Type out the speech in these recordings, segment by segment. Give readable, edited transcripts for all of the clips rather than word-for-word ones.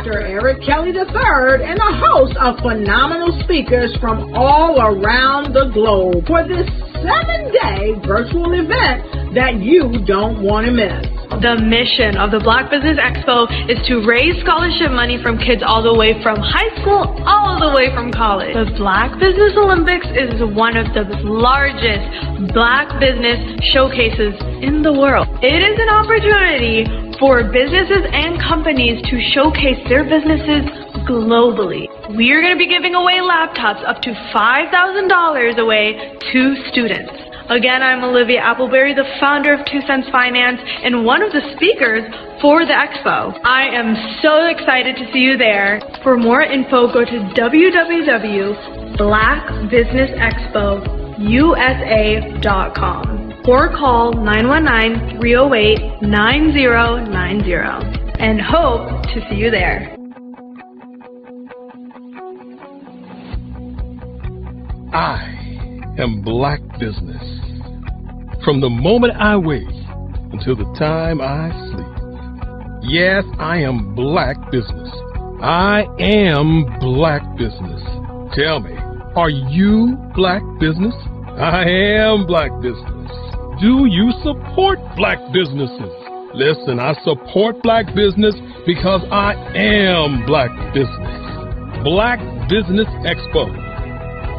Dr. Eric Kelly III and a host of phenomenal speakers from all around the globe for this 7-day virtual event that you don't want to miss. The mission of the Black Business Expo is to raise scholarship money from kids all the way from high school all the way from college. The Black Business Olympics is one of the largest Black business showcases in the world. It is an opportunity for businesses and companies to showcase their businesses globally. We are going to be giving away laptops up to $5,000 away to students. Again, I'm Olivia Appleberry, the founder of 2 Cents Finance and one of the speakers for the expo. I am so excited to see you there. For more info, go to www.blackbusinessexpousa.com or call 919-308-9090 and hope to see you there. I am Black Business. From the moment I wake until the time I sleep. Yes, I am Black Business. I am Black Business. Tell me, are you Black Business? I am Black Business. Do you support Black businesses? Listen, I support Black business because I am Black Business. Black Business Expo,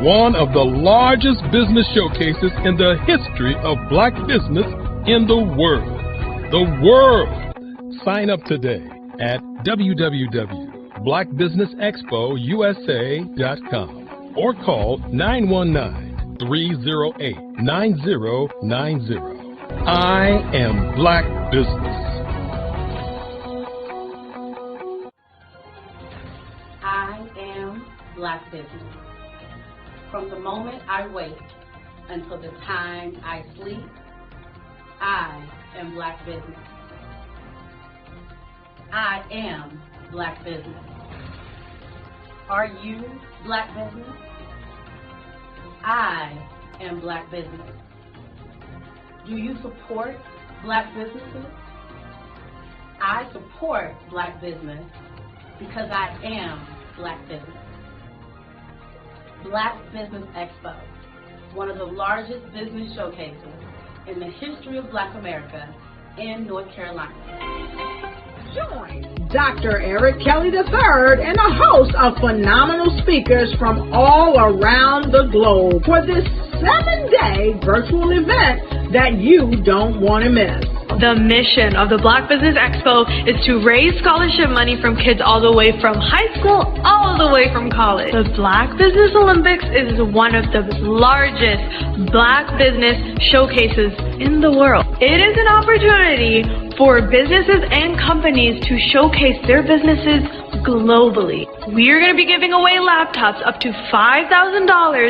one of the largest business showcases in the history of Black business in the world. The world! Sign up today at www.blackbusinessexpousa.com or call 919-308-9090. I am Black Business. I am Black Business. From the moment I wake until the time I sleep, I am Black Business. I am Black Business. Are you Black Business? I am Black Business. Do you support Black businesses? I support Black business because I am Black Business. Black Business Expo, one of the largest business showcases in the history of Black America in North Carolina. Join Dr. Eric Kelly III and a host of phenomenal speakers from all around the globe for this 7-day virtual event that you don't want to miss. The mission of the Black Business Expo is to raise scholarship money from kids all the way from high school all the way from college. The Black Business Olympics is one of the largest Black business showcases in the world. It is an opportunity for businesses and companies to showcase their businesses globally. We are going to be giving away laptops up to $5,000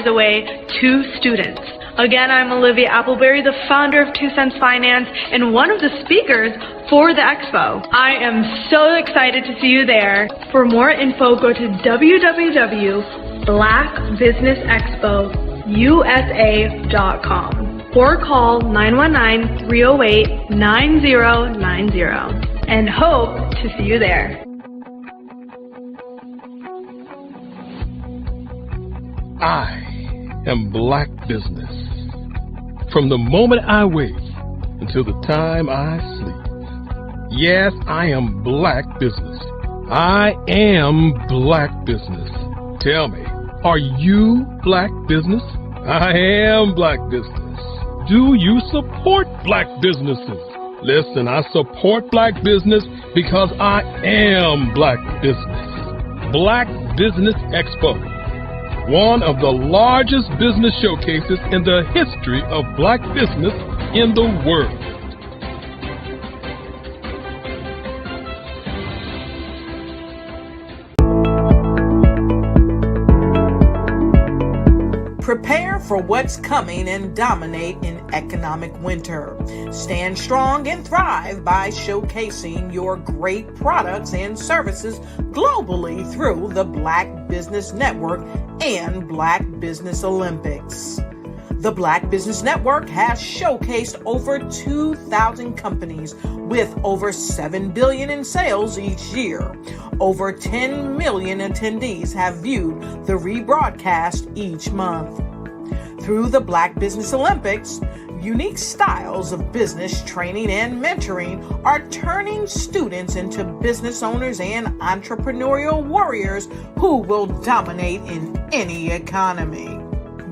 away to students. Again, I'm Olivia Appleberry, the founder of 2 Cents Finance and one of the speakers for the expo. I am so excited to see you there. For more info, go to www.blackbusinessexpousa.com or call 919-308-9090 and hope to see you there. I am Black Business. From the moment I wake until the time I sleep. Yes, I am Black Business. I am Black Business. Tell me, are you Black Business? I am Black Business. Do you support Black businesses? Listen, I support Black business because I am Black Business. Black Business Expo, one of the largest business showcases in the history of Black business in the world. Prepare for what's coming and dominate in economic winter. Stand strong and thrive by showcasing your great products and services globally through the Black Business Network and Black Business Olympics. The Black Business Network has showcased over 2,000 companies with over $7 billion in sales each year. Over 10 million attendees have viewed the rebroadcast each month. Through the Black Business Olympics, unique styles of business training and mentoring are turning students into business owners and entrepreneurial warriors who will dominate in any economy.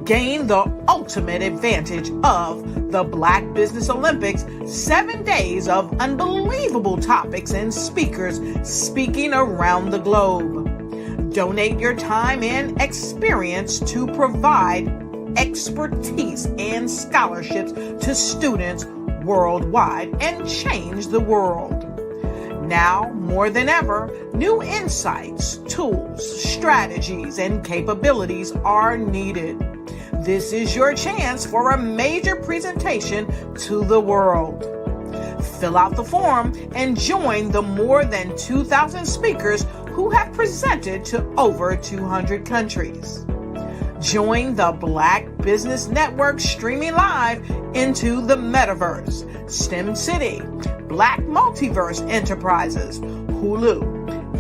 Gain the ultimate advantage of the Black Business Olympics, 7 days of unbelievable topics and speakers speaking around the globe. Donate your time and experience to provide expertise and scholarships to students worldwide and change the world. Now, more than ever, new insights, tools, strategies, and capabilities are needed. This is your chance for a major presentation to the world. Fill out the form and join the more than 2,000 speakers who have presented to over 200 countries. Join the Black Business Network streaming live into the Metaverse, STEM City, Black Multiverse Enterprises, Hulu,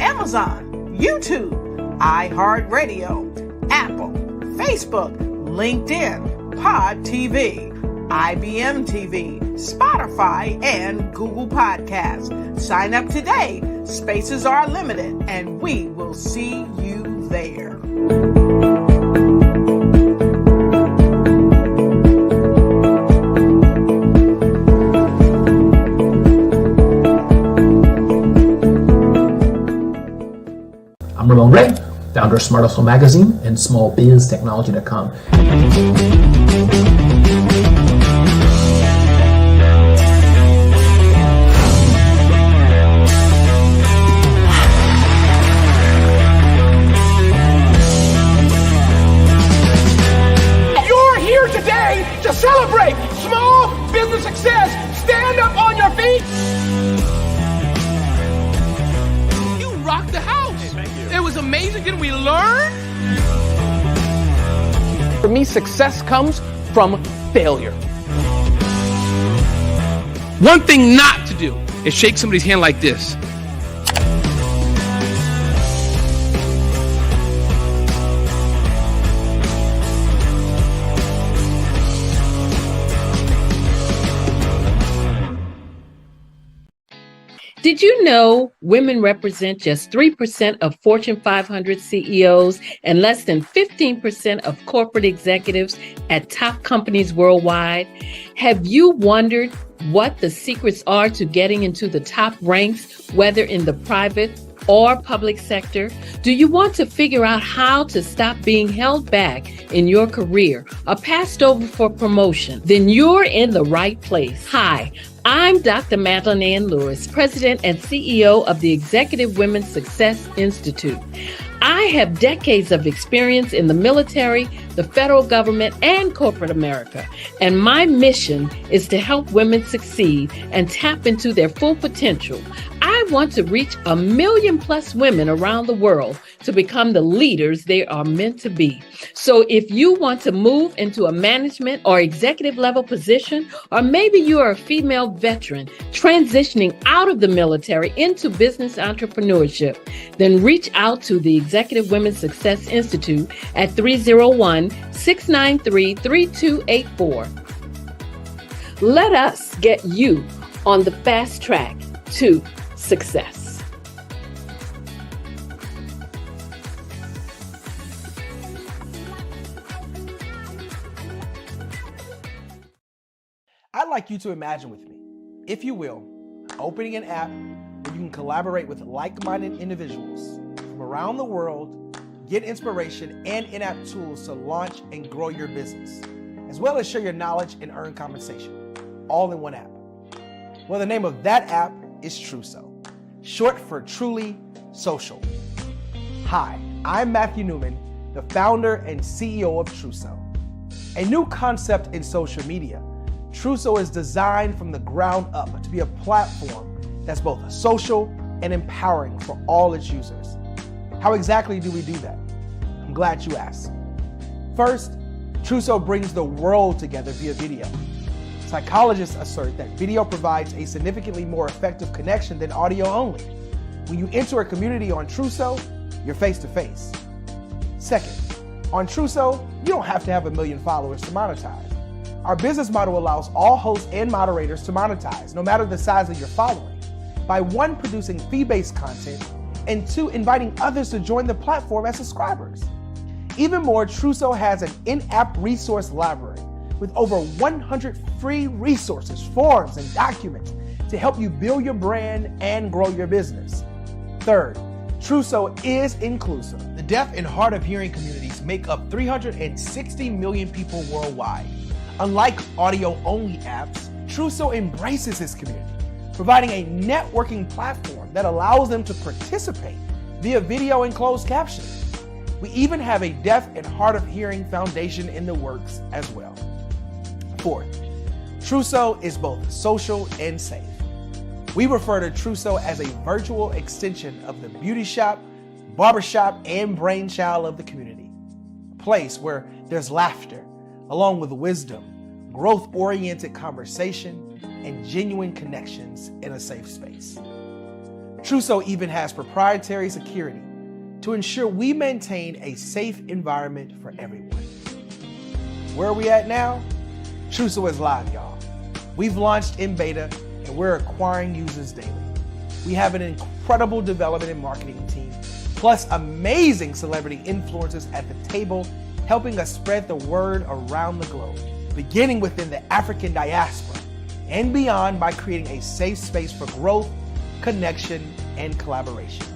Amazon, YouTube, iHeartRadio, Apple, Facebook, LinkedIn, Pod TV, IBM TV, Spotify, and Google Podcasts. Sign up today. Spaces are limited, and we will see you there. I'm Ramon Ray, founder of Smart Hustle Magazine and smallbiztechnology.com. You're here today to celebrate small business success. Stand up on your feet. You rocked the house. It was amazing. Didn't we learn? For me, success comes from failure. One thing not to do is shake somebody's hand like this. Did you know women represent just 3% of Fortune 500 CEOs and less than 15% of corporate executives at top companies worldwide? Have you wondered what the secrets are to getting into the top ranks, whether in the private or public sector? Do you want to figure out how to stop being held back in your career or passed over for promotion? Then you're in the right place. Hi, I'm Dr. Madeline Ann Lewis, President and CEO of the Executive Women's Success Institute. I have decades of experience in the military, the federal government, and corporate America, and my mission is to help women succeed and tap into their full potential. I want to reach 1 million plus women around the world to become the leaders they are meant to be. So if you want to move into a management or executive level position, or maybe you are a female veteran transitioning out of the military into business entrepreneurship, then reach out to the Executive Women's Success Institute at 301-693-3284. Let us get you on the fast track to success. I'd like you to imagine with me, if you will, opening an app where you can collaborate with like-minded individuals from around the world, get inspiration and in-app tools to launch and grow your business, as well as share your knowledge and earn compensation, all in one app. Well, the name of that app is Truso, short for Truly Social. Hi, I'm Matthew Newman, the founder and CEO of Truso. A new concept in social media, Truso is designed from the ground up to be a platform that's both social and empowering for all its users. How exactly do we do that? I'm glad you asked. First, Trousseau brings the world together via video. Psychologists assert that video provides a significantly more effective connection than audio only. When you enter a community on Trousseau, you're face to face. Second, on Trousseau, you don't have to have 1 million followers to monetize. Our business model allows all hosts and moderators to monetize, no matter the size of your following, by 1, producing fee-based content, and 2, inviting others to join the platform as subscribers. Even more, Trousseau has an in-app resource library with over 100 free resources, forms, and documents to help you build your brand and grow your business. Third, Trousseau is inclusive. The deaf and hard of hearing communities make up 360 million people worldwide. Unlike audio-only apps, Trousseau embraces this community, providing a networking platform that allows them to participate via video and closed captioning. We even have a deaf and hard of hearing foundation in the works as well. Fourth, Trousseau is both social and safe. We refer to Trousseau as a virtual extension of the beauty shop, barbershop, and brainchild of the community. A place where there's laughter, along with wisdom, growth-oriented conversation, and genuine connections in a safe space. Trousseau even has proprietary security to ensure we maintain a safe environment for everyone. Where are we at now? Trousseau is live, y'all. We've launched in beta and we're acquiring users daily. We have an incredible development and marketing team, plus amazing celebrity influencers at the table, helping us spread the word around the globe, beginning within the African diaspora and beyond by creating a safe space for growth, connection, and collaboration.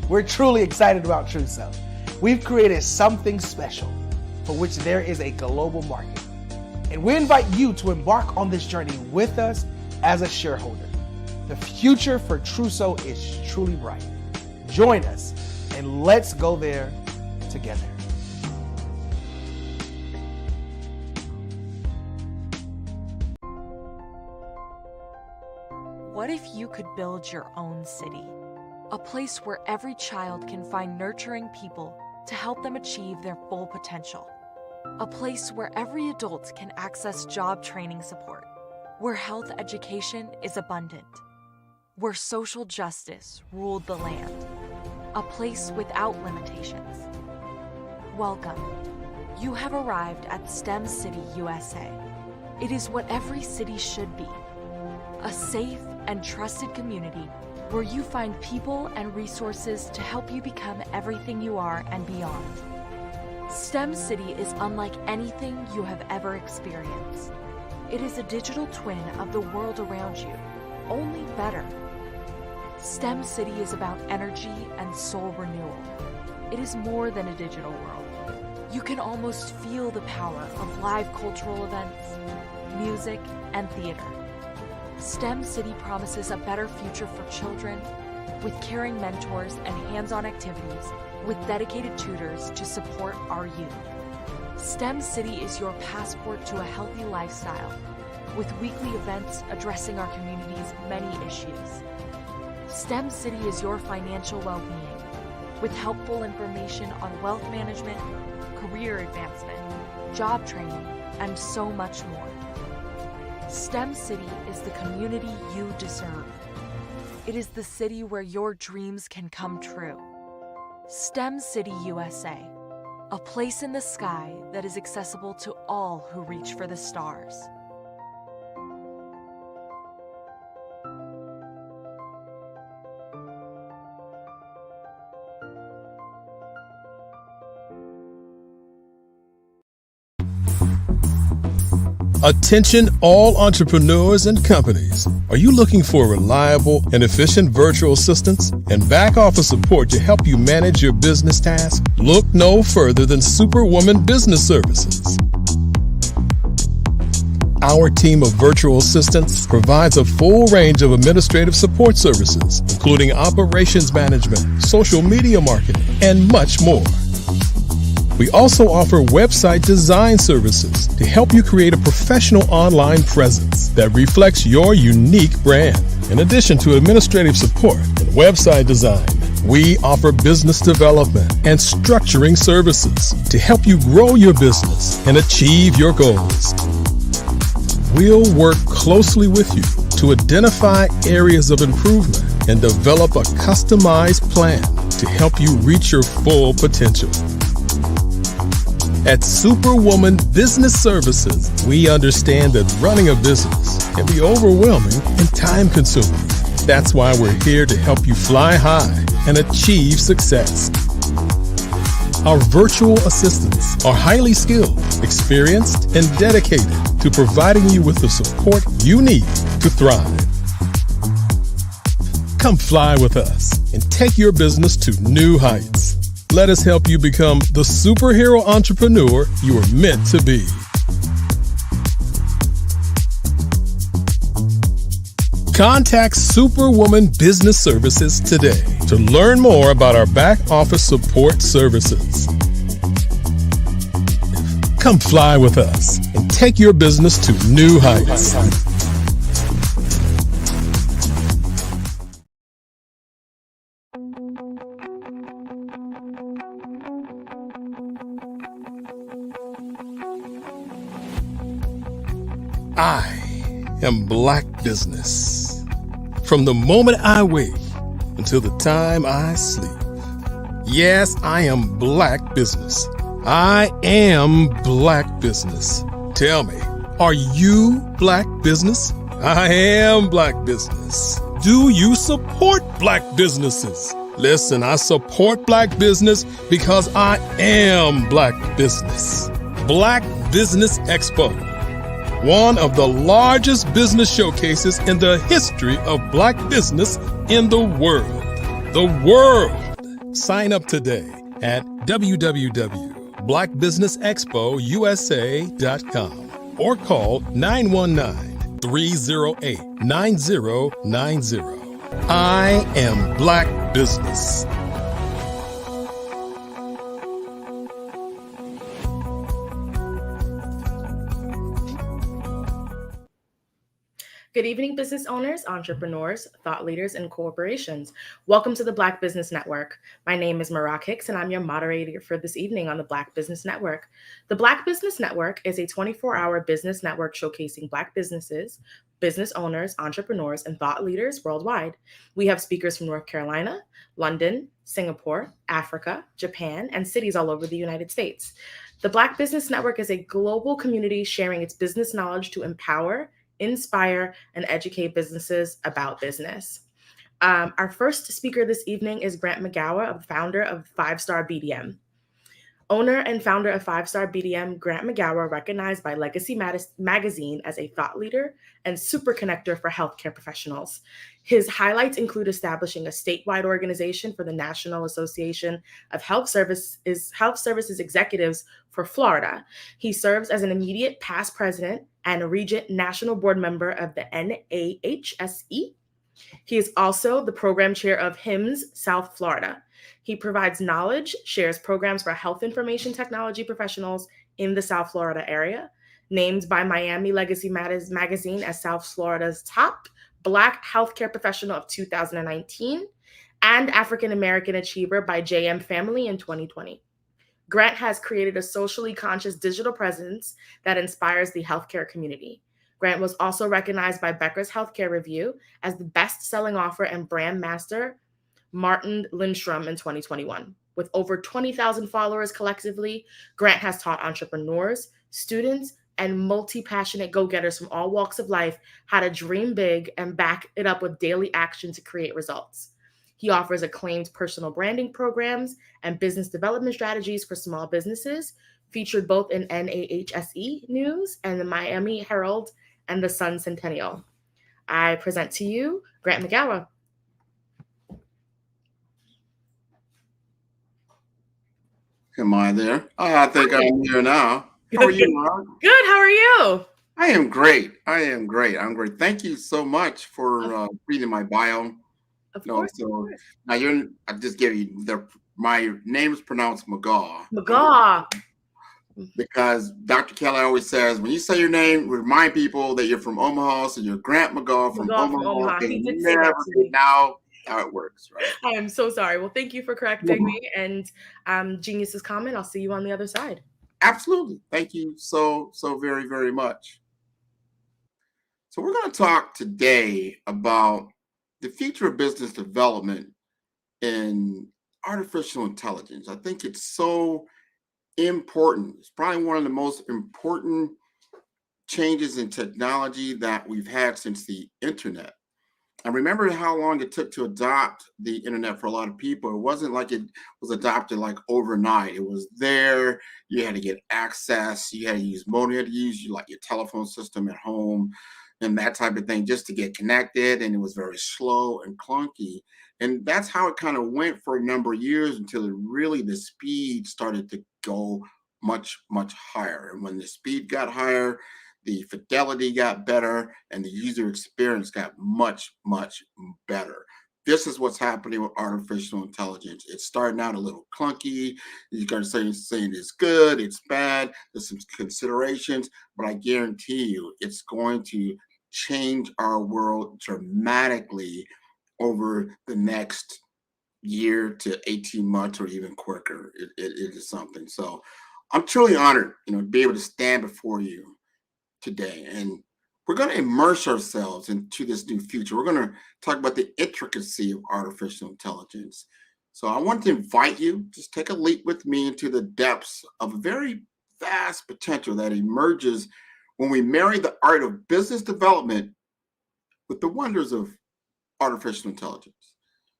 We're truly excited about Trousseau. We've created something special for which there is a global market. And we invite you to embark on this journey with us as a shareholder. The future for Trousseau is truly bright. Join us and let's go there together. What if you could build your own city? A place where every child can find nurturing people to help them achieve their full potential. A place where every adult can access job training support. Where health education is abundant. Where social justice ruled the land. A place without limitations. Welcome. You have arrived at STEM City USA. It is what every city should be. A safe and trusted community where you find people and resources to help you become everything you are and beyond. STEM City is unlike anything you have ever experienced. It is a digital twin of the world around you, only better. STEM City is about energy and soul renewal. It is more than a digital world. You can almost feel the power of live cultural events, music, and theater. STEM City promises a better future for children with caring mentors and hands-on activities with dedicated tutors to support our youth. STEM City is your passport to a healthy lifestyle with weekly events addressing our community's many issues. STEM City is your financial well-being with helpful information on wealth management, career advancement, job training, and so much more. STEM City is the community you deserve. It is the city where your dreams can come true. STEM City USA, a place in the sky that is accessible to all who reach for the stars. Attention all entrepreneurs and companies. Are you looking for reliable and efficient virtual assistants and back office support to help you manage your business tasks? Look no further than Superwoman Business Services. Our team of virtual assistants provides a full range of administrative support services, including operations management, social media marketing, and much more. We also offer website design services to help you create a professional online presence that reflects your unique brand. In addition to administrative support and website design, We offer business development and structuring services to help you grow your business and achieve your goals. We'll work closely with you to identify areas of improvement and develop a customized plan to help you reach your full potential. At Superwoman Business Services, we understand that running a business can be overwhelming and time-consuming. That's why we're here to help you fly high and achieve success. Our virtual assistants are highly skilled, experienced, and dedicated to providing you with the support you need to thrive. Come fly with us and take your business to new heights. Let us help you become the superhero entrepreneur you are meant to be. Contact Superwoman Business Services today to learn more about our back office support services. Come fly with us and take your business to new heights. I am Black Business. From the moment I wake until the time I sleep. Yes, I am Black Business. I am Black Business. Tell me, are you Black Business? I am Black Business. Do you support Black businesses? Listen, I support Black business because I am Black Business. Black Business Expo, one of the largest business showcases in the history of Black business in the world. The world! Sign up today at www.blackbusinessexpousa.com or call 919-308-9090. I am Black Business. Good evening, business owners, entrepreneurs, thought leaders, and corporations. Welcome to the Black Business Network. My name is Marak Hicks, and I'm your moderator for this evening on the Black Business Network. The Black Business Network is a 24-hour business network showcasing Black businesses, business owners, entrepreneurs, and thought leaders worldwide. We have speakers from North Carolina, London, Singapore, Africa, Japan, and cities all over the United States. The Black Business Network is a global community sharing its business knowledge to empower, inspire, and educate businesses about business. Our first speaker this evening is Grant McGower, founder of 5-Star BDM. Owner and founder of 5-Star BDM, Grant McGower, recognized by Legacy Magazine as a thought leader and super connector for healthcare professionals. His highlights include establishing a statewide organization for the National Association of Health Services Executives for Florida. He serves as an immediate past president and a Regent National Board member of the NAHSE. He is also the program chair of HIMSS South Florida. He provides knowledge, shares programs for health information technology professionals in the South Florida area, named by Miami Legacy Magazine as South Florida's top Black healthcare professional of 2019, and African American Achiever by JM Family in 2020. Grant has created a socially conscious digital presence that inspires the healthcare community. Grant was also recognized by Becker's Healthcare Review as the best-selling author and brand master Martin Lindstrom in 2021. With over 20,000 followers collectively, Grant has taught entrepreneurs, students, and multi-passionate go-getters from all walks of life how to dream big and back it up with daily action to create results. He offers acclaimed personal branding programs and business development strategies for small businesses, featured both in NAHSE News and the Miami Herald and the Sun Centennial. I present to you Grant McGower. Am I there? I think I'm here now. How are you, Ron? Good. How are you? I am great. I'm great. Thank you so much for reading my bio. Of course. Now I just give you my name is pronounced McGaw. McGaw. Because Dr. Kelly always says, when you say your name, remind people that you're from Omaha. So you're Grant McGaw from Omaha. He did now how it works, right? I am so sorry. Well, thank you for correcting me. And Genius's comment, I'll see you on the other side. Absolutely. Thank you so very, very much. So we're going to talk today about the future of business development in artificial intelligence. I think it's so important. It's probably one of the most important changes in technology that we've had since the internet. And remember how long it took to adopt the internet for a lot of people. It wasn't like it was adopted like overnight. It was there. You had to get access. You had to use modem. You had to use your telephone system at home and that type of thing just to get connected. And it was very slow and clunky. And that's how it kind of went for a number of years until the speed started to go much, much higher. And when the speed got higher, the fidelity got better and the user experience got much, much better. This is what's happening with artificial intelligence. It's starting out a little clunky. You're going to saying it's good, it's bad. There's some considerations, but I guarantee you it's going to change our world dramatically over the next year to 18 months or even quicker. It is something. So I'm truly honored, to be able to stand before you today, and we're going to immerse ourselves into this new future. We're going to talk about the intricacy of artificial intelligence. So I want to invite you, just take a leap with me into the depths of a very vast potential that emerges when we marry the art of business development with the wonders of artificial intelligence.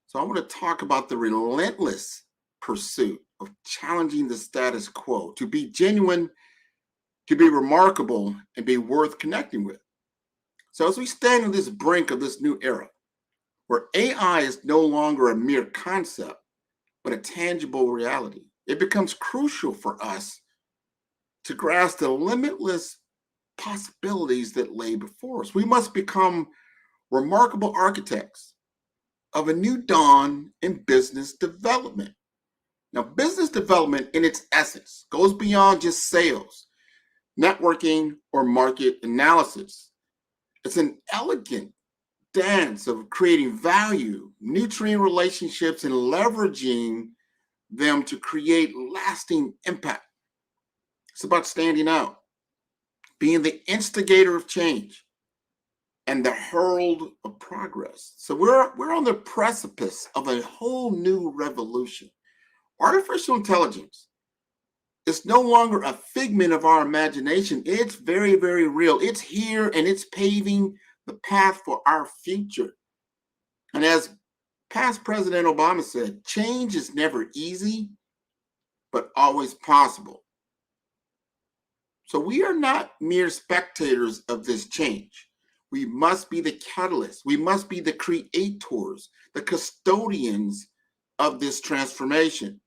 So I want to talk about the relentless pursuit of challenging the status quo, to be genuine, to be remarkable, and be worth connecting with. So as we stand on this brink of this new era, where AI is no longer a mere concept, but a tangible reality, it becomes crucial for us to grasp the limitless possibilities that lay before us. We must become remarkable architects of a new dawn in business development. Now, business development in its essence goes beyond just sales, networking, or market analysis. It's an elegant dance of creating value, nurturing relationships, and leveraging them to create lasting impact. It's about standing out, being the instigator of change, and the herald of progress. So we're on the precipice of a whole new revolution. Artificial intelligence is no longer a figment of our imagination. It's very, very real. It's here and it's paving the path for our future. And as past President Obama said, change is never easy, but always possible. So we are not mere spectators of this change. We must be the catalysts. We must be the creators, the custodians of this transformation.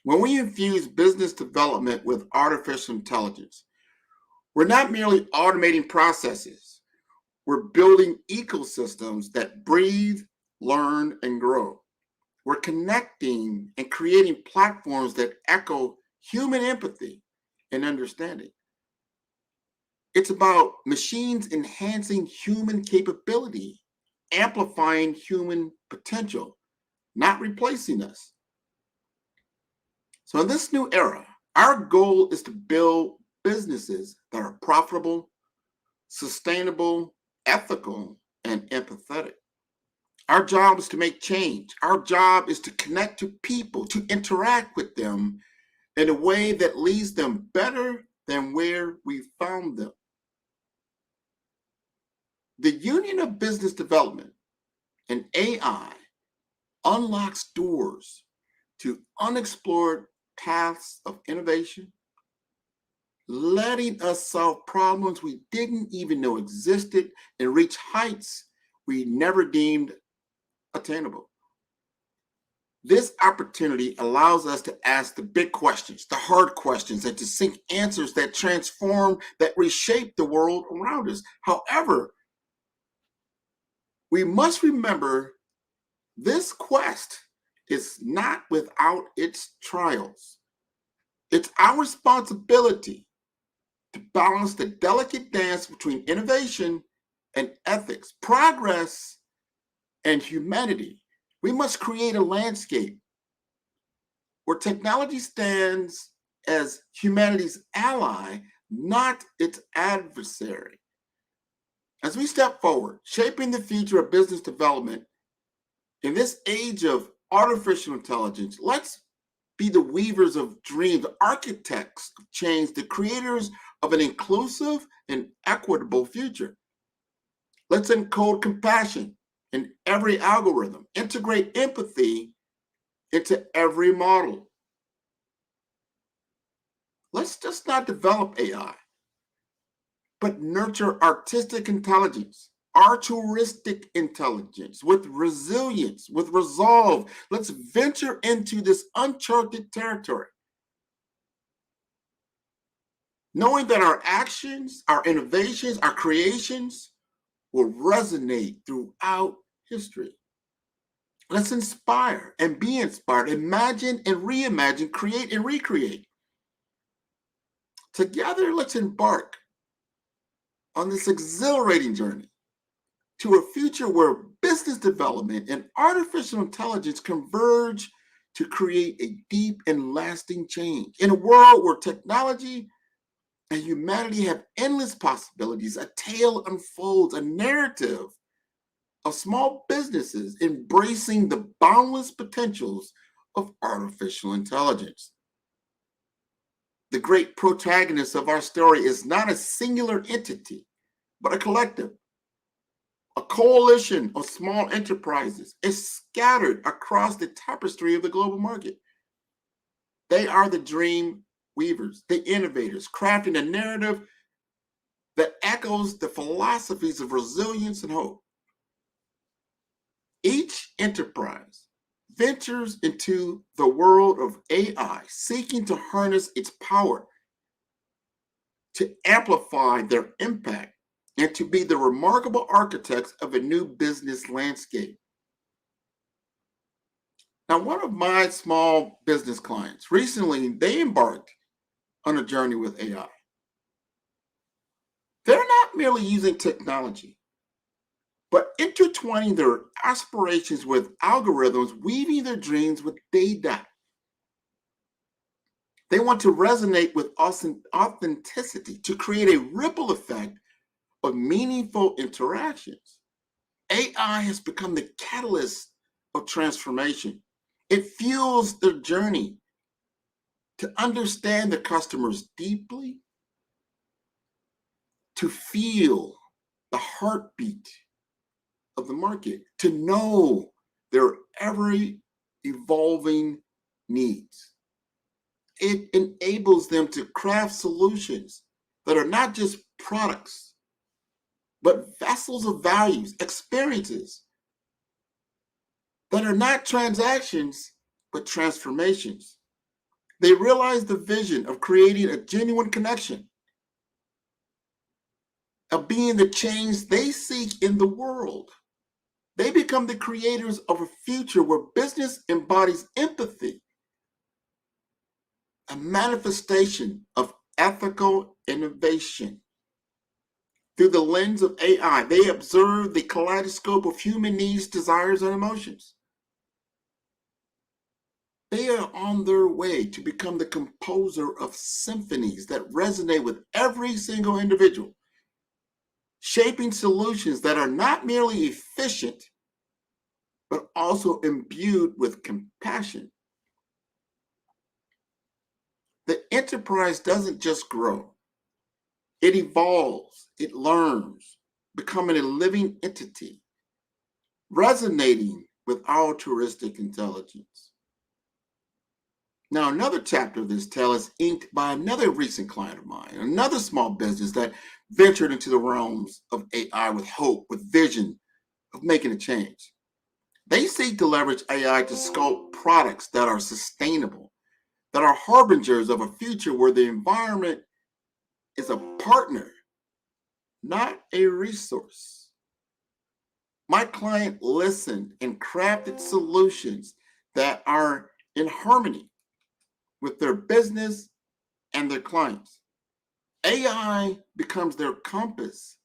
When we infuse business development with artificial intelligence, we're not merely automating processes. We're building ecosystems that breathe, learn, and grow. We're connecting and creating platforms that echo human empathy and understanding. It's about machines enhancing human capability, amplifying human potential, not replacing us. So in this new era, our goal is to build businesses that are profitable, sustainable, ethical, and empathetic. Our job is to make change. Our job is to connect to people, to interact with them in a way that leaves them better than where we found them. The union of business development and AI unlocks doors to unexplored paths of innovation, letting us solve problems we didn't even know existed and reach heights we never deemed attainable. This opportunity allows us to ask the big questions, the hard questions, and to seek answers that transform, that reshape the world around us. However, we must remember this quest is not without its trials. It's our responsibility to balance the delicate dance between innovation and ethics, progress and humanity. We must create a landscape where technology stands as humanity's ally, not its adversary. As we step forward, shaping the future of business development in this age of artificial intelligence, let's be the weavers of dreams, the architects of change, the creators of an inclusive and equitable future. Let's encode compassion in every algorithm, integrate empathy into every model. Let's just not develop AI, but nurture artistic intelligence, altruistic intelligence with resilience, with resolve. Let's venture into this uncharted territory, knowing that our actions, our innovations, our creations will resonate throughout history. Let's inspire and be inspired, imagine and reimagine, create and recreate. Together, let's embark on this exhilarating journey to a future where business development and artificial intelligence converge to create a deep and lasting change. In a world where technology and humanity have endless possibilities, a tale unfolds, a narrative of small businesses embracing the boundless potentials of artificial intelligence. The great protagonist of our story is not a singular entity, but a collective, a coalition of small enterprises is scattered across the tapestry of the global market. They are the dream weavers, the innovators, crafting a narrative that echoes the philosophies of resilience and hope. Each enterprise ventures into the world of AI, seeking to harness its power to amplify their impact and to be the remarkable architects of a new business landscape. Now, one of my small business clients recently, they embarked on a journey with AI. They're not merely using technology, but intertwining their aspirations with algorithms, weaving their dreams with data. They want to resonate with authenticity to create a ripple effect of meaningful interactions. AI has become the catalyst of transformation. It fuels their journey to understand the customers deeply, to feel the heartbeat of the market, to know their every evolving needs. It enables them to craft solutions that are not just products, but vessels of values, experiences that are not transactions, but transformations. They realize the vision of creating a genuine connection, of being the change they seek in the world. They become the creators of a future where business embodies empathy, a manifestation of ethical innovation. Through the lens of AI, they observe the kaleidoscope of human needs, desires, and emotions. They are on their way to become the composer of symphonies that resonate with every single individual, shaping solutions that are not merely efficient, but also imbued with compassion. The enterprise doesn't just grow, it evolves, it learns, becoming a living entity, resonating with altruistic intelligence. Now, another chapter of this tale is inked by another recent client of mine, another small business that ventured into the realms of AI with hope, with vision of making a change. They seek to leverage AI to sculpt products that are sustainable, that are harbingers of a future where the environment is a partner, not a resource. My client listened and crafted solutions that are in harmony with their business and their clients. AI becomes their compass,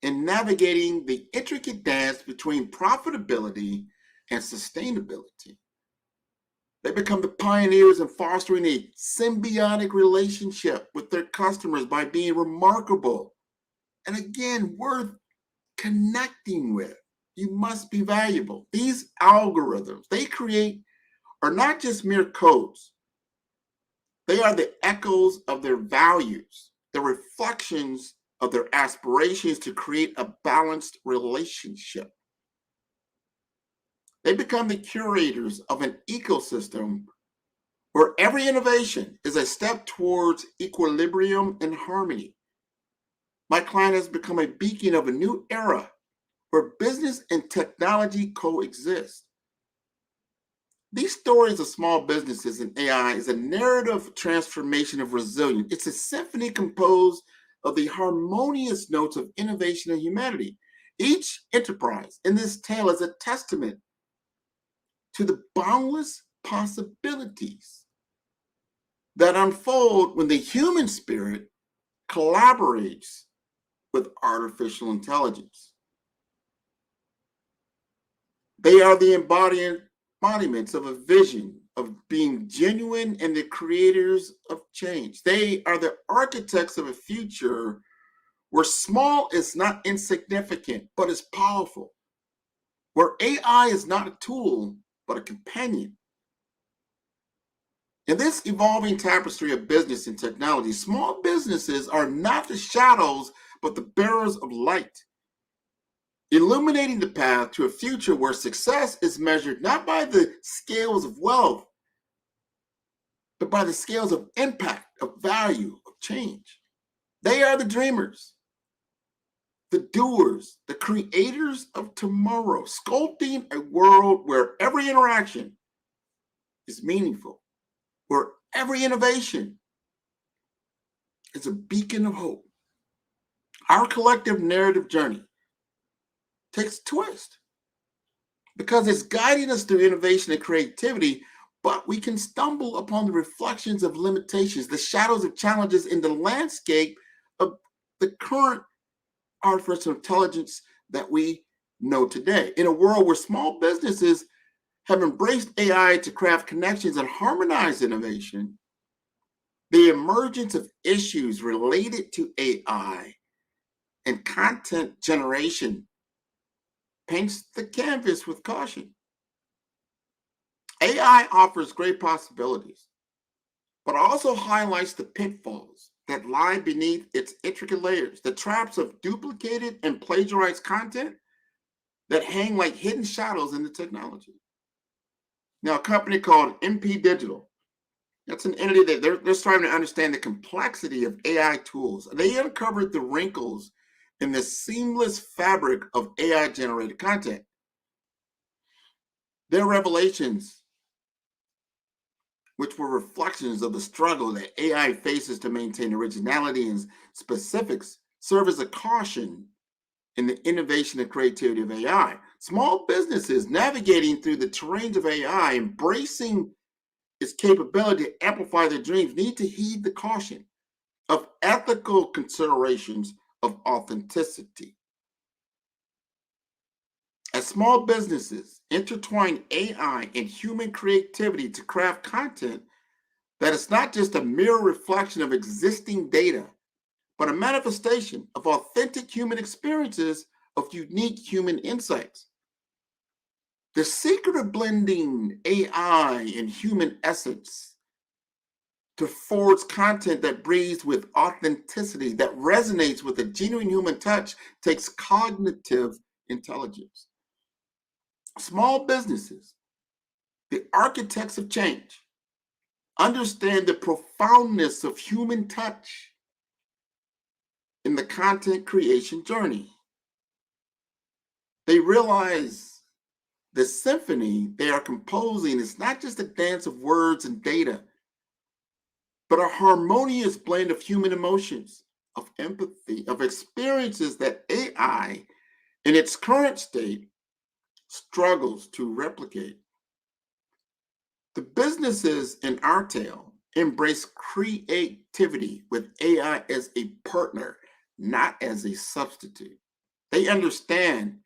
in navigating the intricate dance between profitability and sustainability. They become the pioneers in fostering a symbiotic relationship with their customers by being remarkable and, again, worth connecting with. You must be valuable. These algorithms they create are not just mere codes. They are the echoes of their values, the reflections of their aspirations to create a balanced relationship. They become the curators of an ecosystem where every innovation is a step towards equilibrium and harmony. My client has become a beacon of a new era where business and technology coexist. These stories of small businesses and AI is a narrative transformation of resilience. It's a symphony composed of the harmonious notes of innovation and humanity. Each enterprise in this tale is a testament to the boundless possibilities that unfold when the human spirit collaborates with artificial intelligence. They are the embodiments of a vision of being genuine and the creators of change. They are the architects of a future where small is not insignificant, but is powerful, where AI is not a tool, but a companion. In this evolving tapestry of business and technology, small businesses are not the shadows, but the bearers of light, illuminating the path to a future where success is measured not by the scales of wealth, but by the scales of impact, of value, of change. They are the dreamers, the doers, the creators of tomorrow, sculpting a world where every interaction is meaningful, where every innovation is a beacon of hope. Our collective narrative journey takes a twist because it's guiding us through innovation and creativity, but we can stumble upon the reflections of limitations, the shadows of challenges in the landscape of the current artificial intelligence that we know today. In a world where small businesses have embraced AI to craft connections and harmonize innovation, the emergence of issues related to AI and content generation paints the canvas with caution. AI offers great possibilities, but also highlights the pitfalls that lie beneath its intricate layers, the traps of duplicated and plagiarized content that hang like hidden shadows in the technology. Now, a company called MP Digital, that's an entity that they're starting to understand the complexity of AI tools. They uncovered the wrinkles in the seamless fabric of AI-generated content. Their revelations, which were reflections of the struggle that AI faces to maintain originality and specifics, serve as a caution in the innovation and creativity of AI. Small businesses navigating through the terrains of AI, embracing its capability to amplify their dreams, need to heed the caution of ethical considerations of authenticity. As small businesses intertwine AI and human creativity to craft content that is not just a mere reflection of existing data, but a manifestation of authentic human experiences of unique human insights. The secret of blending AI and human essence to forge content that breathes with authenticity, that resonates with a genuine human touch, takes cognitive intelligence. Small businesses, the architects of change, understand the profoundness of human touch in the content creation journey. They realize the symphony they are composing is not just a dance of words and data, but a harmonious blend of human emotions, of empathy, of experiences that AI, in its current state, struggles to replicate. The businesses in our tale embrace creativity with AI as a partner, not as a substitute. They understand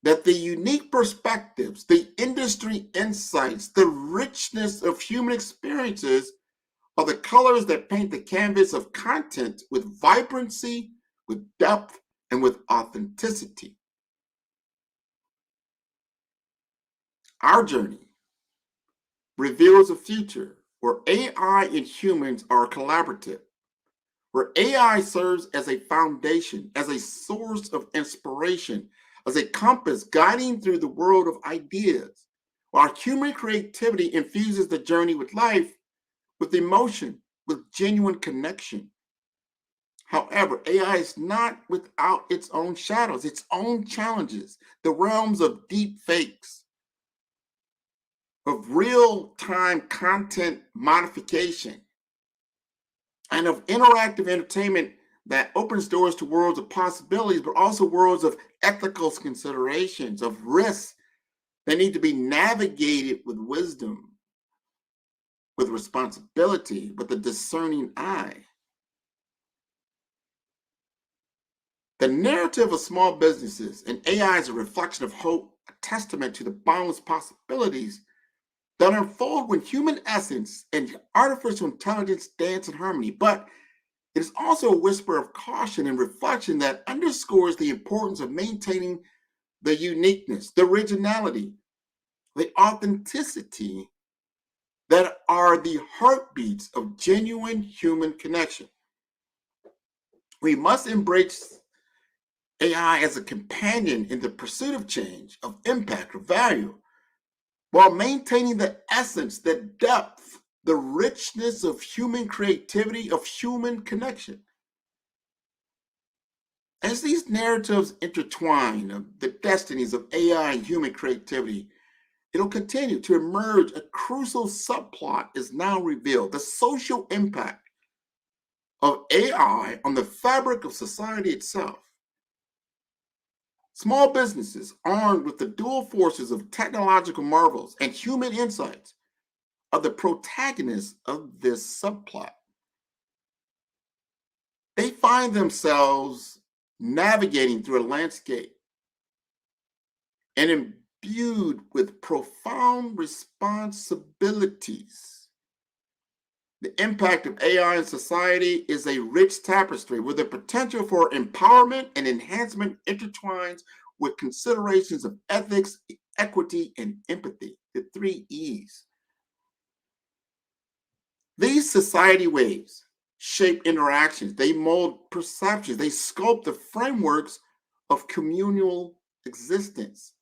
that the unique perspectives, the industry insights, the richness of human experiences are the colors that paint the canvas of content with vibrancy, with depth, and with authenticity. Our journey reveals a future where AI and humans are collaborative, where AI serves as a foundation, as a source of inspiration, as a compass guiding through the world of ideas, while human creativity infuses the journey with life, with emotion, with genuine connection. However, AI is not without its own shadows, its own challenges, the realms of deep fakes, of real-time content modification, and of interactive entertainment that opens doors to worlds of possibilities, but also worlds of ethical considerations, of risks that need to be navigated with wisdom, with responsibility, with a discerning eye. The narrative of small businesses and AI is a reflection of hope, a testament to the boundless possibilities that unfold when human essence and artificial intelligence dance in harmony. But it is also a whisper of caution and reflection that underscores the importance of maintaining the uniqueness, the originality, the authenticity that are the heartbeats of genuine human connection. We must embrace AI as a companion in the pursuit of change, of impact, of value, while maintaining the essence, the depth, the richness of human creativity, of human connection. As these narratives intertwine of the destinies of AI and human creativity, it'll continue to emerge. A crucial subplot is now revealed: the social impact of AI on the fabric of society itself. Small businesses armed with the dual forces of technological marvels and human insights are the protagonists of this subplot. They find themselves navigating through a landscape and imbued with profound responsibilities. The impact of AI in society is a rich tapestry where the potential for empowerment and enhancement intertwines with considerations of ethics, equity, and empathy, the 3 E's. These society waves shape interactions, they mold perceptions, they sculpt the frameworks of communal existence.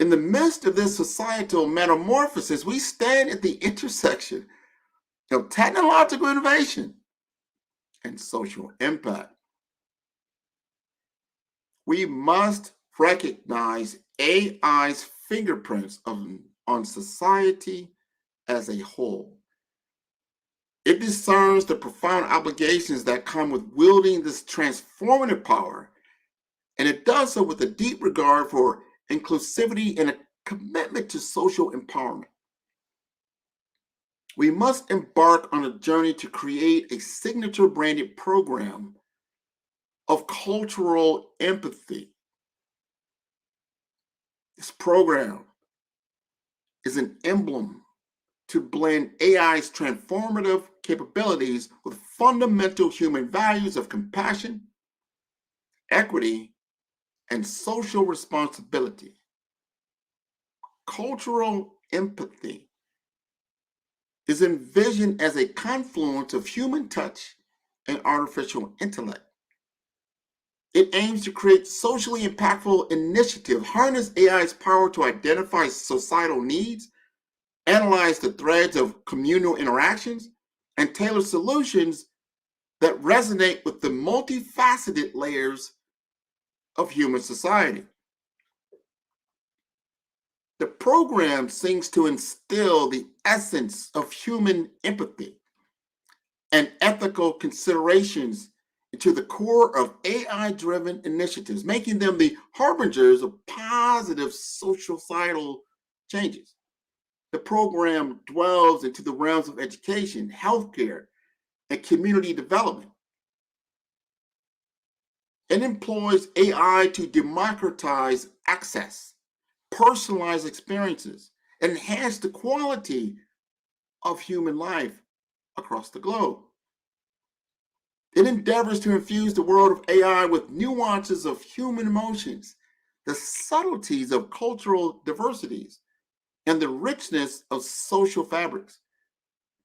In the midst of this societal metamorphosis, we stand at the intersection of technological innovation and social impact. We must recognize AI's fingerprints on society as a whole. It discerns the profound obligations that come with wielding this transformative power, and it does so with a deep regard for inclusivity and a commitment to social empowerment. We must embark on a journey to create a signature branded program of cultural empathy. This program is an emblem to blend AI's transformative capabilities with fundamental human values of compassion, equity, and social responsibility. Cultural empathy is envisioned as a confluence of human touch and artificial intellect. It aims to create socially impactful initiatives, harness AI's power to identify societal needs, analyze the threads of communal interactions, and tailor solutions that resonate with the multifaceted layers of human society. The program seeks to instill the essence of human empathy and ethical considerations into the core of AI-driven initiatives, making them the harbingers of positive societal changes. The program dwells into the realms of education, healthcare, and community development. It employs AI to democratize access, personalize experiences, and enhance the quality of human life across the globe. It endeavors to infuse the world of AI with nuances of human emotions, the subtleties of cultural diversities, and the richness of social fabrics.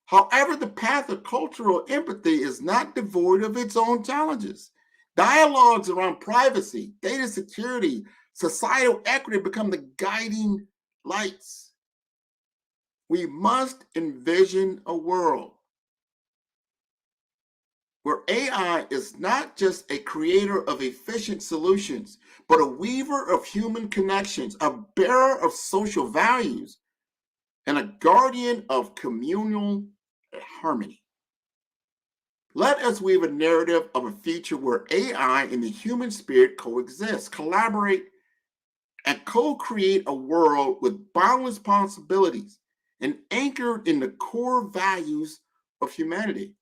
However, the path of cultural empathy is not devoid of its own challenges. Dialogues around privacy, data security, societal equity become the guiding lights. We must envision a world where AI is not just a creator of efficient solutions, but a weaver of human connections, a bearer of social values, and a guardian of communal harmony. Let us weave a narrative of a future where AI and the human spirit coexist, collaborate, and co-create a world with boundless possibilities and anchored in the core values of humanity.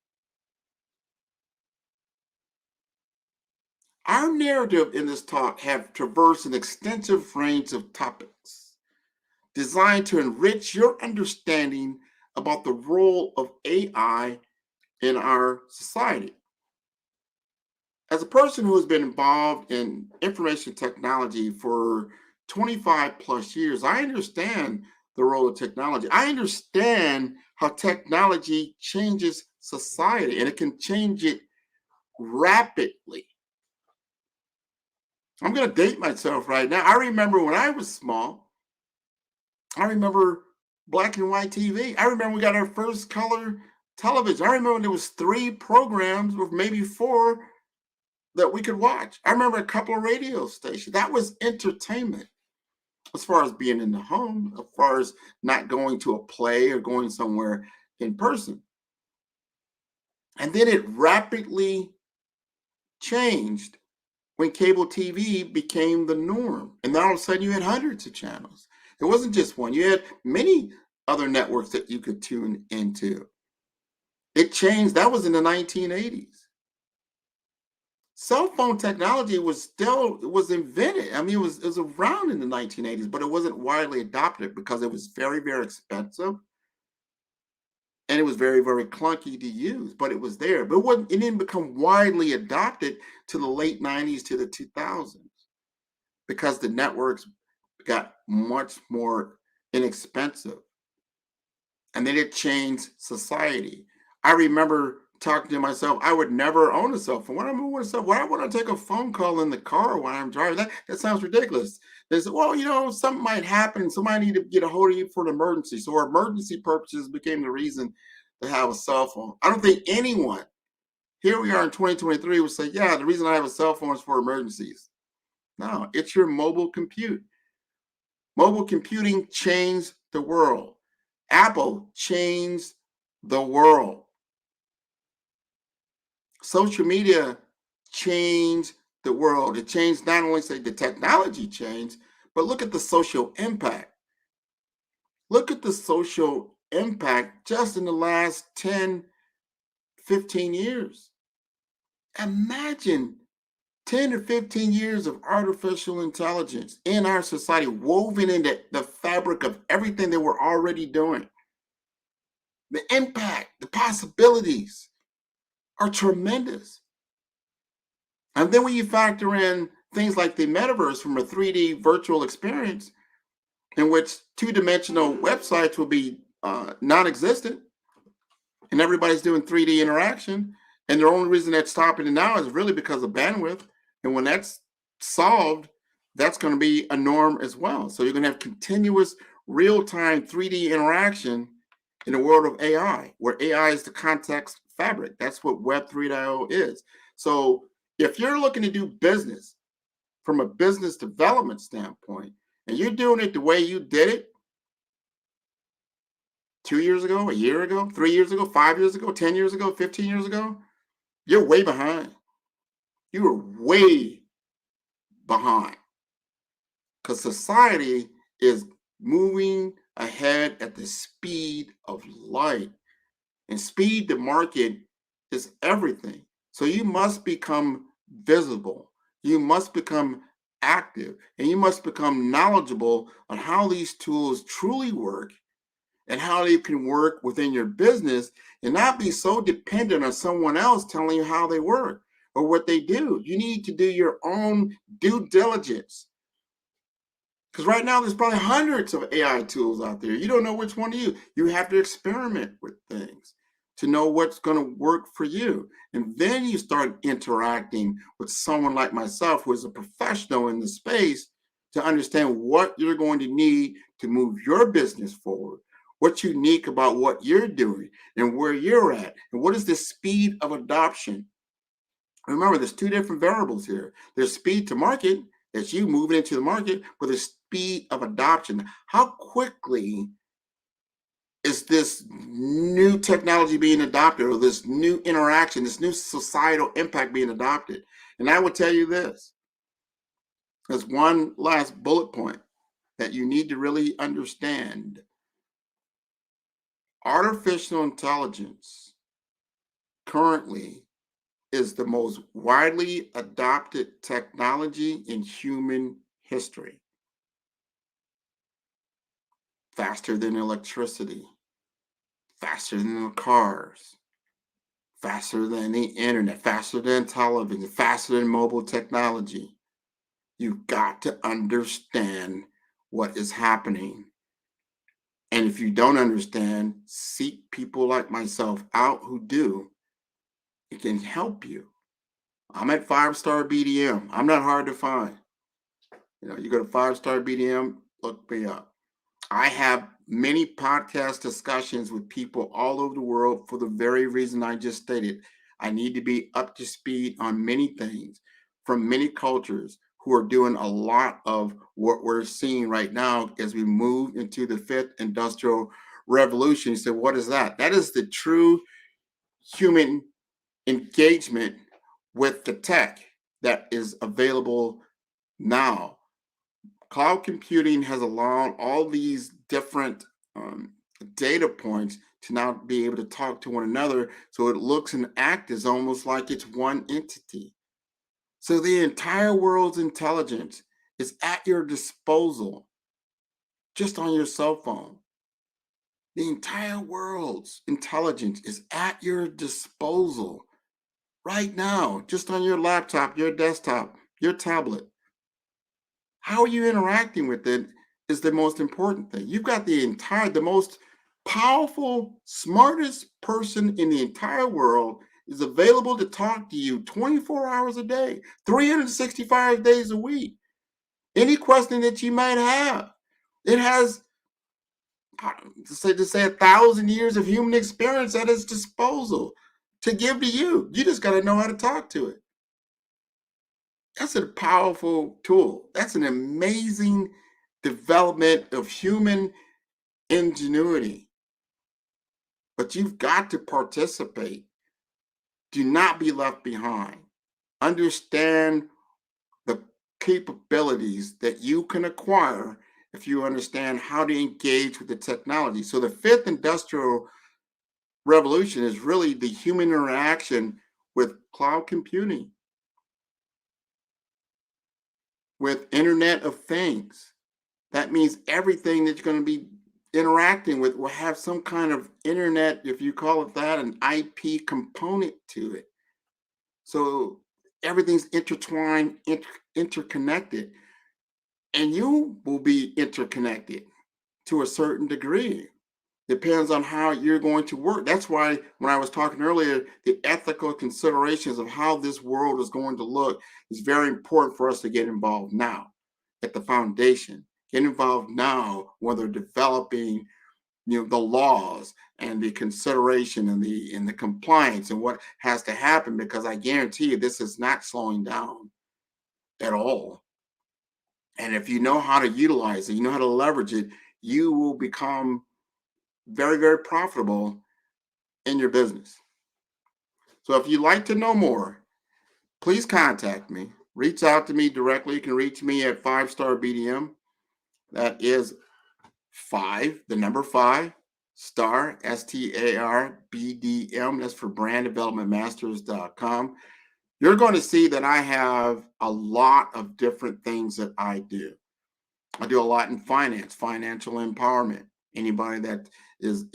Our narrative in this talk have traversed an extensive range of topics designed to enrich your understanding about the role of AI in our society. As a person who has been involved in information technology for 25 plus years, I understand the role of technology. I understand how technology changes society, and it can change it rapidly. I'm going to date myself right now. I remember when I was small, I remember black and white TV. I remember we got our first color television. I remember when there was 3 programs or maybe 4 that we could watch. I remember a couple of radio stations. That was entertainment as far as being in the home, as far as not going to a play or going somewhere in person. And then it rapidly changed when cable TV became the norm. And then all of a sudden you had hundreds of channels. It wasn't just one. You had many other networks that you could tune into. It changed. That was in the 1980s. Cell phone technology was invented. I mean, it was around in the 1980s, but it wasn't widely adopted because it was very, very expensive. And it was very, very clunky to use, but it was there. But it didn't become widely adopted to the late 90s to the 2000s because the networks got much more inexpensive. And then it changed society. I remember talking to myself, I would never own a cell phone. Why would I take a phone call in the car while I'm driving? That sounds ridiculous. They said, well, something might happen. Somebody need to get a hold of you for an emergency. So emergency purposes became the reason to have a cell phone. I don't think anyone, here we are in 2023, would say, yeah, the reason I have a cell phone is for emergencies. No, it's your mobile compute. Mobile computing changed the world. Apple changed the world. Social media changed the world. It changed not only the technology changed, but look at the social impact. Look at the social impact just in the last 10, 15 years. Imagine 10 or 15 years of artificial intelligence in our society, woven into the fabric of everything that we're already doing. The impact, the possibilities are tremendous. And then when you factor in things like the metaverse from a 3D virtual experience in which 2-dimensional websites will be non-existent and everybody's doing 3D interaction, and the only reason that's stopping it now is really because of bandwidth. And when that's solved, that's going to be a norm as well. So you're going to have continuous real-time 3D interaction in the world of AI, where AI is the context fabric. That's what Web 3.0 is. So if you're looking to do business from a business development standpoint, and you're doing it the way you did it 2 years ago, a year ago, 3 years ago, 5 years ago, 10 years ago, 15 years ago, you're way behind. You are way behind because society is moving ahead at the speed of light, and speed to market is everything. So you must become visible. You must become active, and you must become knowledgeable on how these tools truly work and how they can work within your business, and not be so dependent on someone else telling you how they work or what they do. You need to do your own due diligence. Because right now there's probably hundreds of AI tools out there. You don't know which one to use. You have to experiment with things to know what's going to work for you. And then you start interacting with someone like myself, who is a professional in the space, to understand what you're going to need to move your business forward. What's unique about what you're doing and where you're at, and what is the speed of adoption? Remember, there's two different variables here. There's speed to market, that's you moving into the market, but there's speed of adoption. How quickly is this new technology being adopted, or this new interaction, this new societal impact being adopted? And I would tell you this, as one last bullet point that you need to really understand. Artificial intelligence currently is the most widely adopted technology in human history. Faster than electricity, faster than the cars, faster than the internet, faster than television, faster than mobile technology. You've got to understand what is happening. And if you don't understand, seek people like myself out who do. It can help you. I'm at 5-star BDM. I'm not hard to find. You go to 5-star BDM, look me up. I have many podcast discussions with people all over the world for the very reason I just stated. I need to be up to speed on many things from many cultures who are doing a lot of what we're seeing right now as we move into the fifth industrial revolution. You say, what is that? That is the true human engagement with the tech that is available now. Cloud computing has allowed all these different data points to now be able to talk to one another, so it looks and acts as almost like it's one entity. So the entire world's intelligence is at your disposal, just on your cell phone. The entire world's intelligence is at your disposal right now, just on your laptop, your desktop, your tablet. How are you interacting with it is the most important thing. You've got the most powerful, smartest person in the entire world is available to talk to you 24 hours a day, 365 days a week. Any question that you might have, it has, to say 1,000 years of human experience at its disposal to give to you. You just got to know how to talk to it. That's a powerful tool. That's an amazing development of human ingenuity. But you've got to participate. Do not be left behind. Understand the capabilities that you can acquire if you understand how to engage with the technology. So the fifth industrial revolution is really the human interaction with cloud computing, with Internet of Things. That means everything that you're going to be interacting with will have some kind of internet, if you call it that, an IP component to it. So everything's intertwined, interconnected, and you will be interconnected to a certain degree. Depends on how you're going to work. That's why when I was talking earlier, the ethical considerations of how this world is going to look is very important for us to get involved now at the foundation. Get involved now when they're developing, the laws and the consideration and the compliance and what has to happen, because I guarantee you this is not slowing down at all. And if you know how to utilize it, you know how to leverage it, you will become very, very profitable in your business. So if you'd like to know more, please contact me. Reach out to me directly. You can reach me at 5-star BDM. That is 5, the number 5, star, STAR, BDM. That's for branddevelopmentmasters.com. you're going to see that I have a lot of different things that I do. I do a lot in finance, financial empowerment. Anybody that is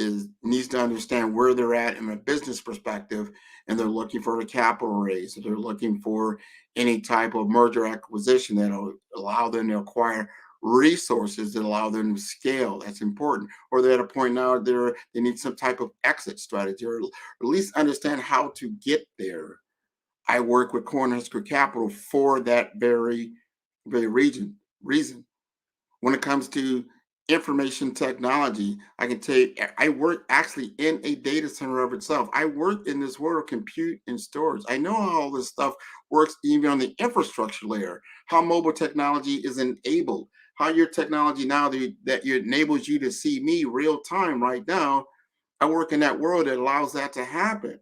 needs to understand where they're at in a business perspective, and they're looking for a capital raise, or they're looking for any type of merger acquisition that'll allow them to acquire resources that allow them to scale. That's important. Or they're at a point now they need some type of exit strategy, or at least understand how to get there. I work with Cornerstone Capital for that very reason. When it comes to information technology, I can tell you, I work actually in a data center of itself. I work in this world of compute and storage. I know how all this stuff works, even on the infrastructure layer, how mobile technology is enabled, how your technology now that enables you to see me real time right now. I work in that world that allows that to happen.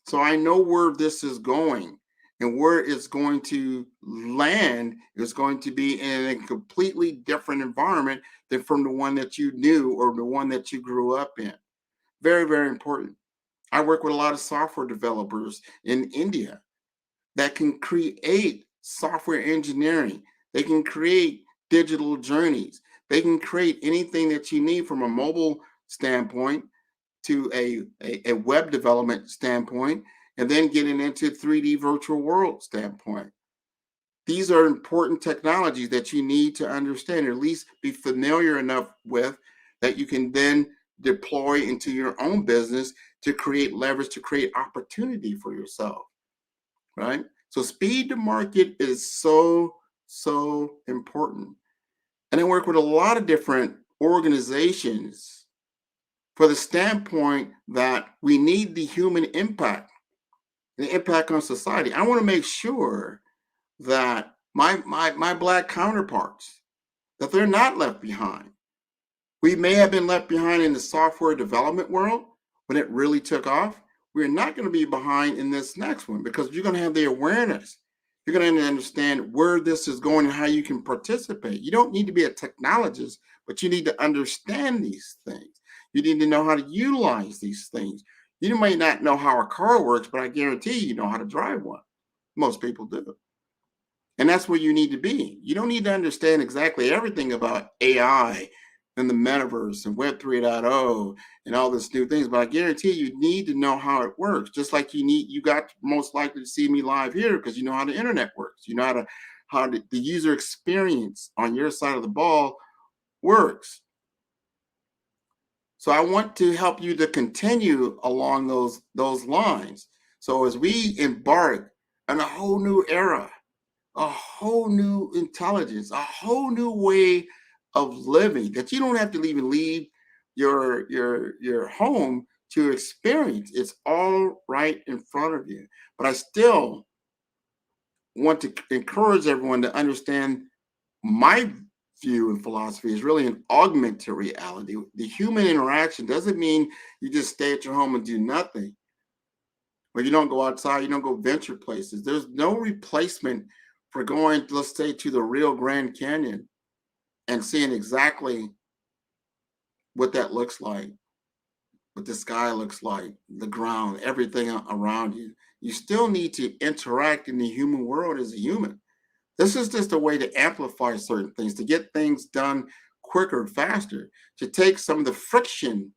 So I know where this is going, and where it's going to land is going to be in a completely different environment than from the one that you knew or the one that you grew up in. Very, very important. I work with a lot of software developers in India that can create software engineering. They can create digital journeys. They can create anything that you need from a mobile standpoint to a web development standpoint, and then getting into 3D virtual world standpoint. These are important technologies that you need to understand, or at least be familiar enough with, that you can then deploy into your own business to create leverage, to create opportunity for yourself, right? So speed to market is so important. And I work with a lot of different organizations for the standpoint that we need the human impact, the impact on society. I want to make sure that my Black counterparts, that they're not left behind. We may have been left behind in the software development world when it really took off. We're not going to be behind in this next one, because you're going to have the awareness. You're going to understand where this is going and how you can participate. You don't need to be a technologist, but you need to understand these things. You need to know how to utilize these things. You might not know how a car works, but I guarantee you know how to drive one. Most people do. And that's where you need to be. You don't need to understand exactly everything about AI and the metaverse and Web 3.0 and all these new things, but I guarantee you need to know how it works. Just like you got most likely to see me live here because you know how the internet works. You know how the user experience on your side of the ball works. So I want to help you to continue along those lines. So as we embark on a whole new era, a whole new intelligence, a whole new way of living, that you don't have to even leave your home to experience. It's all right in front of you. But I still want to encourage everyone to understand my view and philosophy is really an augmented reality. The human interaction doesn't mean you just stay at your home and do nothing, or you don't go outside, you don't go venture places. There's no replacement for going, let's say, to the Rio Grande Canyon and seeing exactly what that looks like, what the sky looks like, the ground, everything around you. You still need to interact in the human world as a human. This is just a way to amplify certain things, to get things done quicker, faster, to take some of the friction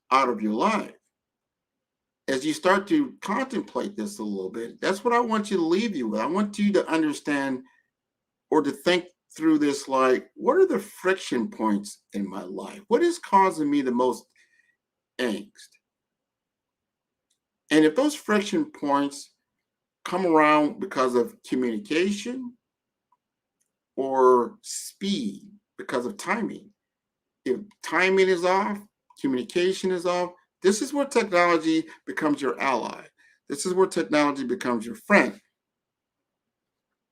out of your life. As you start to contemplate this a little bit, that's what I want you to leave you with. I want you to understand, or to think through this, like, what are the friction points in my life? What is causing me the most angst? And if those friction points come around because of communication or speed, because of timing, if timing is off, communication is off, this is where technology becomes your ally. This is where technology becomes your friend,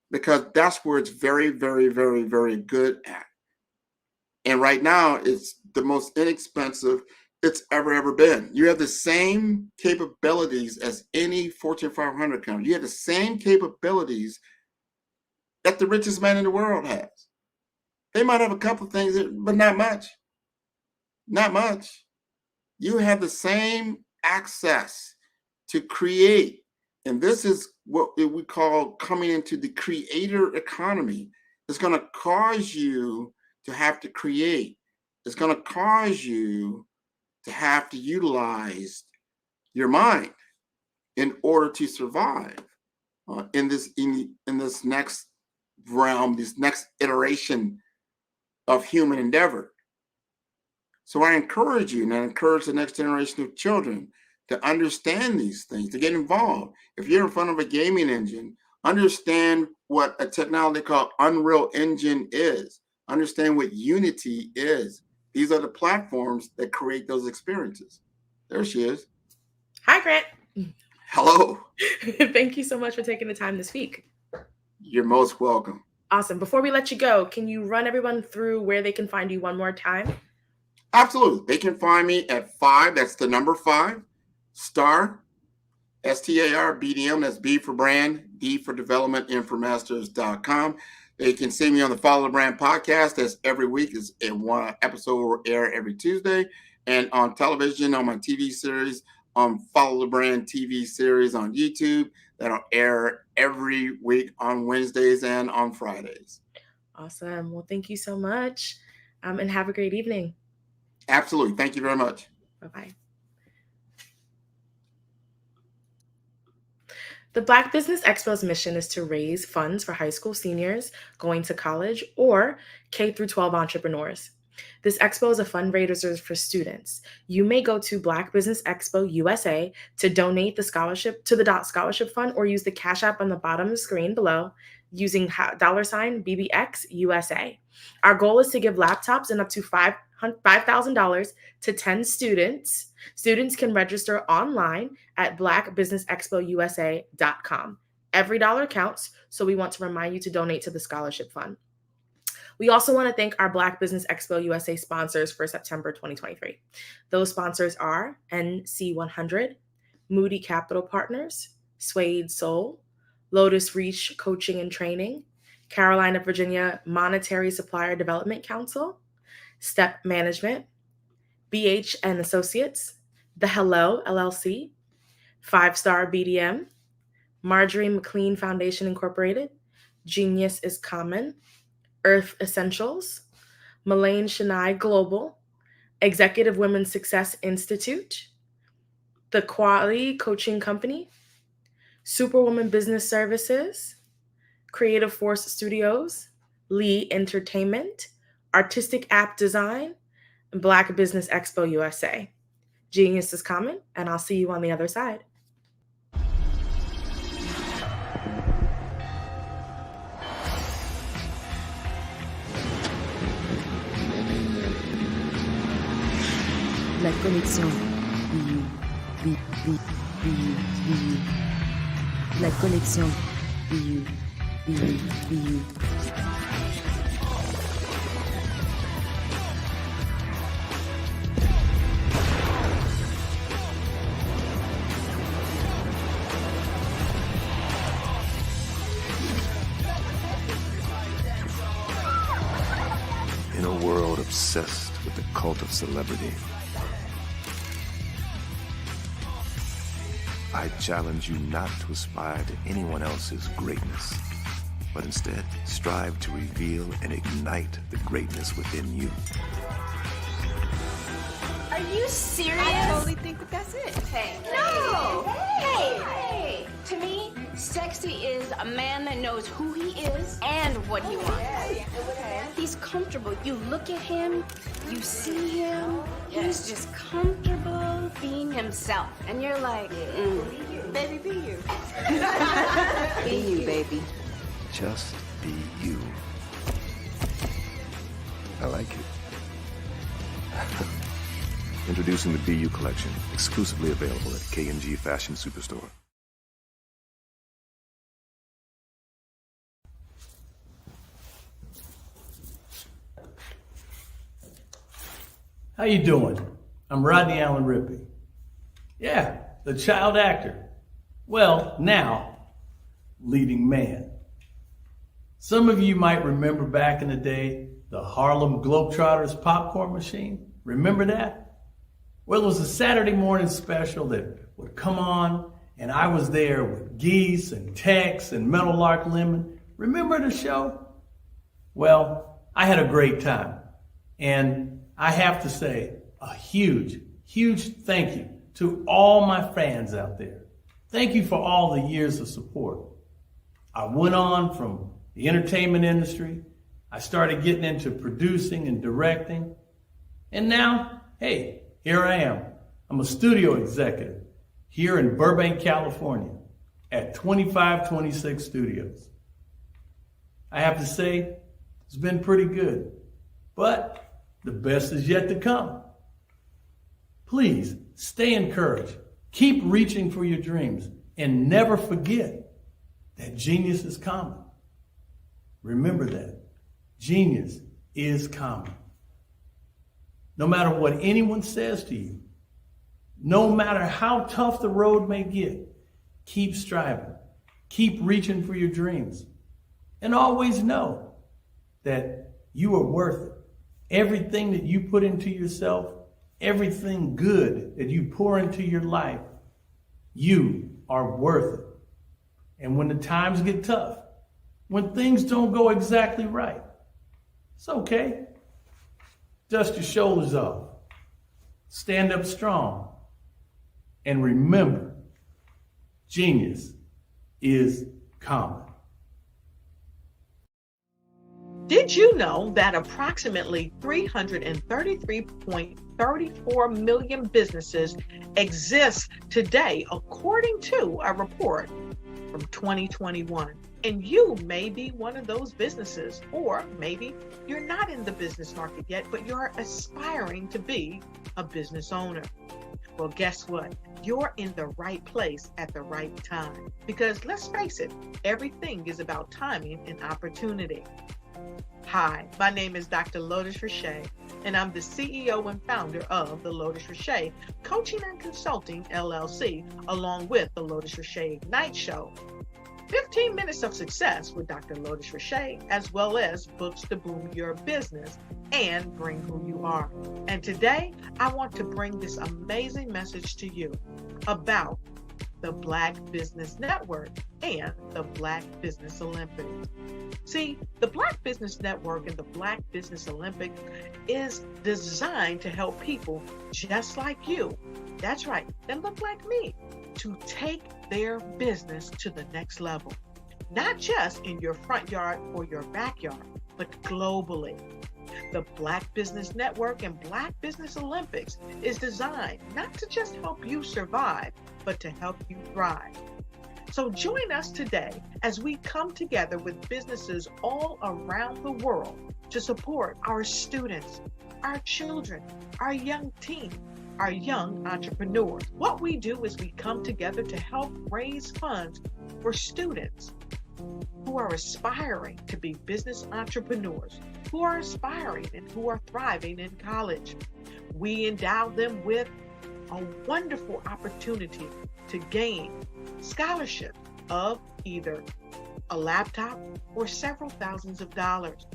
because that's where it's very, very, very, very good at. And right now, it's the most inexpensive it's ever been. You have the same capabilities as any Fortune 500 company. You have the same capabilities that the richest man in the world has. They might have a couple of things, but not much. Not much. You have the same access to create And this is what we call coming into the creator economy. It's going to cause you to have to create. It's going to cause you to have to utilize your mind in order to survive in this next realm, this next iteration of human endeavor. So I encourage you, and I encourage the next generation of children to understand these things, to get involved. If you're in front of a gaming engine, understand what a technology called Unreal Engine is. Understand what Unity is. These are the platforms that create those experiences. There she is. Hi, Grant. Hello. Thank you so much for taking the time to speak. You're most welcome. Awesome. Before we let you go, can you run everyone through where they can find you one more time? Absolutely. They can find me at 5, that's the number 5, star, STAR, BDM, that's B for brand, D for development, M for masters.com. They can see me on the Follow the Brand podcast. That's every week. Is one episode will air every Tuesday. And on television, on my TV series, on Follow the Brand TV series on YouTube, that'll air every week on Wednesdays and on Fridays. Awesome. Well, thank you so much. And have a great evening. Absolutely. Thank you very much. Bye-bye. The Black Business Expo's mission is to raise funds for high school seniors going to college or K-12 entrepreneurs. This expo is a fundraiser for students. You may go to Black Business Expo USA to donate the scholarship to the scholarship fund, or use the Cash App on the bottom of the screen below using $BBX USA. Our goal is to give laptops and up to $5,000 to 10 students. Students can register online at blackbusinessexpousa.com. Every dollar counts, so we want to remind you to donate to the scholarship fund. We also want to thank our Black Business Expo USA sponsors for September 2023. Those sponsors are NC100, Moody Capital Partners, Suede Soul, Lotus Reach Coaching and Training, Carolina, Virginia Monetary Supplier Development Council, Step Management, BH and Associates, The Hello LLC, 5-Star BDM, Marjorie McLean Foundation Incorporated, Genius is Common, Earth Essentials, Malaine Shania Global, Executive Women's Success Institute, The Quality Coaching Company, Superwoman Business Services, Creative Force Studios, Lee Entertainment, Artistic App Design, and Black Business Expo USA. Genius is Common, and I'll see you on the other side. La connexion. La connexion. In a world obsessed with the cult of celebrity, I challenge you not to aspire to anyone else's greatness, but instead strive to reveal and ignite the greatness within you. Are you serious? I totally think that's it. Hey. No! Hey! To me, sexy is a man that knows who he is and what he wants. Okay. He's comfortable. You look at him, you see him, he's just comfortable being himself. And you're like, Baby, be you. Be you, baby. Just be you. I like it. Introducing the Be You collection, exclusively available at K&G Fashion Superstore. How you doing? I'm Rodney Allen Rippey. Yeah, the child actor. Well, now, leading man. Some of you might remember back in the day, the Harlem Globetrotters popcorn machine. Remember that? Well, it was a Saturday morning special that would come on And I was there with Geese and Tex and Meadowlark Lemon. Remember the show? Well, I had a great time. And I have to say a huge, huge thank you to all my fans out there. Thank you for all the years of support. I went on from the entertainment industry. I started getting into producing and directing. And now, hey, here I am. I'm a studio executive here in Burbank, California at 2526 Studios. I have to say, it's been pretty good, but the best is yet to come. Please stay encouraged. Keep reaching for your dreams and never forget that genius is common. Remember that. Genius is common. No matter what anyone says to you, no matter how tough the road may get, keep striving. Keep reaching for your dreams. And always know that you are worth it. Everything that you put into yourself, everything good that you pour into your life, you are worth it. And when the times get tough, when things don't go exactly right, it's okay. Dust your shoulders off. Stand up strong. And remember, genius is common. Did you know that approximately 333.34 million businesses exist today, according to a report from 2021? And you may be one of those businesses, or maybe you're not in the business market yet, but you're aspiring to be a business owner. Well, guess what? You're in the right place at the right time. Because let's face it, everything is about timing and opportunity. Hi, my name is Dr. Lotus Richey, and I'm the CEO and founder of the Lotus Richey Coaching and Consulting LLC, along with the Lotus Richey Ignite Show. 15 minutes of success with Dr. Lotus Richey, as well as books to boom your business and bring who you are. And today, I want to bring this amazing message to you about the Black Business Network and the Black Business Olympics. See, the Black Business Network and the Black Business Olympics is designed to help people just like you, that's right, that look like me, to take their business to the next level. Not just in your front yard or your backyard, but globally. The Black Business Network and Black Business Olympics is designed not to just help you survive, but to help you thrive. So join us today as we come together with businesses all around the world to support our students, our children, our young teens, our young entrepreneurs. What we do is we come together to help raise funds for students who are aspiring to be business entrepreneurs, who are aspiring and who are thriving in college. We endow them with a wonderful opportunity to gain scholarships of either a laptop or several thousands of dollars.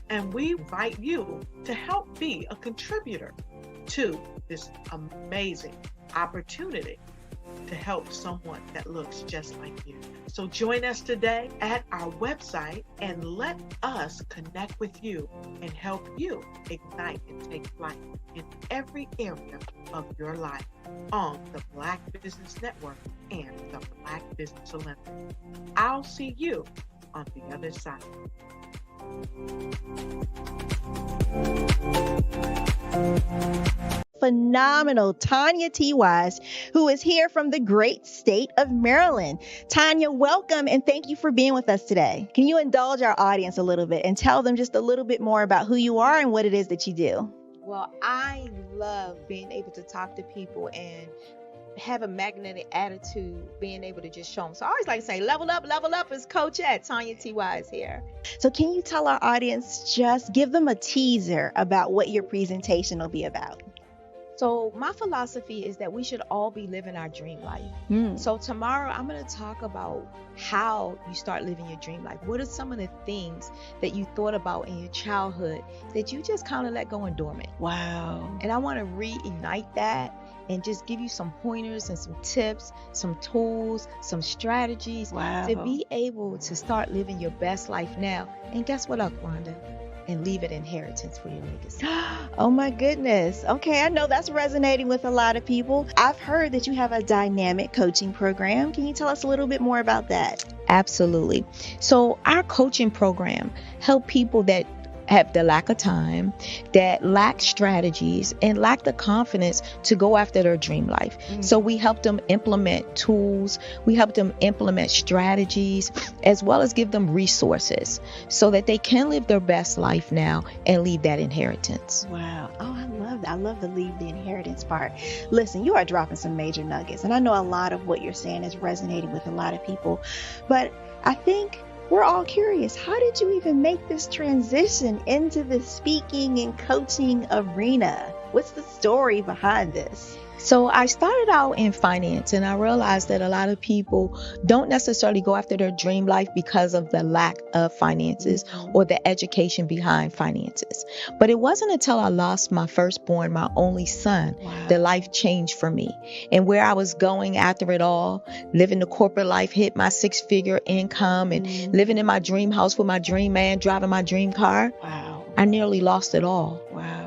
And we invite you to help be a contributor to this amazing opportunity to help someone that looks just like you. So join us today at our website and let us connect with you and help you ignite and take flight in every area of your life on the Black Business Network and the Black Business Olympics. I'll see you on the other side. Phenomenal Tanya T. Wise, who is here from the great state of Maryland. Tanya, welcome and thank you for being with us today. Can you indulge our audience a little bit and tell them just a little bit more about who you are and what it is that you do? Well, I love being able to talk to people and have a magnetic attitude, being able to just show them. So I always like to say, level up is Coach at Tanya T. Wise here. So can you tell our audience, just give them a teaser about what your presentation will be about? So my philosophy is that we should all be living our dream life. So tomorrow I'm going to talk about how you start living your dream life. What are some of the things that you thought about in your childhood that you just kind of let go and dormant? Wow. And I want to reignite that and just give you some pointers and some tips, some tools, some strategies to be able to start living your best life now. And guess what, Rhonda? And leave an inheritance for your legacy. Oh my goodness. Okay, I know that's resonating with a lot of people. I've heard that you have a dynamic coaching program. Can you tell us a little bit more about that? Absolutely. So our coaching program help people that have the lack of time, that lack strategies, and lack the confidence to go after their dream life. So we help them implement tools, we help them implement strategies, as well as give them resources so that they can live their best life now and leave that inheritance. Wow. Oh, I love that. I love the leave the inheritance part. Listen, you are dropping some major nuggets, and I know a lot of what you're saying is resonating with a lot of people, but I think we're all curious. How did you even make this transition into the speaking and coaching arena? What's the story behind this? So I started out in finance, and I realized that a lot of people don't necessarily go after their dream life because of the lack of finances or the education behind finances. But it wasn't until I lost my firstborn, my only son, that life changed for me. And where I was going after it all, living the corporate life, hit my 6-figure income and living in my dream house with my dream man, driving my dream car. I nearly lost it all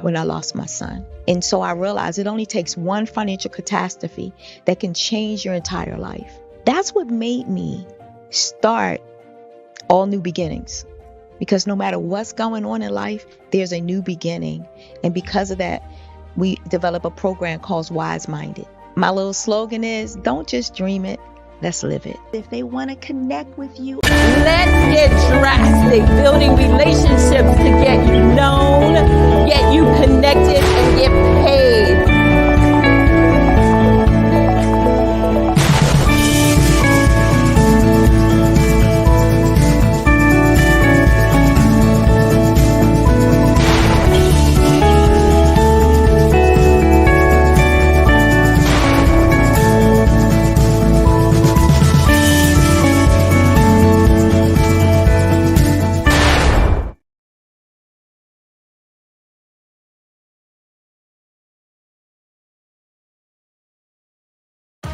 when I lost my son. And so I realized it only takes one financial catastrophe that can change your entire life. That's what made me start All New Beginnings. Because no matter what's going on in life, there's a new beginning. And because of that, we develop a program called Wise Minded. My little slogan is, don't just dream it, let's live it. If they want to connect with you, let's get drastic. Building relationships to get you known, get you connected, and get paid.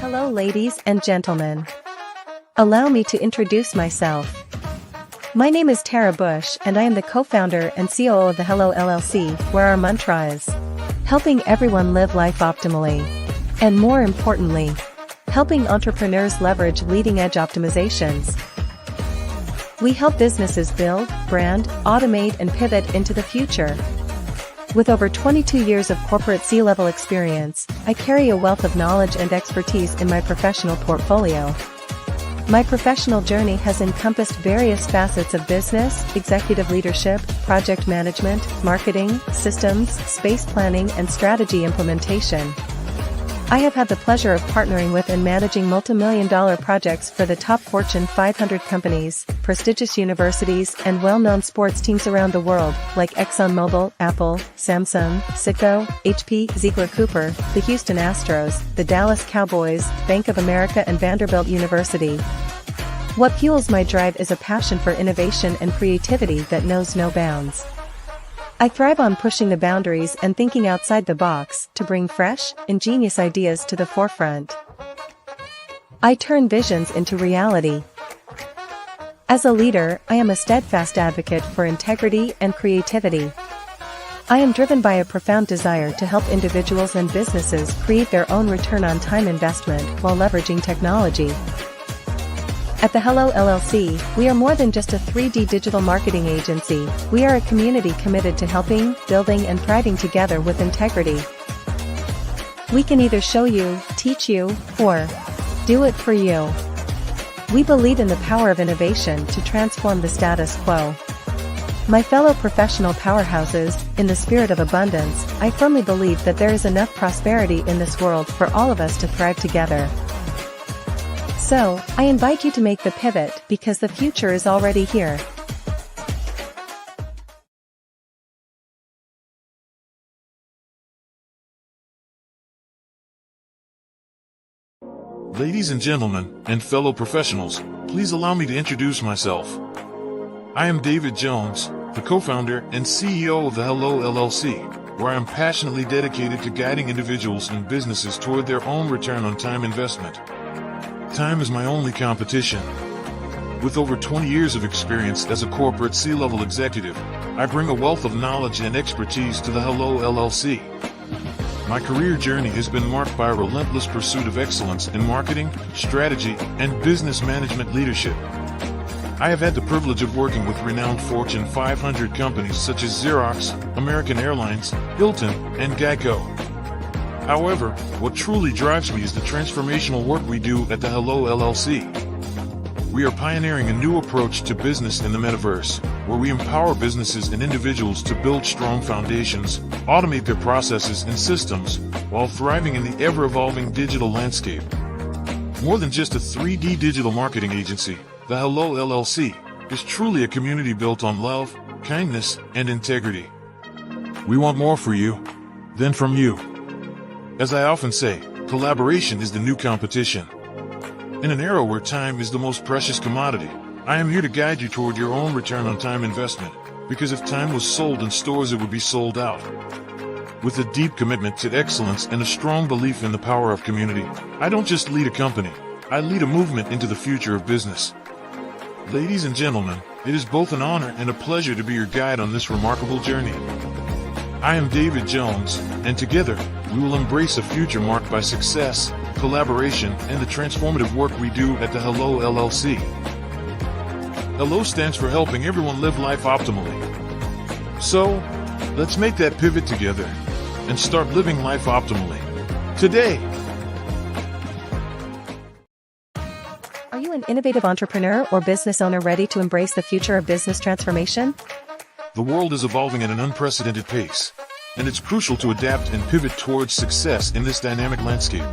Hello, ladies and gentlemen. Allow me to introduce myself. My name is Tara Bush, and I am the co-founder and COO of the Hello LLC, where our mantra is helping everyone live life optimally. And more importantly, helping entrepreneurs leverage leading-edge optimizations. We help businesses build, brand, automate, and pivot into the future. With over 22 years of corporate C-level experience, I carry a wealth of knowledge and expertise in my professional portfolio. My professional journey has encompassed various facets of business, executive leadership, project management, marketing, systems, space planning, and strategy implementation. I have had the pleasure of partnering with and managing multi-million-dollar projects for the top Fortune 500 companies, prestigious universities, and well-known sports teams around the world, like ExxonMobil, Apple, Samsung, Citgo, HP, Ziegler-Cooper, the Houston Astros, the Dallas Cowboys, Bank of America, and Vanderbilt University. What fuels my drive is a passion for innovation and creativity that knows no bounds. I thrive on pushing the boundaries and thinking outside the box to bring fresh, ingenious ideas to the forefront. I turn visions into reality. As a leader, I am a steadfast advocate for integrity and creativity. I am driven by a profound desire to help individuals and businesses create their own return on time investment while leveraging technology. At the Hello LLC, we are more than just a 3D digital marketing agency. We are a community committed to helping, building, and thriving together with integrity. We can either show you, teach you, or do it for you. We believe in the power of innovation to transform the status quo. My fellow professional powerhouses, in the spirit of abundance, I firmly believe that there is enough prosperity in this world for all of us to thrive together. So, I invite you to make the pivot because the future is already here. Ladies and gentlemen, and fellow professionals, please allow me to introduce myself. I am David Jones, the co-founder and CEO of the Hello LLC. where I am passionately dedicated to guiding individuals and businesses toward their own return on time investment. Time is my only competition. With over 20 years of experience as a corporate C-level executive, I bring a wealth of knowledge and expertise to the Hello LLC. My career journey has been marked by a relentless pursuit of excellence in marketing, strategy, and business management leadership. I have had the privilege of working with renowned Fortune 500 companies such as Xerox, American Airlines, Hilton, and Geico. However, what truly drives me is the transformational work we do at the Hello LLC. We are pioneering a new approach to business in the metaverse, where we empower businesses and individuals to build strong foundations, automate their processes and systems, while thriving in the ever-evolving digital landscape. More than just a 3D digital marketing agency, the Hello LLC is truly a community built on love, kindness, and integrity. We want more for you than from you. As I often say, collaboration is the new competition. In an era where time is the most precious commodity, I am here to guide you toward your own return on time investment, because if time was sold in stores, it would be sold out. With a deep commitment to excellence and a strong belief in the power of community, I don't just lead a company, I lead a movement into the future of business. Ladies and gentlemen, it is both an honor and a pleasure to be your guide on this remarkable journey. I am David Jones, and together, we will embrace a future marked by success, collaboration, and the transformative work we do at the Hello LLC. Hello stands for helping everyone live life optimally. So, let's make that pivot together and start living life optimally today. Are you an innovative entrepreneur or business owner ready to embrace the future of business transformation? The world is evolving at an unprecedented pace, and it's crucial to adapt and pivot towards success in this dynamic landscape.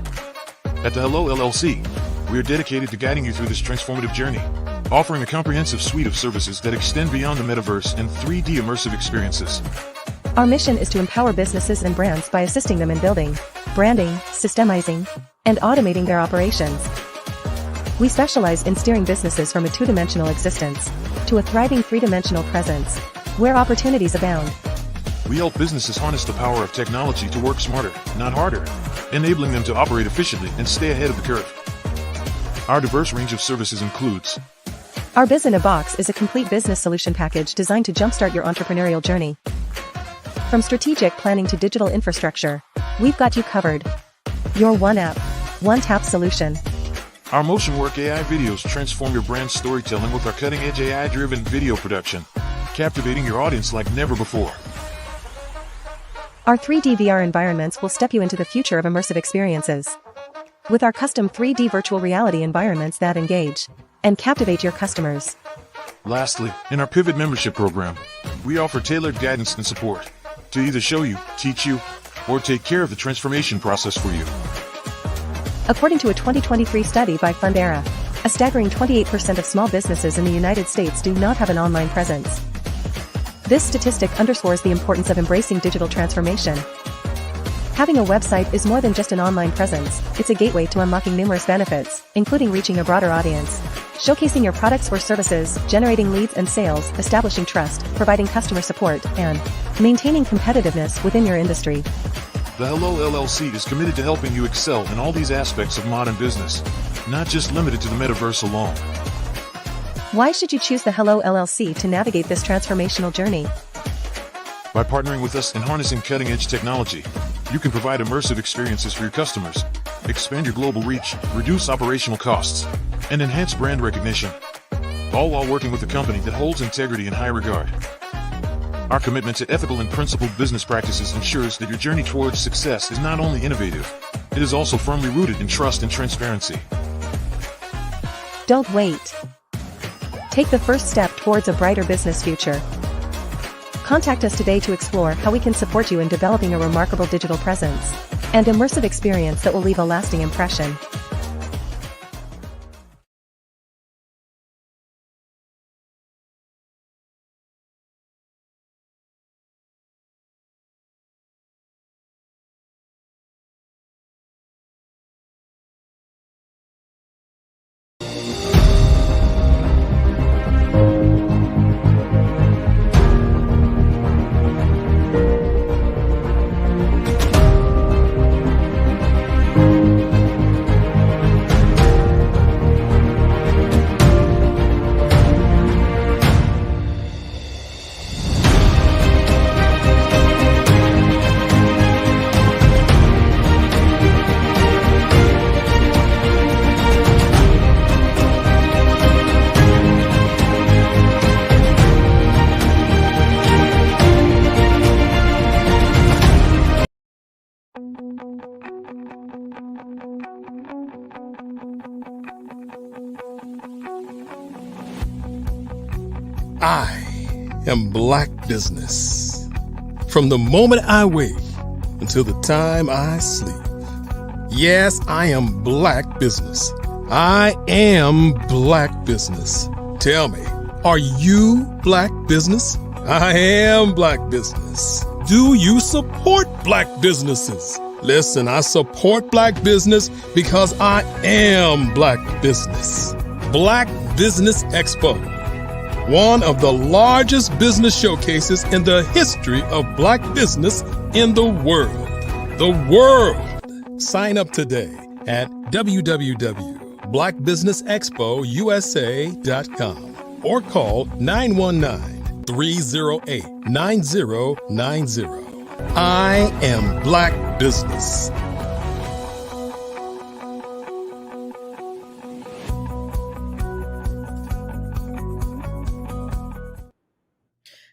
At the Hello LLC, we are dedicated to guiding you through this transformative journey, offering a comprehensive suite of services that extend beyond the metaverse and 3D immersive experiences. Our mission is to empower businesses and brands by assisting them in building, branding, systemizing, and automating their operations. We specialize in steering businesses from a two-dimensional existence to a thriving three-dimensional presence, where opportunities abound. We help businesses harness the power of technology to work smarter, not harder, enabling them to operate efficiently and stay ahead of the curve. Our diverse range of services includes: Our Biz in a Box is a complete business solution package designed to jumpstart your entrepreneurial journey. From strategic planning to digital infrastructure, we've got you covered. Your one app, one tap solution. Our Motion Work AI videos transform your brand storytelling with our cutting-edge AI-driven video production, captivating your audience like never before. Our 3D VR environments will step you into the future of immersive experiences. With our custom 3D virtual reality environments that engage and captivate your customers. Lastly, in our Pivot membership program, we offer tailored guidance and support to either show you, teach you, or take care of the transformation process for you. According to a 2023 study by Fundera, a staggering 28% of small businesses in the United States do not have an online presence. This statistic underscores the importance of embracing digital transformation. Having a website is more than just an online presence, it's a gateway to unlocking numerous benefits, including reaching a broader audience, showcasing your products or services, generating leads and sales, establishing trust, providing customer support, and maintaining competitiveness within your industry. The Hello LLC is committed to helping you excel in all these aspects of modern business, not just limited to the metaverse alone. Why should you choose the Hello LLC to navigate this transformational journey? By partnering with us and harnessing cutting-edge technology, you can provide immersive experiences for your customers, expand your global reach, reduce operational costs, and enhance brand recognition, all while working with a company that holds integrity in high regard. Our commitment to ethical and principled business practices ensures that your journey towards success is not only innovative, it is also firmly rooted in trust and transparency. Don't wait. Take the first step towards a brighter business future. Contact us today to explore how we can support you in developing a remarkable digital presence and immersive experience that will leave a lasting impression. I am Black Business. From the moment I wake until the time I sleep. Yes, I am Black Business. I am Black Business. Tell me, are you Black Business? I am Black Business. Do you support Black businesses? Listen, I support Black business because I am Black Business. Black Business Expo, one of the largest business showcases in the history of Black business in the world. The world. Sign up today at www.blackbusinessexpousa.com or call 919-308-9090. I am Black Business.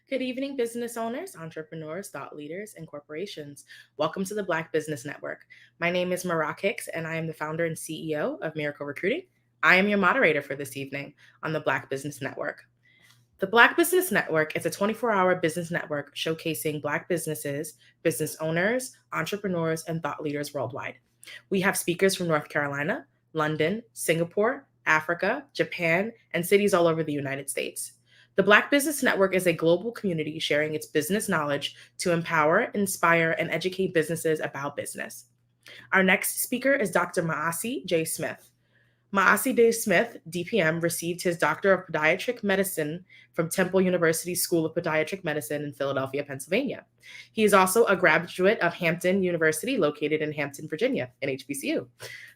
Good evening, business owners, entrepreneurs, thought leaders, and corporations. Welcome to the Black Business Network. My name is Marak Hicks, and I am the founder and CEO of Miracle Recruiting. I am your moderator for this evening on the Black Business Network. The Black Business Network is a 24-hour business network showcasing Black businesses, business owners, entrepreneurs, and thought leaders worldwide. We have speakers from North Carolina, London, Singapore, Africa, Japan, and cities all over the United States. The Black Business Network is a global community sharing its business knowledge to empower, inspire, and educate businesses about business. Our next speaker is Dr. Maasi J. Smith. Maasi J. Smith, DPM, received his Doctor of Podiatric Medicine from Temple University School of Podiatric Medicine in Philadelphia, Pennsylvania. He is also a graduate of Hampton University, located in Hampton, Virginia, an HBCU.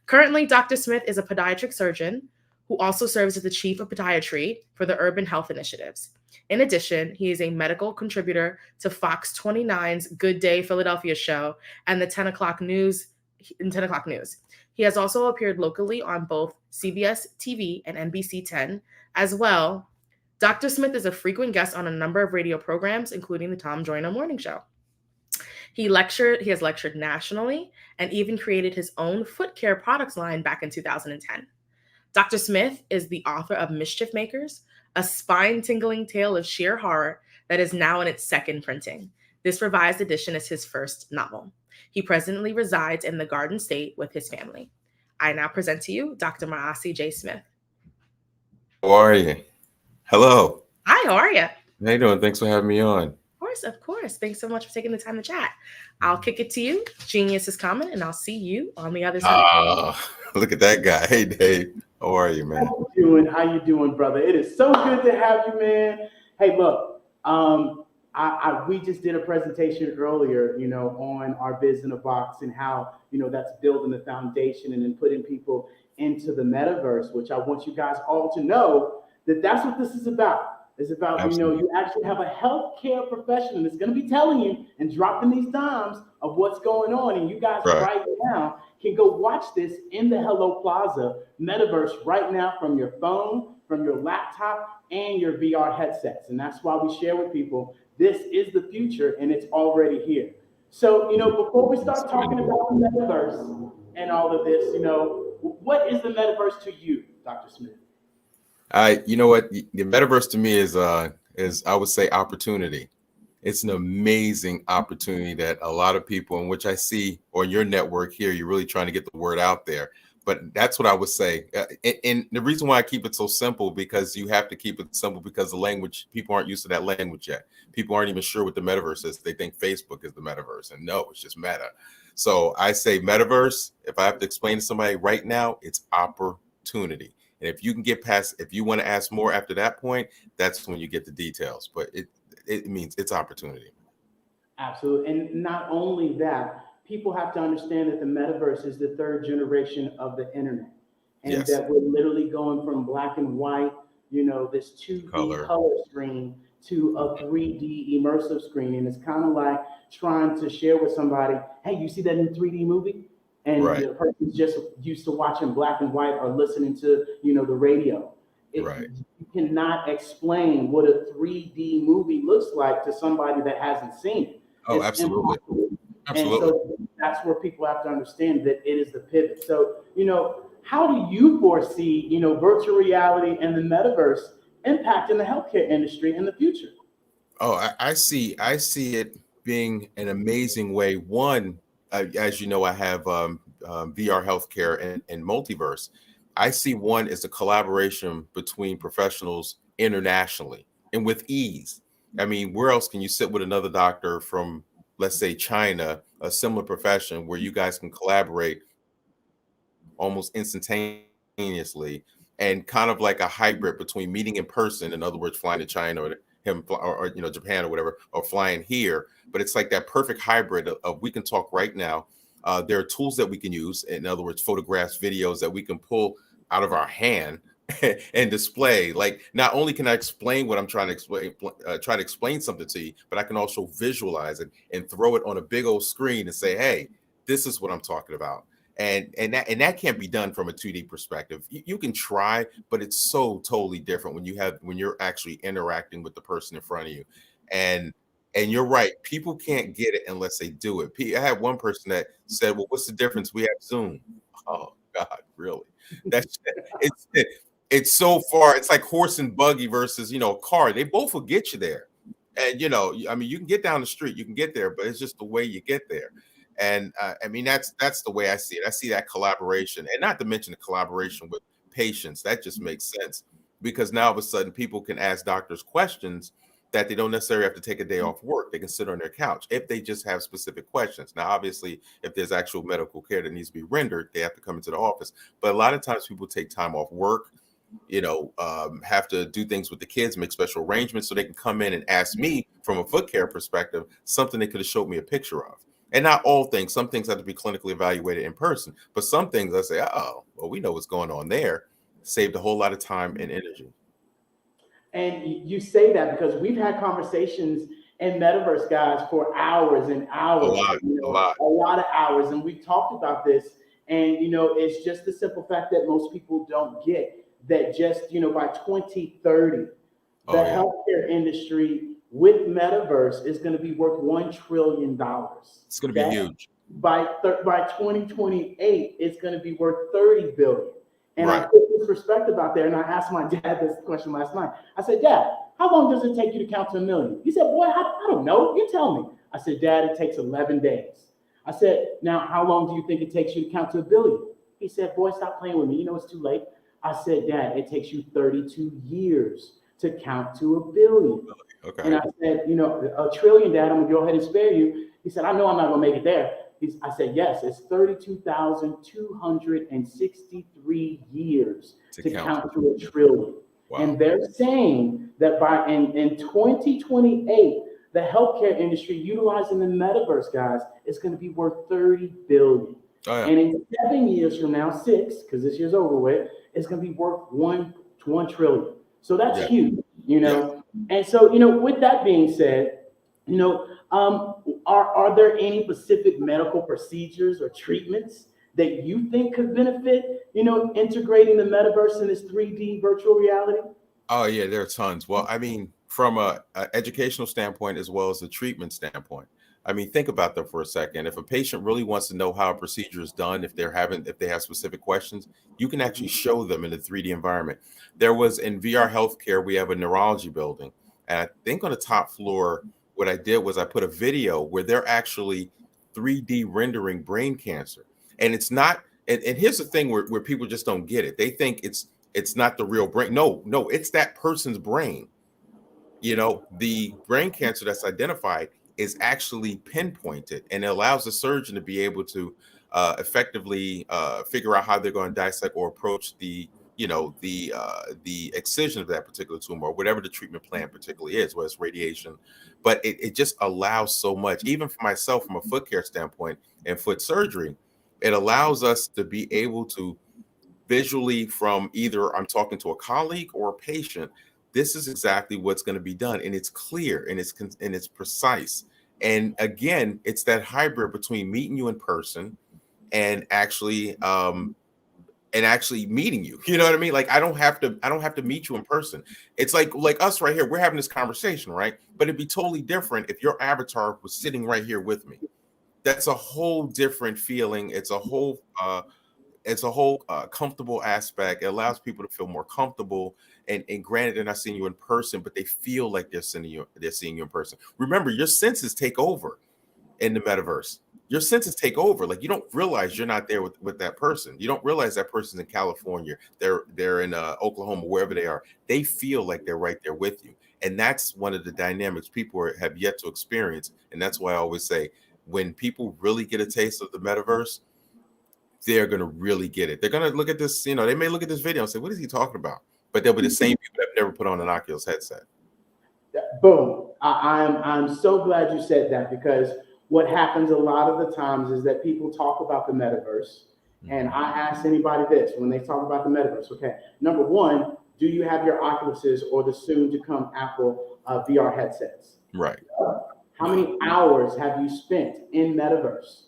Currently, Dr. Smith is a podiatric surgeon who also serves as the Chief of Podiatry for the Urban Health Initiatives. In addition, he is a medical contributor to Fox 29's Good Day Philadelphia show and the 10 o'clock news. He has also appeared locally on both CBS TV and NBC 10. As well, Dr. Smith is a frequent guest on a number of radio programs, including the Tom Joyner Morning Show. He has lectured nationally and even created his own foot care products line back in 2010. Dr. Smith is the author of Mischief Makers, a spine-tingling tale of sheer horror that is now in its second printing. This revised edition is his first novel. He presently resides in the Garden State with his family. I now present to you Dr. Maasi J. Smith. How are you? Hello. Hi, how are you? How you doing? Thanks for having me on. Of course. Thanks so much for taking the time to chat. I'll kick it to you. Genius is coming, and I'll see you on the other side. Look at that guy. Hey, Dave. How are you, man? How you doing, brother? It is so good to have you, man. Hey, look, we just did a presentation earlier, on our Biz in a Box and how, that's building the foundation and then putting people into the metaverse, which I want you guys all to know that that's what this is about. It's about, Absolutely. You actually have a healthcare professional that's going to be telling you and dropping these dimes of what's going on. And you guys right now can go watch this in the Hello Plaza metaverse right now from your phone, from your laptop, and your VR headsets. And that's why we share with people, this is the future and it's already here. So, before we start talking about the metaverse and all of this, what is the metaverse to you, Dr. Smith? You know what? The metaverse to me is I would say opportunity. It's an amazing opportunity that a lot of people, in which I see on your network here, you're really trying to get the word out there. But that's what I would say. And the reason why I keep it so simple, because you have to keep it simple because the language, people aren't used to that language yet. People aren't even sure what the metaverse is. They think Facebook is the metaverse. And no, it's just meta. So I say metaverse, if I have to explain to somebody right now, it's opportunity. And if you can get past, if you want to ask more after that point, that's when you get the details. But it means it's opportunity. Absolutely. And not only that, people have to understand that the metaverse is the third generation of the internet. And that we're literally going from black and white, this 2D color screen to a 3D immersive screen. And it's kind of like trying to share with somebody, hey, you see that in 3D movie? And the person's just used to watching black and white or listening to, the radio. You cannot explain what a 3D movie looks like to somebody that hasn't seen it. Oh, absolutely. Absolutely. And so that's where people have to understand that it is the pivot. So, how do you foresee, virtual reality and the metaverse impact in the healthcare industry in the future? Oh, I see it being an amazing way. One, as you know, I have VR healthcare and multiverse. I see one as a collaboration between professionals internationally and with ease. I mean, where else can you sit with another doctor from, let's say, China, a similar profession, where you guys can collaborate almost instantaneously, and kind of like a hybrid between meeting in person, in other words, flying to China, or or Japan or whatever, or flying here. But it's like that perfect hybrid of we can talk right now. There are tools that we can use, in other words, photographs, videos that we can pull out of our hand and display. Like, not only can I explain what I'm trying to explain, try to explain something to you, but I can also visualize it and throw it on a big old screen and say, hey, this is what I'm talking about. And that can't be done from a 2D perspective. You can try, but it's so totally different when you're actually interacting with the person in front of you. And you're right, people can't get it unless they do it. I had one person that said, well, what's the difference? We have Zoom. Oh God, really? That's it's so far. It's like horse and buggy versus a car. They both will get you there. And I mean, you can get down the street, you can get there, but it's just the way you get there. And I mean, that's the way I see it. I see that collaboration, and not to mention the collaboration with patients. That just makes sense, because now all of a sudden people can ask doctors questions that they don't necessarily have to take a day off work. They can sit on their couch if they just have specific questions. Now, obviously, if there's actual medical care that needs to be rendered, they have to come into the office. But a lot of times people take time off work, have to do things with the kids, make special arrangements so they can come in and ask me from a foot care perspective something they could have showed me a picture of. And not all things. Some things have to be clinically evaluated in person, but some things I say, oh, well, we know what's going on there. Saved a whole lot of time and energy. And you say that because we've had conversations in Metaverse, guys, for hours and hours. A lot of hours. And we've talked about this. And, it's just the simple fact that most people don't get that just, by 2030, the healthcare industry with Metaverse is going to be worth $1 trillion. It's going to be huge. By 2028, it's going to be worth $30 billion. And right. I put this perspective out there, and I asked my dad this question last night. I said, Dad, how long does it take you to count to 1 million? He said, boy, I don't know. You tell me. I said, Dad, it takes 11 days. I said, now, how long do you think it takes you to count to 1 billion? He said, boy, stop playing with me. It's too late. I said, Dad, it takes you 32 years to count to 1 billion. Okay. And I said, $1 trillion, Dad, I'm going to go ahead and spare you. He said, I know I'm not going to make it there. I said, yes, it's 32,263 years to count to 1 trillion. Wow. And they're saying that in 2028, the healthcare industry utilizing the Metaverse, guys, is going to be worth $30 billion. Oh, yeah. And in 7 years from now, 6, because this year's over with, it's going to be worth $1 trillion. So that's huge, Yeah. And so, with that being said, are there any specific medical procedures or treatments that you think could benefit, integrating the Metaverse in this 3D virtual reality? Oh, yeah, there are tons. Well, I mean, from a educational standpoint as well as a treatment standpoint. I mean, think about that for a second. If a patient really wants to know how a procedure is done, if they have specific questions, you can actually show them in a 3D environment. There was in VR healthcare, we have a neurology building. And I think on the top floor, what I did was I put a video where they're actually 3D rendering brain cancer. And it's not, and here's the thing where people just don't get it. They think it's not the real brain. No, it's that person's brain. The brain cancer that's identified is actually pinpointed, and it allows the surgeon to be able to effectively figure out how they're going to dissect or approach the excision of that particular tumor, or whatever the treatment plan particularly is, whether it's radiation. But it just allows so much, even for myself, from a foot care standpoint and foot surgery, it allows us to be able to visually, from either I'm talking to a colleague or a patient, this is exactly what's going to be done, and it's clear and it's precise. And again, it's that hybrid between meeting you in person and actually meeting you. You know what I mean? Like I don't have to meet you in person. It's like us right here. We're having this conversation, right? But it'd be totally different if your avatar was sitting right here with me. That's a whole different feeling. It's a whole it's a whole comfortable aspect. It allows people to feel more comfortable. And granted, they're not seeing you in person, but they feel like they're seeing you in person. Remember, your senses take over in the metaverse. Your senses take over. Like, you don't realize you're not there with that person. You don't realize that person's in California. They're in Oklahoma, wherever they are. They feel like they're right there with you. And that's one of the dynamics people have yet to experience. And that's why I always say, when people really get a taste of the metaverse, they're going to really get it. They're going to look at this, they may look at this video and say, what is he talking about? But they'll be the same people that have never put on an Oculus headset. Boom. I'm so glad you said that, because what happens a lot of the times is that people talk about the metaverse. And I ask anybody this when they talk about the metaverse. Okay, number one, do you have your Oculuses or the soon to come Apple VR headsets? Right. How many hours have you spent in metaverse?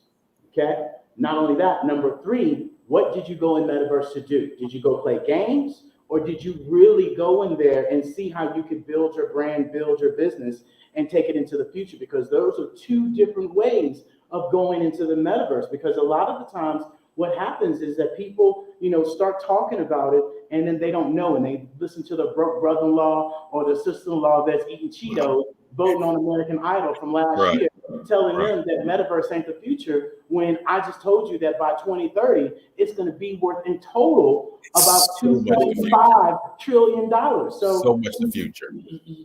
Okay. Not only that, number three, what did you go in metaverse to do? Did you go play games, or did you really go in there and see how you could build your brand, build your business, and take it into the future? Because those are two different ways of going into the metaverse. Because a lot of the times what happens is that people, start talking about it, and then they don't know, and they listen to the brother-in-law or the sister-in-law that's eating Cheetos, voting on American Idol from last year, telling them that metaverse ain't the future, when I just told you that by 2030, it's going to be worth in total about $2.5 trillion. So much the future.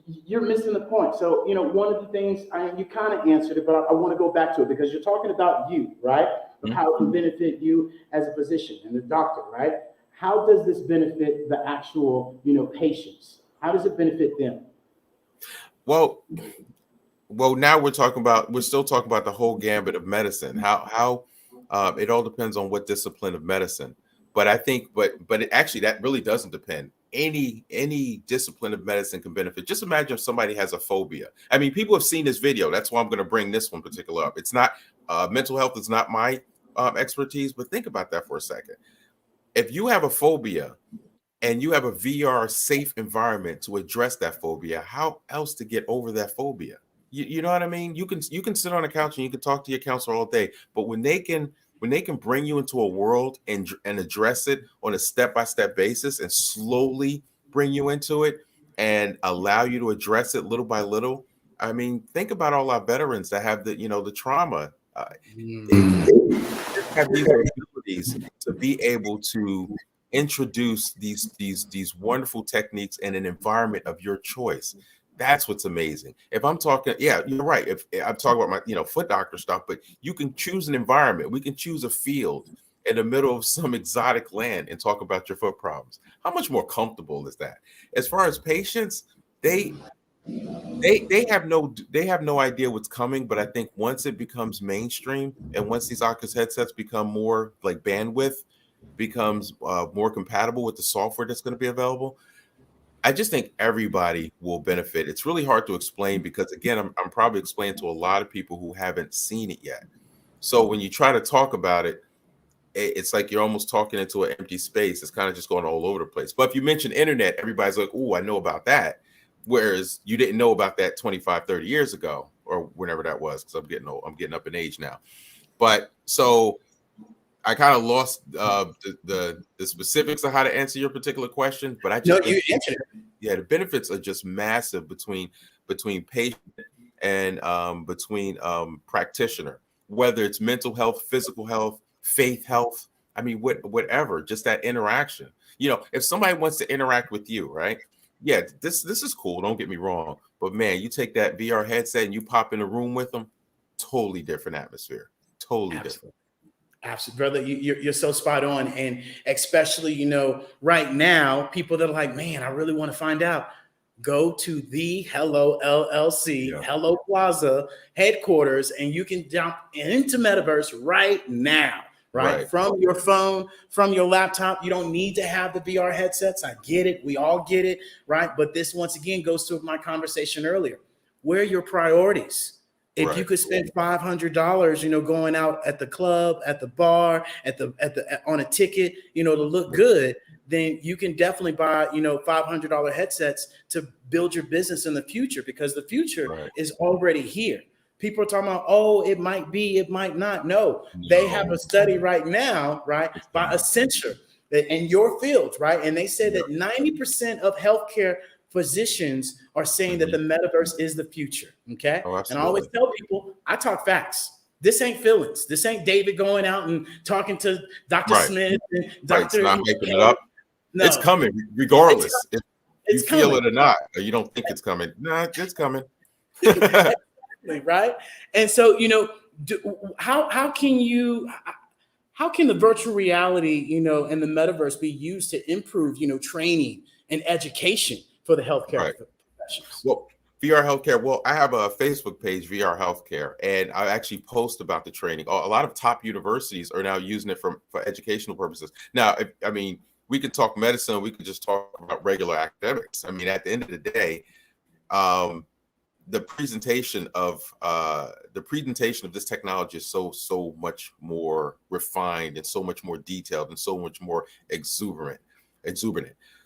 You're missing the point. So, one of the things, you kind of answered it, but I want to go back to it, because you're talking about you, right? How it can benefit you as a physician and a doctor, right? How does this benefit the actual, patients? How does it benefit them? Well, now we're still talking about the whole gambit of medicine. How it all depends on what discipline of medicine. But I think, but actually, that really doesn't depend. Any discipline of medicine can benefit. Just imagine if somebody has a phobia. I mean, people have seen this video. That's why I'm going to bring this one particular up. It's not mental health is not my expertise, but think about that for a second. If you have a phobia and you have a VR safe environment to address that phobia, how else to get over that phobia? You know what I mean? You can sit on a couch and you can talk to your counselor all day, but when they can bring you into a world and address it on a step-by-step basis and slowly bring you into it and allow you to address it little by little. I mean, think about all our veterans that have the trauma. They have these abilities to be able to introduce these wonderful techniques in an environment of your choice. That's what's amazing. If I'm talking, yeah, you're right. If I'm talking about my, foot doctor stuff, but you can choose an environment. We can choose a field in the middle of some exotic land and talk about your foot problems. How much more comfortable is that? As far as patients, they have no idea what's coming. But I think once it becomes mainstream and once these Oculus headsets become more like bandwidth becomes more compatible with the software that's going to be available, I just think everybody will benefit. It's really hard to explain because, again, I'm probably explaining to a lot of people who haven't seen it yet. So when you try to talk about it, it's like you're almost talking into an empty space. It's kind of just going all over the place. But if you mention internet, everybody's like, oh, I know about that. Whereas you didn't know about that 25, 30 years ago or whenever that was, because I'm getting old. I'm getting up in age now. But so I kind of lost the specifics of how to answer your particular question, but I just the benefits are just massive between patient and between practitioner, whether it's mental health, physical health, faith health. I mean, whatever, just that interaction. If somebody wants to interact with you, right? Yeah, this is cool. Don't get me wrong, but man, you take that VR headset and you pop in a room with them, totally different atmosphere, totally different. Absolutely, brother. You're so spot on. And especially, right now, people that are like, man, I really want to find out. Go to the Hello LLC, Hello Plaza headquarters, and you can jump into metaverse right now, right? From your phone, from your laptop. You don't need to have the VR headsets. I get it. We all get it, right? But this, once again, goes to my conversation earlier. Where are your priorities? If you could spend $500, going out at the club, at the bar, on a ticket, to look good, then you can definitely buy, $500 headsets to build your business in the future, because the future is already here. people are talking about, oh, it might be, it might not. No, they have a study right now, right, by Accenture in your field, right? And they said that 90% of healthcare physicians are saying that the metaverse is the future. Okay. And I always tell people, I talk facts. This ain't feelings. This ain't David going out and talking to Dr. Smith and Dr. It's not making it up. No. It's coming regardless. It's you feel it or not, or you don't think it's coming. Nah, it's coming. Right. And so, how can the virtual reality, and the metaverse be used to improve, training and education for the healthcare professionals? Well, VR healthcare. Well, I have a Facebook page, VR healthcare, and I actually post about the training. A lot of top universities are now using it for educational purposes. Now, we could talk medicine. We could just talk about regular academics. At the end of the day, the presentation of this technology is so much more refined and so much more detailed and so much more exuberant.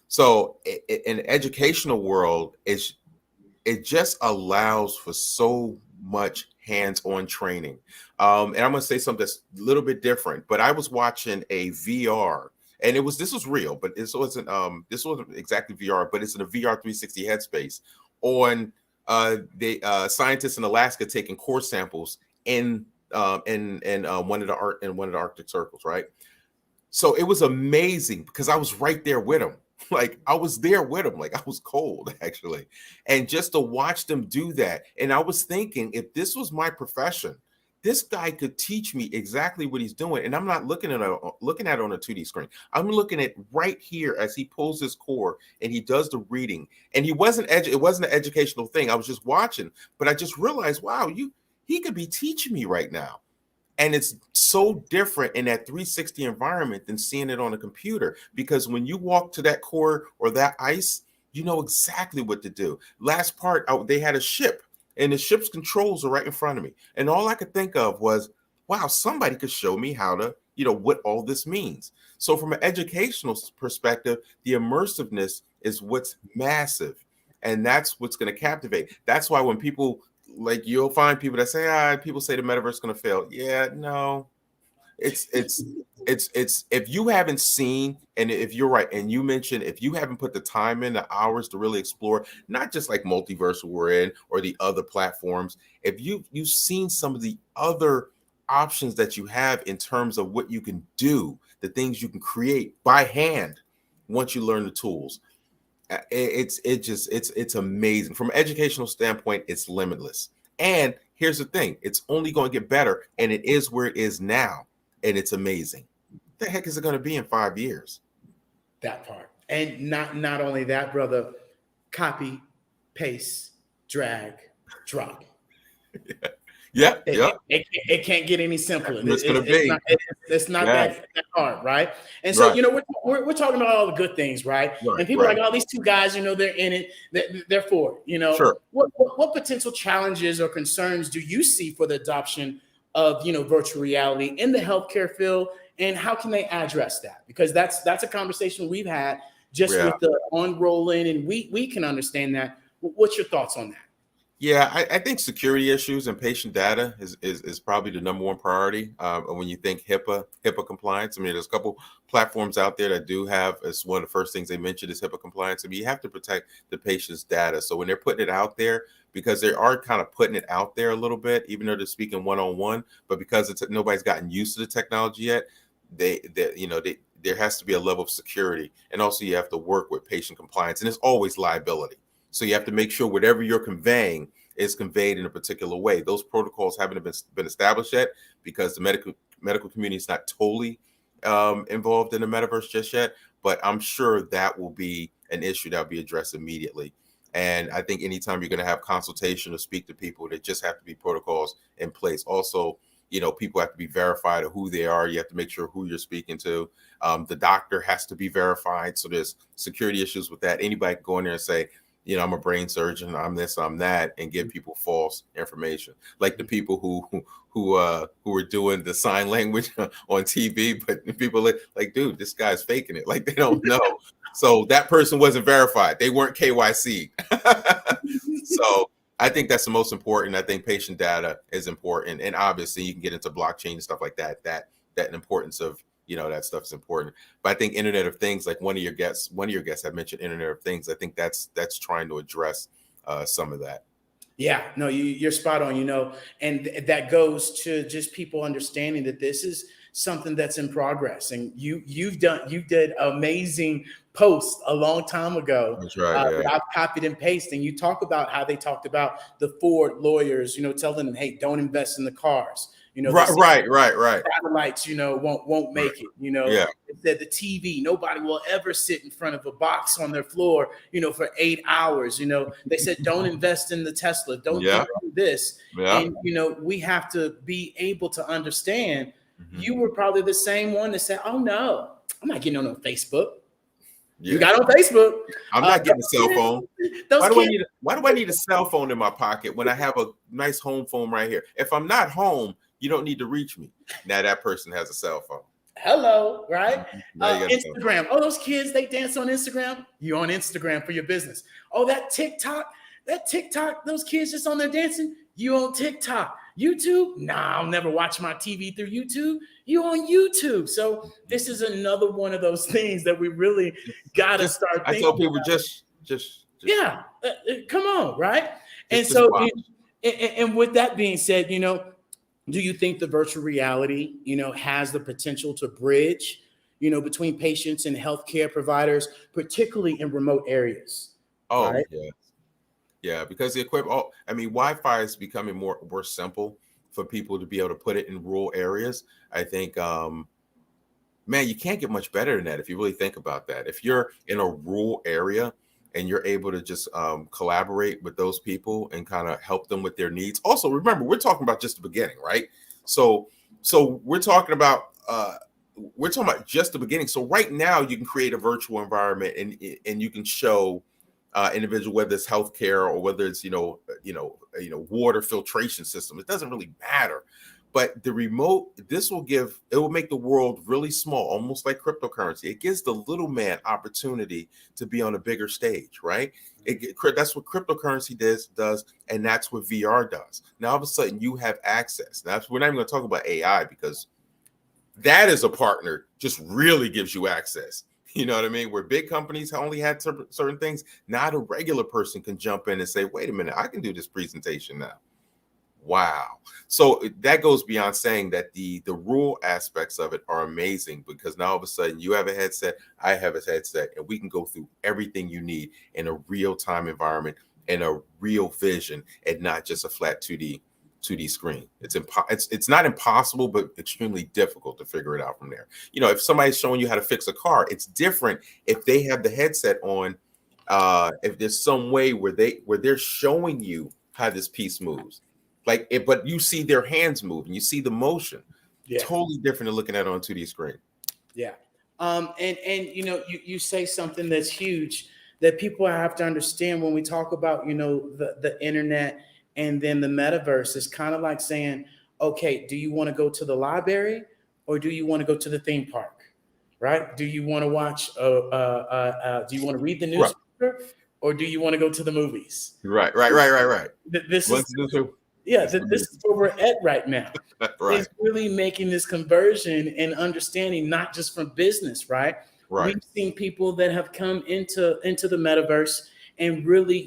So in the educational world, it just allows for so much hands-on training. And I'm going to say something that's a little bit different, but I was watching a VR, and this was real, but this wasn't exactly VR, but it's in a VR 360 headspace on the scientists in Alaska taking core samples in one of the Arctic circles, right? So it was amazing because I was right there with them. Like I was there with them, like I was cold actually. And just to watch them do that. And I was thinking, if this was my profession, this guy could teach me exactly what he's doing. And I'm not looking at it on a 2D screen. I'm looking at right here as he pulls his core and he does the reading. And it wasn't an educational thing. I was just watching, but I just realized, wow, he could be teaching me right now. And it's so different in that 360 environment than seeing it on a computer, because when you walk to that core or that ice, you know exactly what to do. Last part, they had a ship and the ship's controls are right in front of me. And all I could think of was, wow, somebody could show me how to, what all this means. So from an educational perspective, the immersiveness is what's massive. And that's what's going to captivate. That's why when people, like, you'll find people that say, people say the metaverse is going to fail. Yeah, no, it's if you haven't seen, and if you're right, and you mentioned, if you haven't put the time in, the hours to really explore, not just like multiverse we're in or the other platforms, if you've seen some of the other options that you have in terms of what you can do, the things you can create by hand once you learn the tools. It's amazing. From an educational standpoint, it's limitless. And here's the thing, it's only going to get better, and it is where it is now, and it's amazing. What the heck is it going to be in 5 years? That part. And not only that, brother, copy, paste, drag, drop. It can't get any simpler. It's not that hard, right? And so, we're talking about all the good things, right? And people are like, oh, these two guys, they're in it, they're for it, Sure. What potential challenges or concerns do you see for the adoption of, virtual reality in the healthcare field, and how can they address that? Because that's a conversation we've had just with the on-rolling, and we can understand that. What's your thoughts on that? Yeah, I think security issues and patient data is probably the number one priority. When you think HIPAA compliance, there's a couple platforms out there that do have, it's one of the first things they mentioned is HIPAA compliance. You have to protect the patient's data. So when they're putting it out there, because they are kind of putting it out there a little bit, even though they're speaking one-on-one, but because nobody's gotten used to the technology yet, there has to be a level of security. And also you have to work with patient compliance, and it's always liability. So you have to make sure whatever you're conveying is conveyed in a particular way. Those protocols haven't been established yet because the medical community is not totally involved in the metaverse just yet. But I'm sure that will be an issue that will be addressed immediately. And I think anytime you're going to have consultation or speak to people, there just have to be protocols in place. Also, people have to be verified of who they are. You have to make sure who you're speaking to. The doctor has to be verified. So there's security issues with that. Anybody can go in there and say, I'm a brain surgeon, I'm this, I'm that, and give people false information. Like the people who were doing the sign language on TV, but people like, dude, this guy's faking it. Like they don't know. So that person wasn't verified. They weren't KYC. So I think that's the most important. I think patient data is important, and obviously you can get into blockchain and stuff like that. That importance of that stuff is important. But I think Internet of Things, like one of your guests had mentioned Internet of Things. I think that's trying to address some of that. Yeah, no, you're spot on. And that goes to just people understanding that this is something that's in progress. And you did amazing posts a long time ago. That's right. That I've copied and pasted. And you talk about how they talked about the Ford lawyers, telling them, hey, don't invest in the cars. Right. Satellites, won't make it. It said the TV, nobody will ever sit in front of a box on their floor, for 8 hours. They said don't invest in the Tesla, don't do this. And we have to be able to understand. You were probably the same one that said, oh no, I'm not getting on Facebook. Yeah. You got on Facebook. I'm not getting a cell phone. Why do I need a cell phone in my pocket when I have a nice home phone right here? If I'm not home, you don't need to reach me. Now that person has a cell phone. Hello, right? Instagram. Oh, those kids, they dance on Instagram. You on Instagram for your business. Oh, that TikTok, those kids just on there dancing. You on TikTok. YouTube? Nah, I'll never watch my TV through YouTube. You on YouTube. So this is another one of those things that we really got to start thinking. I tell people just yeah, come on, right? And so, and with that being said, do you think the virtual reality, has the potential to bridge, between patients and healthcare providers, particularly in remote areas? Oh, right? Yeah, because the equipment, Wi-Fi is becoming more simple for people to be able to put it in rural areas. I think, man, you can't get much better than that if you really think about that. If you're in a rural area and you're able to just collaborate with those people and kind of help them with their needs. Also, remember, we're talking about just the beginning, right? So we're talking about just the beginning. So right now you can create a virtual environment and you can show individual, whether it's healthcare or whether it's water filtration system. It doesn't really matter. But the remote, it will make the world really small, almost like cryptocurrency. It gives the little man opportunity to be on a bigger stage, right? That's what cryptocurrency does, and that's what VR does. Now, all of a sudden, you have access. We're not even going to talk about AI because that is a partner, just really gives you access. You know what I mean? Where big companies only had certain things, not a regular person can jump in and say, wait a minute, I can do this presentation now. Wow. So that goes beyond saying that the rural aspects of it are amazing, because now all of a sudden you have a headset, I have a headset, and we can go through everything you need in a real-time environment and a real vision and not just a flat 2D screen. It's not impossible, but extremely difficult to figure it out from there. If somebody's showing you how to fix a car, it's different if they have the headset on. If there's some way where they're showing you how this piece moves. But you see their hands move and you see the motion. Yeah. Totally different than looking at it on 2D screen. Yeah. And you say something that's huge that people have to understand when we talk about, the internet and then the metaverse. Is kind of like saying, okay, do you want to go to the library or do you want to go to the theme park? Right? Do you want to watch, do you want to read the newspaper, right, or do you want to go to the movies? Right. This is where we're at right now. Right. It's really making this conversion and understanding, not just from business, right? Right. We've seen people that have come into the metaverse and really,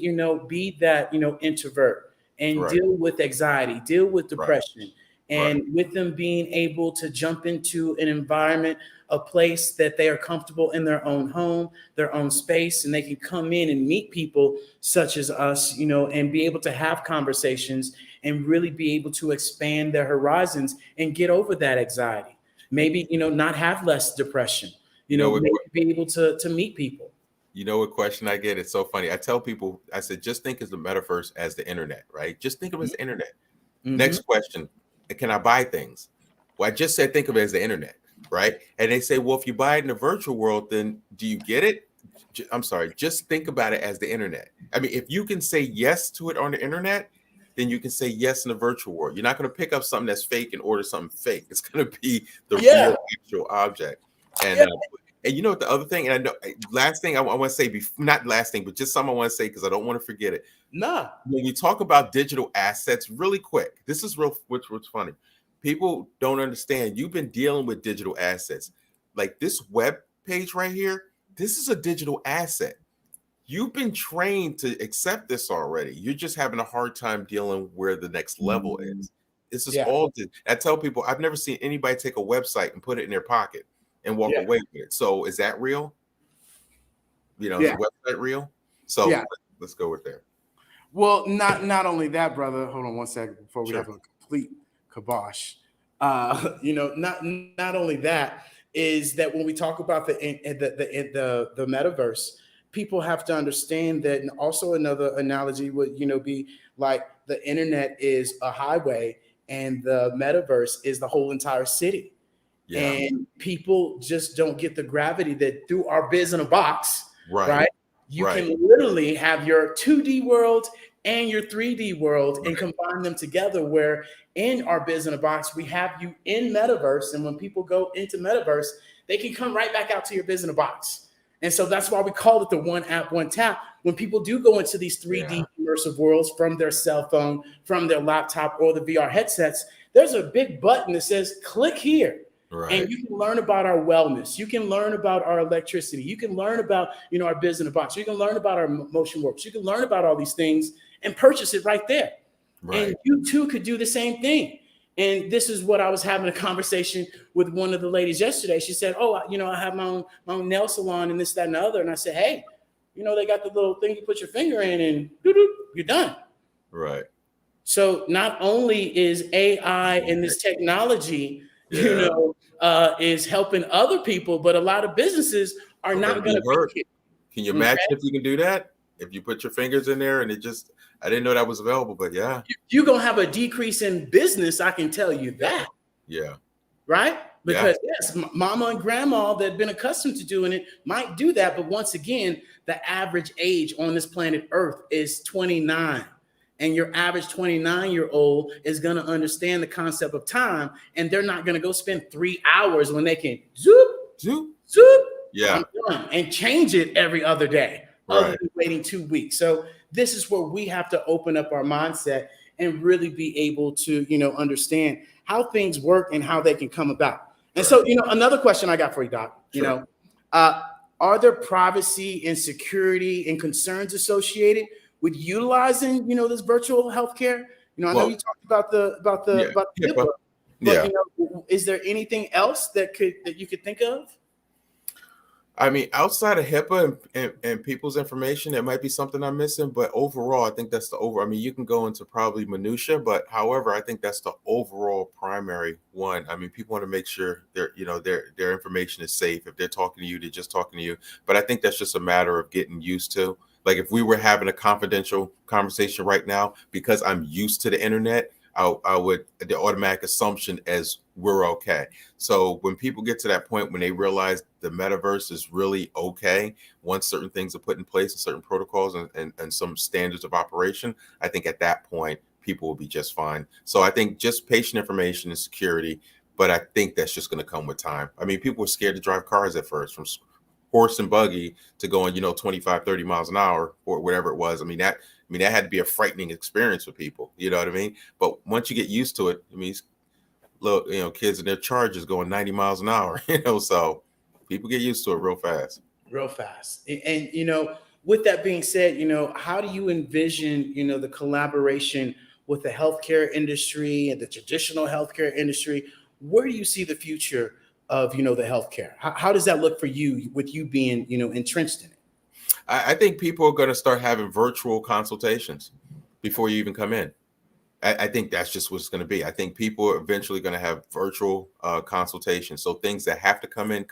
be that, introvert and right, deal with anxiety, deal with depression. Right. And with them being able to jump into an environment, a place that they are comfortable in their own home, their own space, and they can come in and meet people such as us, and be able to have conversations and really be able to expand their horizons and get over that anxiety. Maybe, not have less depression, maybe be able to meet people. What question I get? It's so funny. I tell people, I said, just think of the metaverse as the internet, right? Just think of it as the internet. Mm-hmm. Next question, can I buy things? Well, I just said, think of it as the internet, right? And they say, well, if you buy it in the virtual world, then do you get it? I'm sorry, just think about it as the internet. I mean, if you can say yes to it on the internet, then you can say yes in the virtual world. You're not going to pick up something that's fake and order something fake. It's going to be the real actual object. And And you know what the other thing, and I know last thing I want to say, not last thing, but just something I want to say because I don't want to forget it. Nah. When you talk about digital assets, really quick, this is real, what's funny. People don't understand. You've been dealing with digital assets. Like this web page right here, this is a digital asset. You've been trained to accept this already. You're just having a hard time dealing where the next level is. This is all. I tell people I've never seen anybody take a website and put it in their pocket and walk away with it. So is that real? You know, is the website real? So let's go with there. Well, not only that, brother. Hold on one second before we have a complete kibosh. You know, not only that is that when we talk about the metaverse, people have to understand that. And also another analogy would, you know, be like the internet is a highway and the metaverse is the whole entire city. Yeah. And people just don't get the gravity that through our biz in a box, right? You can literally have your 2D world and your 3D world and combine them together, where in our biz in a box, we have you in metaverse. And when people go into metaverse, they can come right back out to your biz in a box. And so that's why we call it the one app, one tap. When people do go into these 3D immersive worlds from their cell phone, from their laptop, or the VR headsets, there's a big button that says, click here. And you can learn about our wellness. You can learn about our electricity. You can learn about, you know, our biz in a box. You can learn about our motion works. You can learn about all these things and purchase it right there. And you too could do the same thing. And this is what I was having a conversation with one of the ladies yesterday. She said, oh, you know, I have my own nail salon and this, that, and the other. And I said, hey, you know, they got the little thing you put your finger in and you're done. Right. So not only is AI and this technology, you know, is helping other people, but a lot of businesses are not going to work. Can you imagine if you can do that? If you put your fingers in there and it just, I didn't know that was available, but yeah. You're going to have a decrease in business. I can tell you that. Yeah. Right? Because yes, mama and grandma that have been accustomed to doing it might do that. But once again, the average age on this planet Earth is 29. And your average 29-year-old is going to understand the concept of time. And they're not going to go spend 3 hours when they can zoop, I'm done, and change it every other day, other than waiting 2 weeks. So this is where we have to open up our mindset and really be able to, you know, understand how things work and how they can come about. And so, you know, another question I got for you, Doc, you know, are there privacy and security and concerns associated with utilizing, you know, this virtual healthcare? You know, I know you talked about the HIPAA, but you know, is there anything else that you could think of? I mean, outside of HIPAA and people's information, there might be something I'm missing, but overall, I think that's I mean, you can go into probably minutia, but however, I think that's the overall primary one. I mean, people want to make sure their information is safe. If they're talking to you, they're just talking to you. But I think that's just a matter of getting used to. Like if we were having a confidential conversation right now, because I'm used to the internet, I would, the automatic assumption is we're okay. So when people get to that point, when they realize the metaverse is really okay, once certain things are put in place and certain protocols and some standards of operation, I think at that point, people will be just fine. So I think just patient information and security, but I think that's just going to come with time. I mean, people were scared to drive cars at first, from horse and buggy to going, 25, 30 miles an hour or whatever it was. I mean, that had to be a frightening experience for people, you know what I mean? But once you get used to it, I mean, look, kids in their Chargers going 90 miles an hour, so people get used to it real fast. Real fast. And, with that being said, how do you envision, the collaboration with the healthcare industry and the traditional healthcare industry? Where do you see the future of, the healthcare? How does that look for you, with you being, entrenched in it? I think people are going to start having virtual consultations before you even come in. I think that's just what it's going to be. I think people are eventually going to have virtual consultations. So things that have to come in,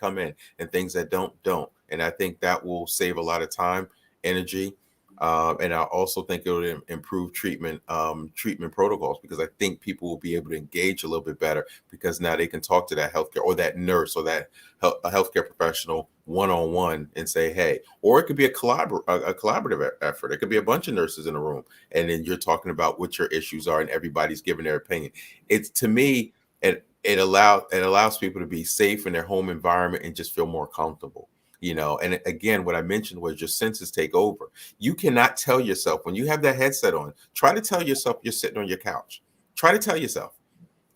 and things that don't. And I think that will save a lot of time, energy. And I also think it will improve treatment protocols, because I think people will be able to engage a little bit better, because now they can talk to that healthcare or that nurse or that a healthcare professional one-on-one and say, hey, or it could be a collaborative effort. It could be a bunch of nurses in a room, and then you're talking about what your issues are and everybody's giving their opinion. It's, to me, and it allows people to be safe in their home environment and just feel more comfortable. And again, what I mentioned was your senses take over. You cannot tell yourself when you have that headset on, try to tell yourself you're sitting on your couch. Try to tell yourself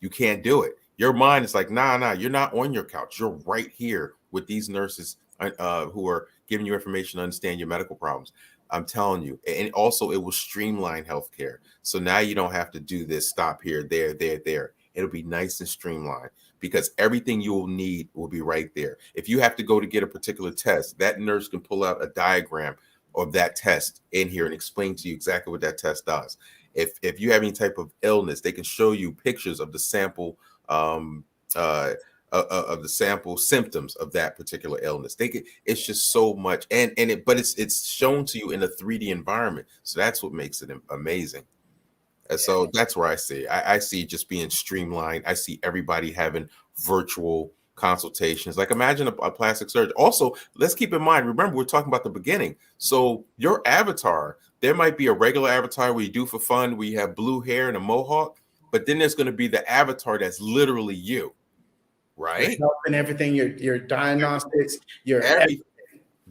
you can't do it. Your mind is like, nah, you're not on your couch. You're right here with these nurses who are giving you information to understand your medical problems. I'm telling you. And also it will streamline healthcare. So now you don't have to do this, stop here, there. It'll be nice and streamlined because everything you will need will be right there. If you have to go to get a particular test, that nurse can pull out a diagram of that test in here and explain to you exactly what that test does. If you have any type of illness, they can show you pictures of the sample of the sample symptoms of that particular illness. It's just so much, but it's shown to you in a 3D environment. So that's what makes it amazing. And so that's where I see. I see it just being streamlined. I see everybody having virtual consultations. Like imagine a plastic surgeon. Also, let's keep in mind, remember, we're talking about the beginning. So your avatar, there might be a regular avatar where you do for fun, where you have blue hair and a mohawk, but then there's going to be the avatar that's literally you, right? And everything, your diagnostics, your everything.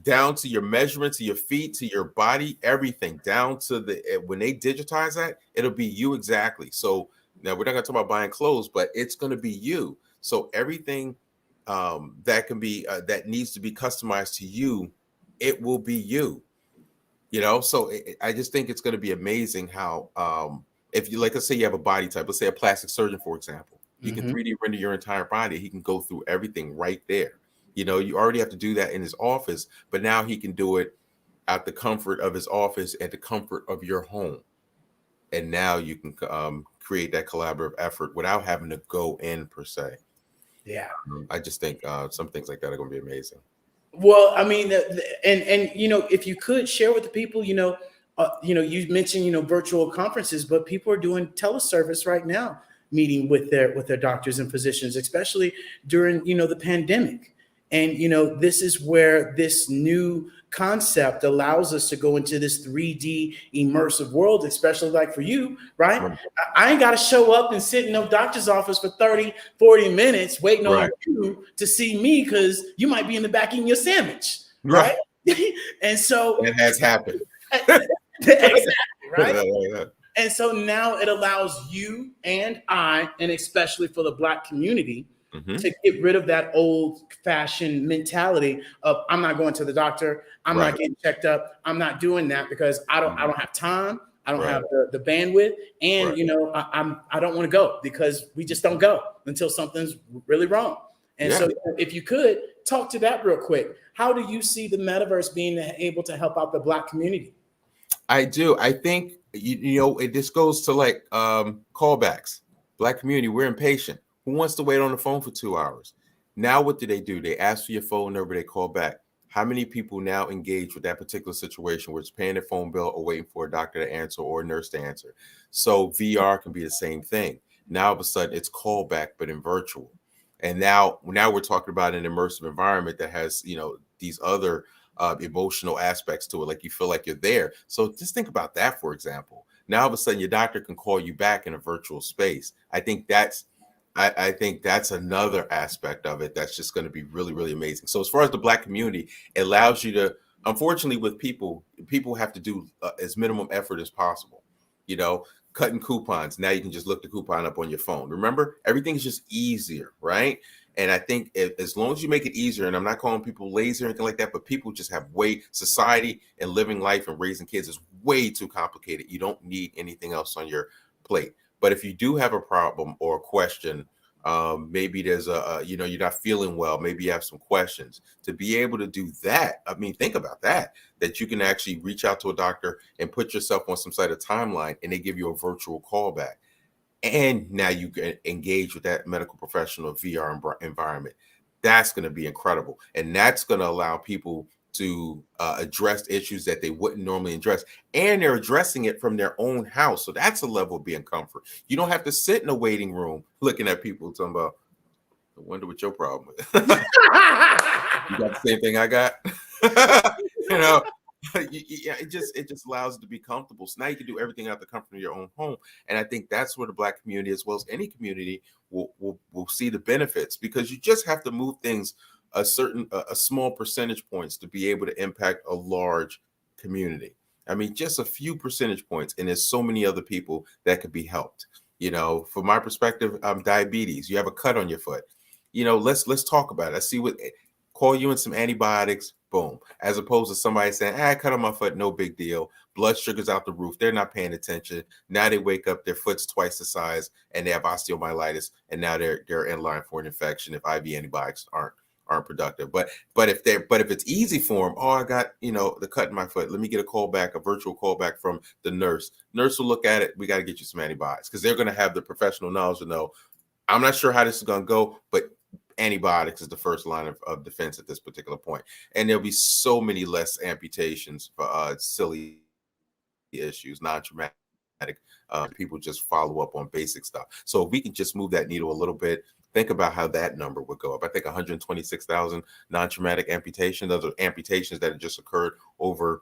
Down to your measurements, to your feet, to your body, everything down to when they digitize that, it'll be you exactly. So now we're not going to talk about buying clothes, but it's going to be you. So everything that can be that needs to be customized to you, it will be you. So I just think it's going to be amazing how if you let's say you have a body type, let's say a plastic surgeon, for example, you can 3D render your entire body. He can go through everything right there. You already have to do that in his office, but now he can do it at the comfort of his office, at the comfort of your home. And now you can create that collaborative effort without having to go in per se. Yeah. I just think some things like that are going to be amazing. Well, I mean, and if you could share with the people, you mentioned, virtual conferences, but people are doing teleservice right now, meeting with their doctors and physicians, especially during, the pandemic. And, this is where this new concept allows us to go into this 3D immersive world, especially like for you, right? I ain't got to show up and sit in no doctor's office for 30, 40 minutes waiting on you to see me because you might be in the back eating your sandwich, right? And so it has happened. Exactly, right? And so now it allows you and I, and especially for the Black community, to get rid of that old-fashioned mentality of I'm not going to the doctor, I'm not getting checked up, I'm not doing that because I don't have time, I don't have the bandwidth, and I don't want to go because we just don't go until something's really wrong. And so if you could talk to that real quick, how do you see the metaverse being able to help out the Black community? I do. I think this goes to like callbacks. Black community, we're impatient. Who wants to wait on the phone for 2 hours? Now, what do? They ask for your phone number, they call back. How many people now engage with that particular situation where it's paying their phone bill or waiting for a doctor to answer or a nurse to answer? So VR can be the same thing. Now, all of a sudden, it's callback, but in virtual. And now we're talking about an immersive environment that has, these other emotional aspects to it, like you feel like you're there. So just think about that, for example. Now, all of a sudden, your doctor can call you back in a virtual space. I think that's another aspect of it that's just going to be really, really amazing. So as far as the Black community, it allows you to, unfortunately, with people have to do as minimum effort as possible. Cutting coupons. Now you can just look the coupon up on your phone. Remember, everything's just easier, right? And I think as long as you make it easier, and I'm not calling people lazy or anything like that, but people just have society and living life and raising kids is way too complicated. You don't need anything else on your plate. But if you do have a problem or a question, maybe there's you're not feeling well, maybe you have some questions, to be able to do that. I mean, think about that you can actually reach out to a doctor and put yourself on some sort of timeline and they give you a virtual callback. And now you can engage with that medical professional VR environment. That's going to be incredible. And that's going to allow people to address issues that they wouldn't normally address, and they're addressing it from their own house. So that's a level of being comfort. You don't have to sit in a waiting room looking at people talking about, I wonder what your problem is. You got the same thing I got. Yeah, it just allows it to be comfortable. So now you can do everything out the comfort of your own home. And I think that's where the Black community, as well as any community, will see the benefits, because you just have to move things a small percentage points to be able to impact a large community. I mean, just a few percentage points, and there's so many other people that could be helped. From my perspective, diabetes. You have a cut on your foot. Let's talk about it. I see call you in some antibiotics, boom. As opposed to somebody saying, I cut on my foot, no big deal. Blood sugar's out the roof. They're not paying attention. Now they wake up, their foot's twice the size, and they have osteomyelitis, and now they're in line for an infection if IV antibiotics aren't productive. But if it's easy for them, I got the cut in my foot. Let me get a virtual callback from the nurse. Nurse will look at it. We got to get you some antibiotics, because they're going to have the professional knowledge to know. I'm not sure how this is going to go, but antibiotics is the first line of defense at this particular point. And there'll be so many less amputations for silly issues, non-traumatic. People just follow up on basic stuff. So if we can just move that needle a little bit, think about how that number would go up. I think 126,000 non-traumatic amputations. Those are amputations that have just occurred over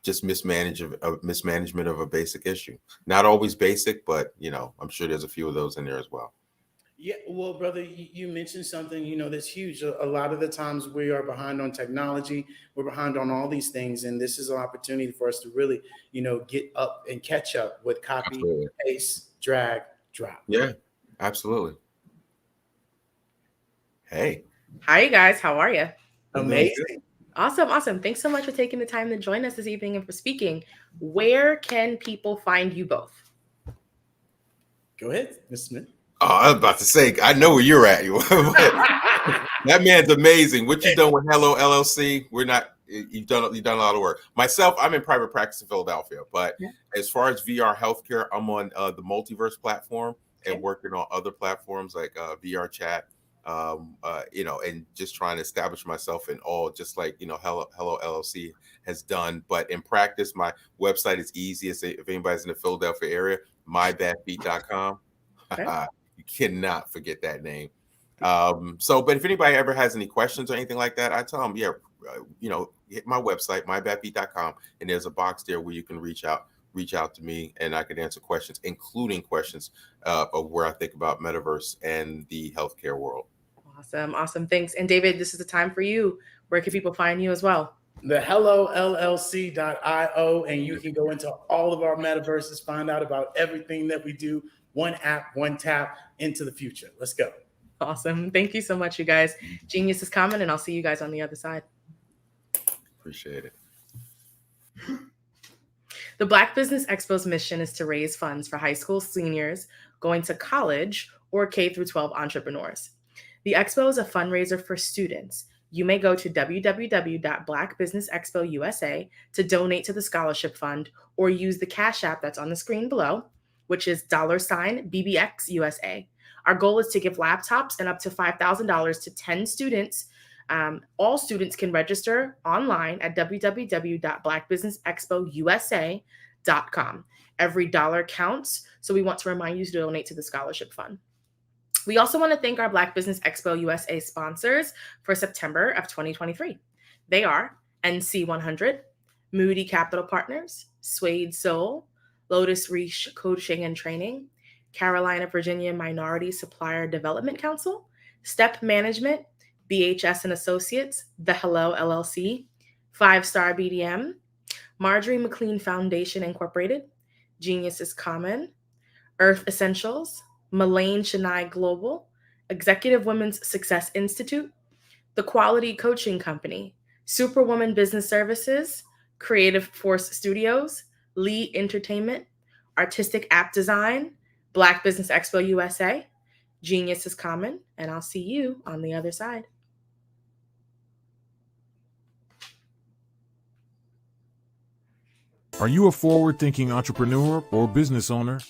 just mismanagement of a basic issue. Not always basic, but I'm sure there's a few of those in there as well. Yeah, well, brother, you mentioned something, that's huge. A lot of the times we are behind on technology. We're behind on all these things. And this is an opportunity for us to really, get up and catch up with copy, absolutely. Paste, drag, drop. Yeah, absolutely. Hey. Hi, you guys. How are you? Amazing. Awesome. Thanks so much for taking the time to join us this evening and for speaking. Where can people find you both? Go ahead, Mr. Smith. I was about to say, I know where you're at. That man's amazing. What you've done with Hello LLC, you've done a lot of work. Myself, I'm in private practice in Philadelphia, but as far as VR healthcare, I'm on the Multiverse platform and working on other platforms like VR chat, and just trying to establish myself in all, just like, Hello LLC has done. But in practice, my website is easy. If anybody's in the Philadelphia area, mybadfeet.com. Okay. You cannot forget that name. But if anybody ever has any questions or anything like that, I tell them, hit my website, mybadfeet.com, and there's a box there where you can reach out to me, and I can answer questions, including questions of where I think about metaverse and the healthcare world. Awesome. Thanks. And David, this is the time for you. Where can people find you as well? The hellollc.io, and you can go into all of our metaverses, find out about everything that we do. One app, one tap into the future. Let's go. Awesome. Thank you so much, you guys. Genius is coming, and I'll see you guys on the other side. Appreciate it. The Black Business Expo's mission is to raise funds for high school seniors going to college or K-12 entrepreneurs. The Expo is a fundraiser for students. You may go to www.blackbusinessexpo USA to donate to the scholarship fund, or use the Cash App that's on the screen below, which is $BBX USA. Our goal is to give laptops and up to $5,000 to 10 students. All students can register online at www.blackbusinessexpousa.com. Every dollar counts, so we want to remind you to donate to the scholarship fund. We also want to thank our Black Business Expo USA sponsors for September of 2023. They are NC100, Moody Capital Partners, Suede Soul, Lotus Reach Coaching and Training, Carolina, Virginia Minority Supplier Development Council, Step Management, BHS and Associates, The Hello LLC, 5-Star BDM, Marjorie McLean Foundation Incorporated, Genius is Common, Earth Essentials, Mullane Chennai Global, Executive Women's Success Institute, The Quality Coaching Company, Superwoman Business Services, Creative Force Studios, Lee Entertainment, Artistic App Design, Black Business Expo USA, Genius is Common, and I'll see you on the other side. Are you a forward-thinking entrepreneur or business owner?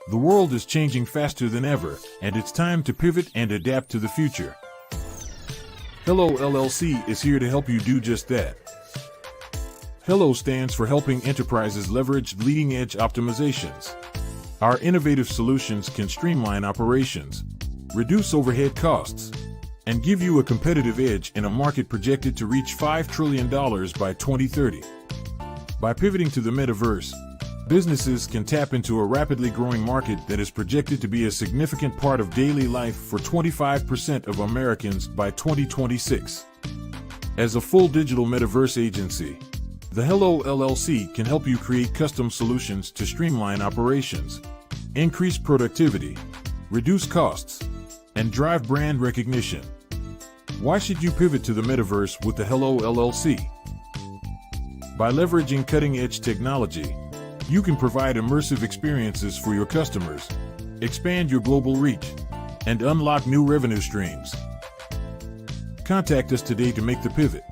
The world is changing faster than ever, and it's time to pivot and adapt to the future. Hello LLC is here to help you do just that. Hello stands for helping enterprises leverage leading-edge optimizations. Our innovative solutions can streamline operations, reduce overhead costs, and give you a competitive edge in a market projected to reach $5 trillion by 2030. By pivoting to the metaverse, businesses can tap into a rapidly growing market that is projected to be a significant part of daily life for 25% of Americans by 2026. As a full digital metaverse agency, the Hello LLC can help you create custom solutions to streamline operations, increase productivity, reduce costs, and drive brand recognition. Why should you pivot to the metaverse with the Hello LLC? By leveraging cutting-edge technology, you can provide immersive experiences for your customers, expand your global reach, and unlock new revenue streams. Contact us today to make the pivot.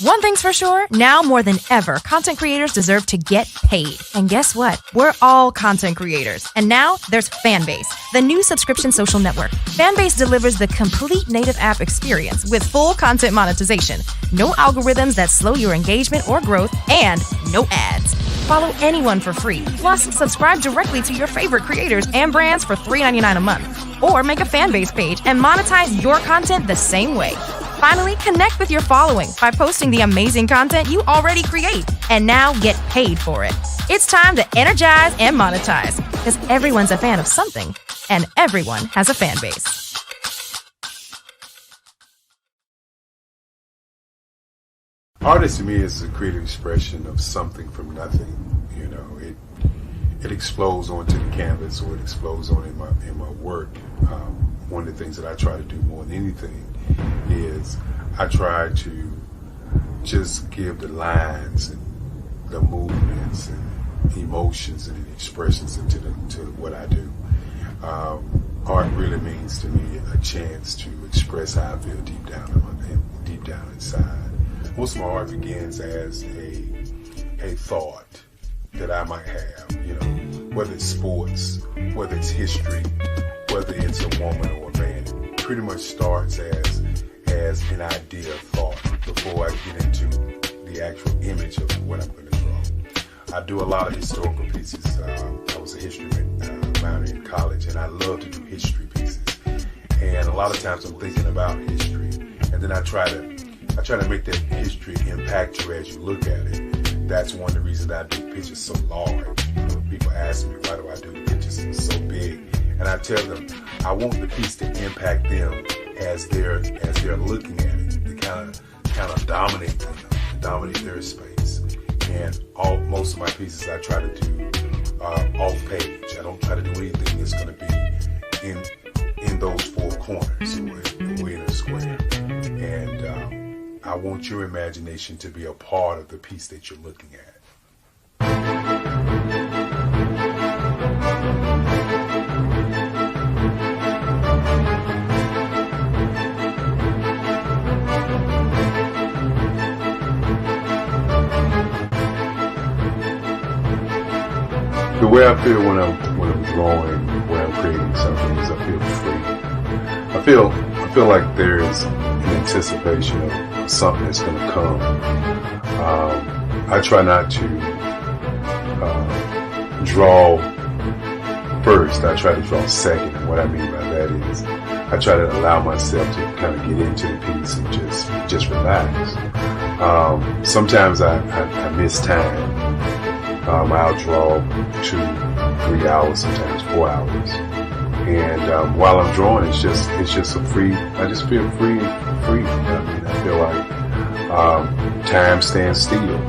One thing's for sure, now more than ever, content creators deserve to get paid. And guess what? We're all content creators. And now there's Fanbase, the new subscription social network. Fanbase delivers the complete native app experience with full content monetization, no algorithms that slow your engagement or growth, and no ads. Follow anyone for free. Plus, subscribe directly to your favorite creators and brands for $3.99 a month. Or make a Fanbase page and monetize your content the same way. Finally, connect with your following by posting the amazing content you already create and now get paid for it. It's time to energize and monetize because everyone's a fan of something and everyone has a fan base. Artist to me is a creative expression of something from nothing. You know, it explodes onto the canvas or it explodes on in my work. One of the things that I try to do more than anything is I try to just give the lines and the movements and emotions and expressions into to what I do. Art really means to me a chance to express how I feel deep down inside. Most of my art begins as a thought that I might have, you know, whether it's sports, whether it's history, whether it's a woman or a man. It pretty much starts as an idea of thought before I get into the actual image of what I'm going to draw. I do a lot of historical pieces. I was a history minor in college, and I love to do history pieces. And a lot of times I'm thinking about history, and then I try to make that history impact you as you look at it. That's one of the reasons I do pictures so large. People ask me, why do I do the pictures so big? And I tell them, I want the piece to impact them as they're looking at it, to kind of dominate them, dominate their space. And most of my pieces I try to do off page. I don't try to do anything that's going to be in those four corners or in a square. And I want your imagination to be a part of the piece that you're looking at. The way I feel when I'm drawing, when I'm creating something, is I feel free. I feel like there is an anticipation of something that's going to come. I try not to draw first. I try to draw second. And what I mean by that is I try to allow myself to kind of get into the piece and just relax. Sometimes I miss time. I'll draw 2-3 hours, sometimes 4 hours. And while I'm drawing, it's just a free. I just feel free. I mean, I feel like time stands still.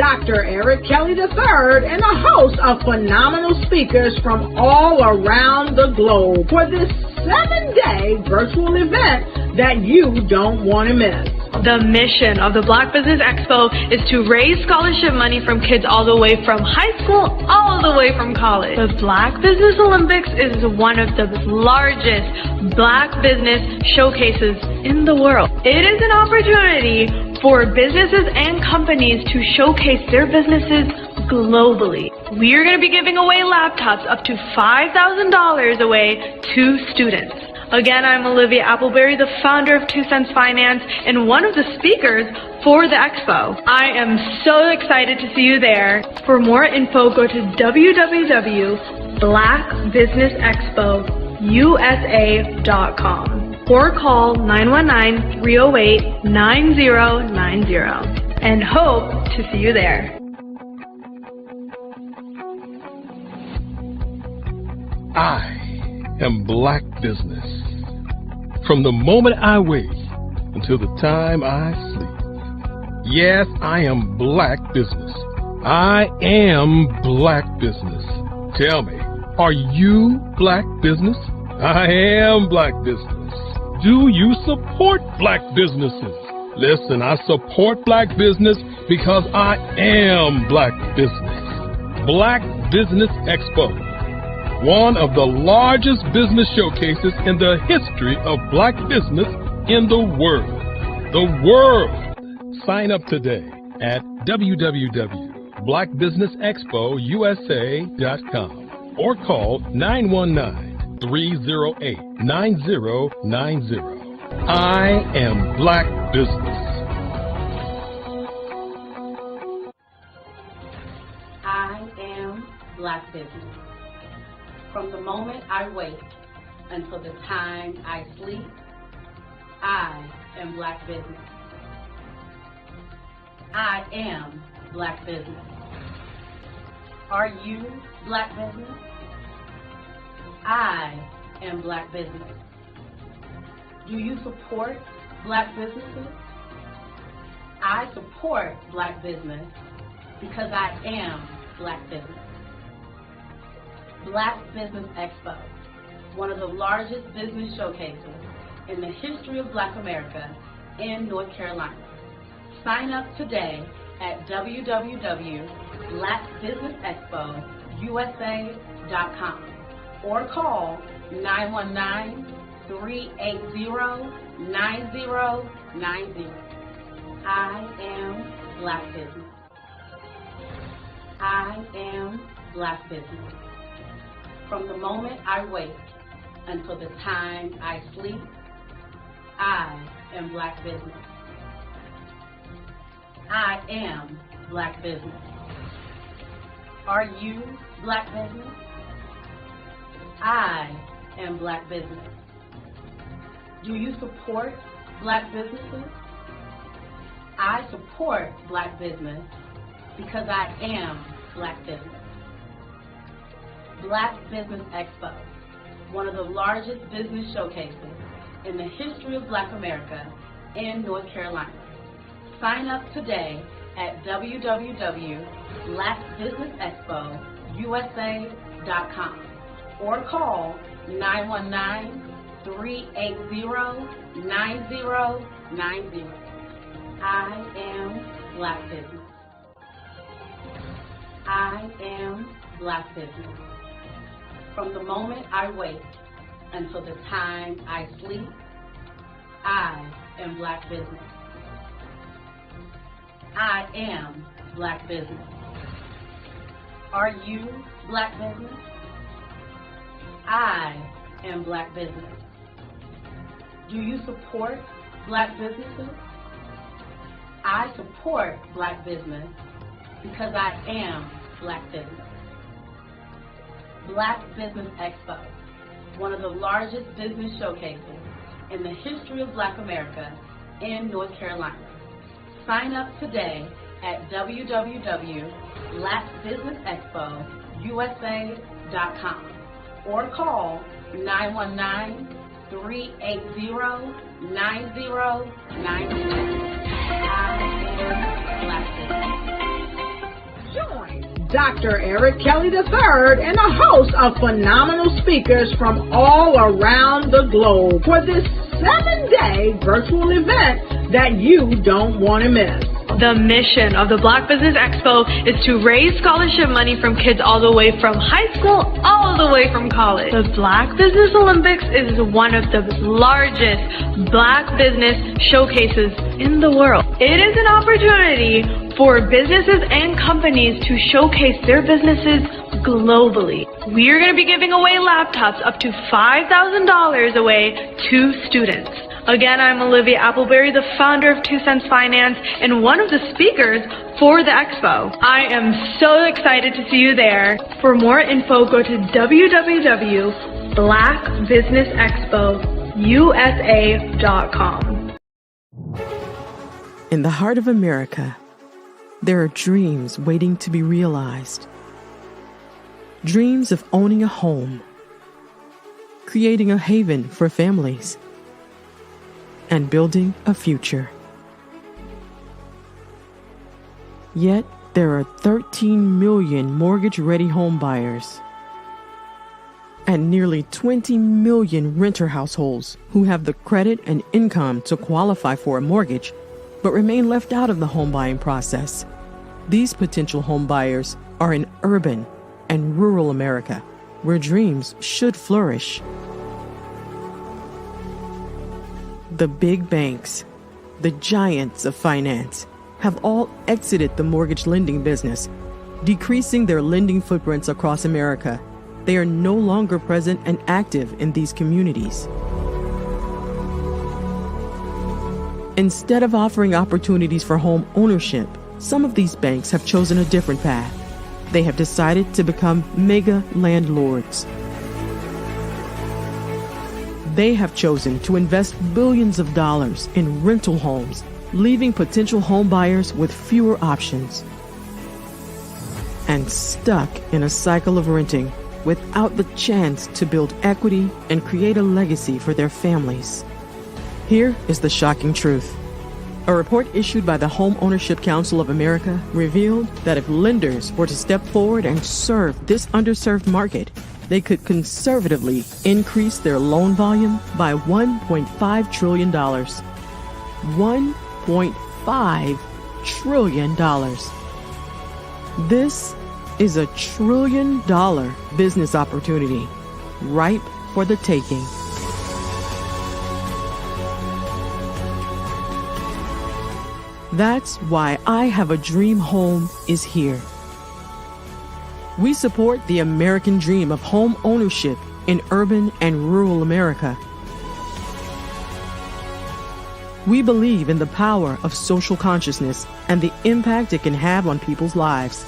Dr. Eric Kelly III and a host of phenomenal speakers from all around the globe for this 7-day virtual event that you don't want to miss. The mission of the Black Business Expo is to raise scholarship money from kids all the way from high school all the way from college. The Black Business Olympics is one of the largest Black business showcases in the world. It is an opportunity for businesses and companies to showcase their businesses globally. We are going to be giving away laptops up to $5,000 away to students. Again, I'm Olivia Appleberry, the founder of 2 Cents Finance and one of the speakers for the expo. I am so excited to see you there. For more info, go to www.blackbusinessexpousa.com or call 919-308-9090 and hope to see you there. I am Black Business. From the moment I wake until the time I sleep. Yes, I am Black Business. I am Black Business. Tell me, are you Black Business? I am Black Business. Do you support Black businesses? Listen, I support Black business because I am Black Business. Black Business Expo, one of the largest business showcases in the history of Black business in the world. The world! Sign up today at www.blackbusinessexpousa.com or call 919-308-9090. I am Black Business. I am Black Business. From the moment I wake until the time I sleep, I am Black Business. I am Black Business. Are you Black Business? I am Black Business. Do you support Black businesses? I support Black business because I am Black Business. Black Business Expo, one of the largest business showcases in the history of Black America in North Carolina. Sign up today at www.blackbusinessexpousa.com or call 919-380-9090. I am Black Business. I am Black Business. From the moment I wake until the time I sleep, I am Black Business. I am Black Business. Are you Black Business? I am Black Business. Do you support Black businesses? I support Black business because I am Black Business. Black Business Expo, one of the largest business showcases in the history of Black America in North Carolina. Sign up today at www.blackbusinessexpousa.com or call 919-380-9090. I am Black Business. I am Black Business. From the moment I wake until the time I sleep, I am Black Business. I am Black Business. Are you Black Business? I am Black Business. Do you support Black businesses? I support Black business because I am Black Business. Black Business Expo, one of the largest business showcases in the history of Black America in North Carolina. Sign up today at www.blackbusinessexpousa.com or call 919-380-9090. I am Black Business. Dr. Eric Kelly III, and a host of phenomenal speakers from all around the globe for this 7-day virtual event that you don't want to miss. The mission of the Black Business Expo is to raise scholarship money from kids all the way from high school all the way from college. The Black Business Olympics is one of the largest Black business showcases in the world. It is an opportunity for businesses and companies to showcase their businesses globally. We are going to be giving away laptops up to $5,000 away to students. Again, I'm Olivia Appleberry, the founder of 2 Cents Finance and one of the speakers for the expo. I am so excited to see you there. For more info, go to www.blackbusinessexpousa.com. In the heart of America, there are dreams waiting to be realized. Dreams of owning a home, creating a haven for families, and building a future. Yet, there are 13 million mortgage-ready home buyers and nearly 20 million renter households who have the credit and income to qualify for a mortgage but remain left out of the home buying process. These potential home buyers are in urban and rural America, where dreams should flourish. The big banks, the giants of finance, have all exited the mortgage lending business, decreasing their lending footprints across America. They are no longer present and active in these communities. Instead of offering opportunities for home ownership, some of these banks have chosen a different path. They have decided to become mega landlords. They have chosen to invest billions of dollars in rental homes, leaving potential home buyers with fewer options and stuck in a cycle of renting without the chance to build equity and create a legacy for their families. Here is the shocking truth. A report issued by the Home Ownership Council of America revealed that if lenders were to step forward and serve this underserved market, they could conservatively increase their loan volume by $1.5 trillion. $1.5 trillion. This is a $1 trillion business opportunity, ripe for the taking. That's why I Have a Dream Home is here. We support the American dream of home ownership in urban and rural America. We believe in the power of social consciousness and the impact it can have on people's lives.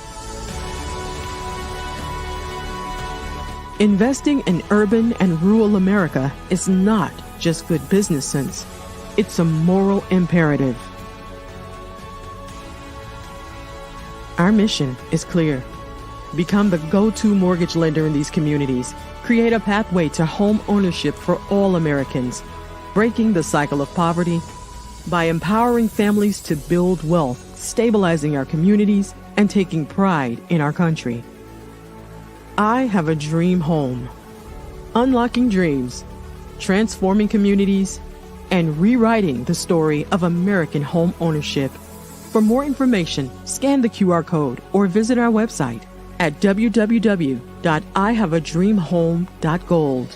Investing in urban and rural America is not just good business sense. It's a moral imperative. Our mission is clear. Become the go-to mortgage lender in these communities. Create a pathway to home ownership for all Americans, breaking the cycle of poverty by empowering families to build wealth, stabilizing our communities, and taking pride in our country. I Have a Dream Home. Unlocking dreams, transforming communities, and rewriting the story of American home ownership. For more information, scan the QR code or visit our website at www.ihaveadreamhome.gold.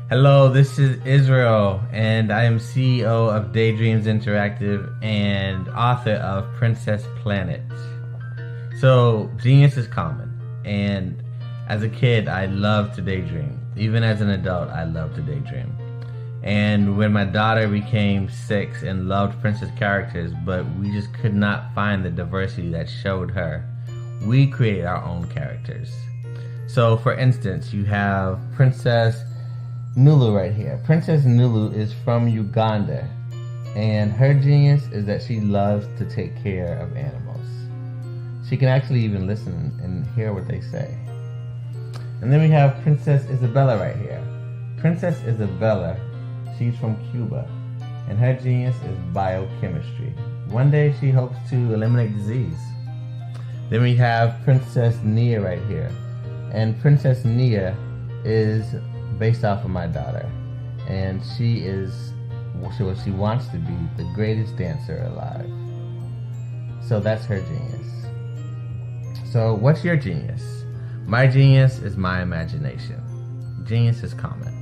Hello, this is Israel, and I am CEO of Daydreams Interactive and author of Princess Planet. So, genius is common, and as a kid, I loved to daydream. Even as an adult, I love to daydream. And when my daughter became 6 and loved princess characters, but we just could not find the diversity that showed her, we created our own characters. So, for instance, you have Princess Nulu right here. Princess Nulu is from Uganda, and her genius is that she loves to take care of animals. She can actually even listen and hear what they say. And then we have Princess Isabella right here. Princess Isabella, She's from Cuba, and her genius is biochemistry. One day she hopes to eliminate disease. Then we have Princess Nia right here. And Princess Nia is based off of my daughter. And she is what she wants to be, the greatest dancer alive. So that's her genius. So what's your genius? My genius is my imagination. Genius is common.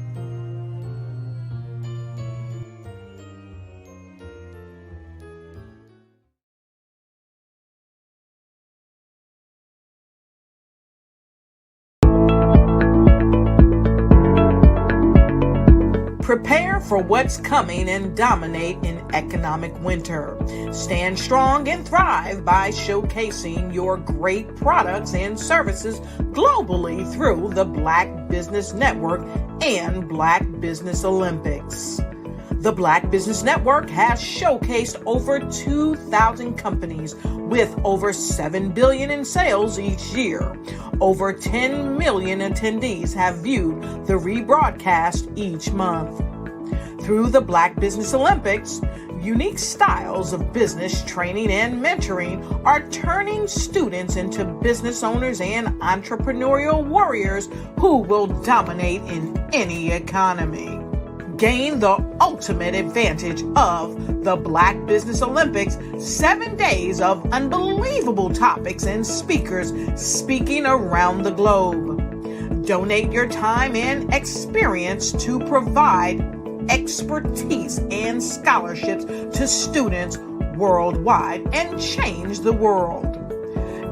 Prepare for what's coming and dominate in economic winter. Stand strong and thrive by showcasing your great products and services globally through the Black Business Network and Black Business Olympics. The Black Business Network has showcased over 2,000 companies with over $7 billion in sales each year. Over 10 million attendees have viewed the rebroadcast each month. Through the Black Business Olympics, unique styles of business training and mentoring are turning students into business owners and entrepreneurial warriors who will dominate in any economy. Gain the ultimate advantage of the Black Business Olympics, 7 days of unbelievable topics and speakers speaking around the globe. Donate your time and experience to provide expertise and scholarships to students worldwide and change the world.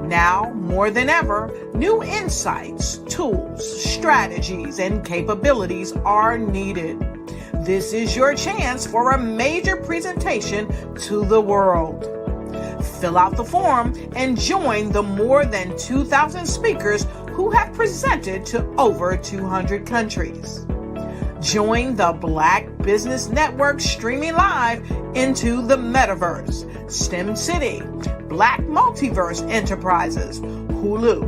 Now, more than ever, new insights, tools, strategies, and capabilities are needed. This is your chance for a major presentation to the world. Fill out the form and join the more than 2,000 speakers who have presented to over 200 countries. Join the Black Business Network streaming live into the Metaverse, STEM City, Black Multiverse Enterprises, Hulu,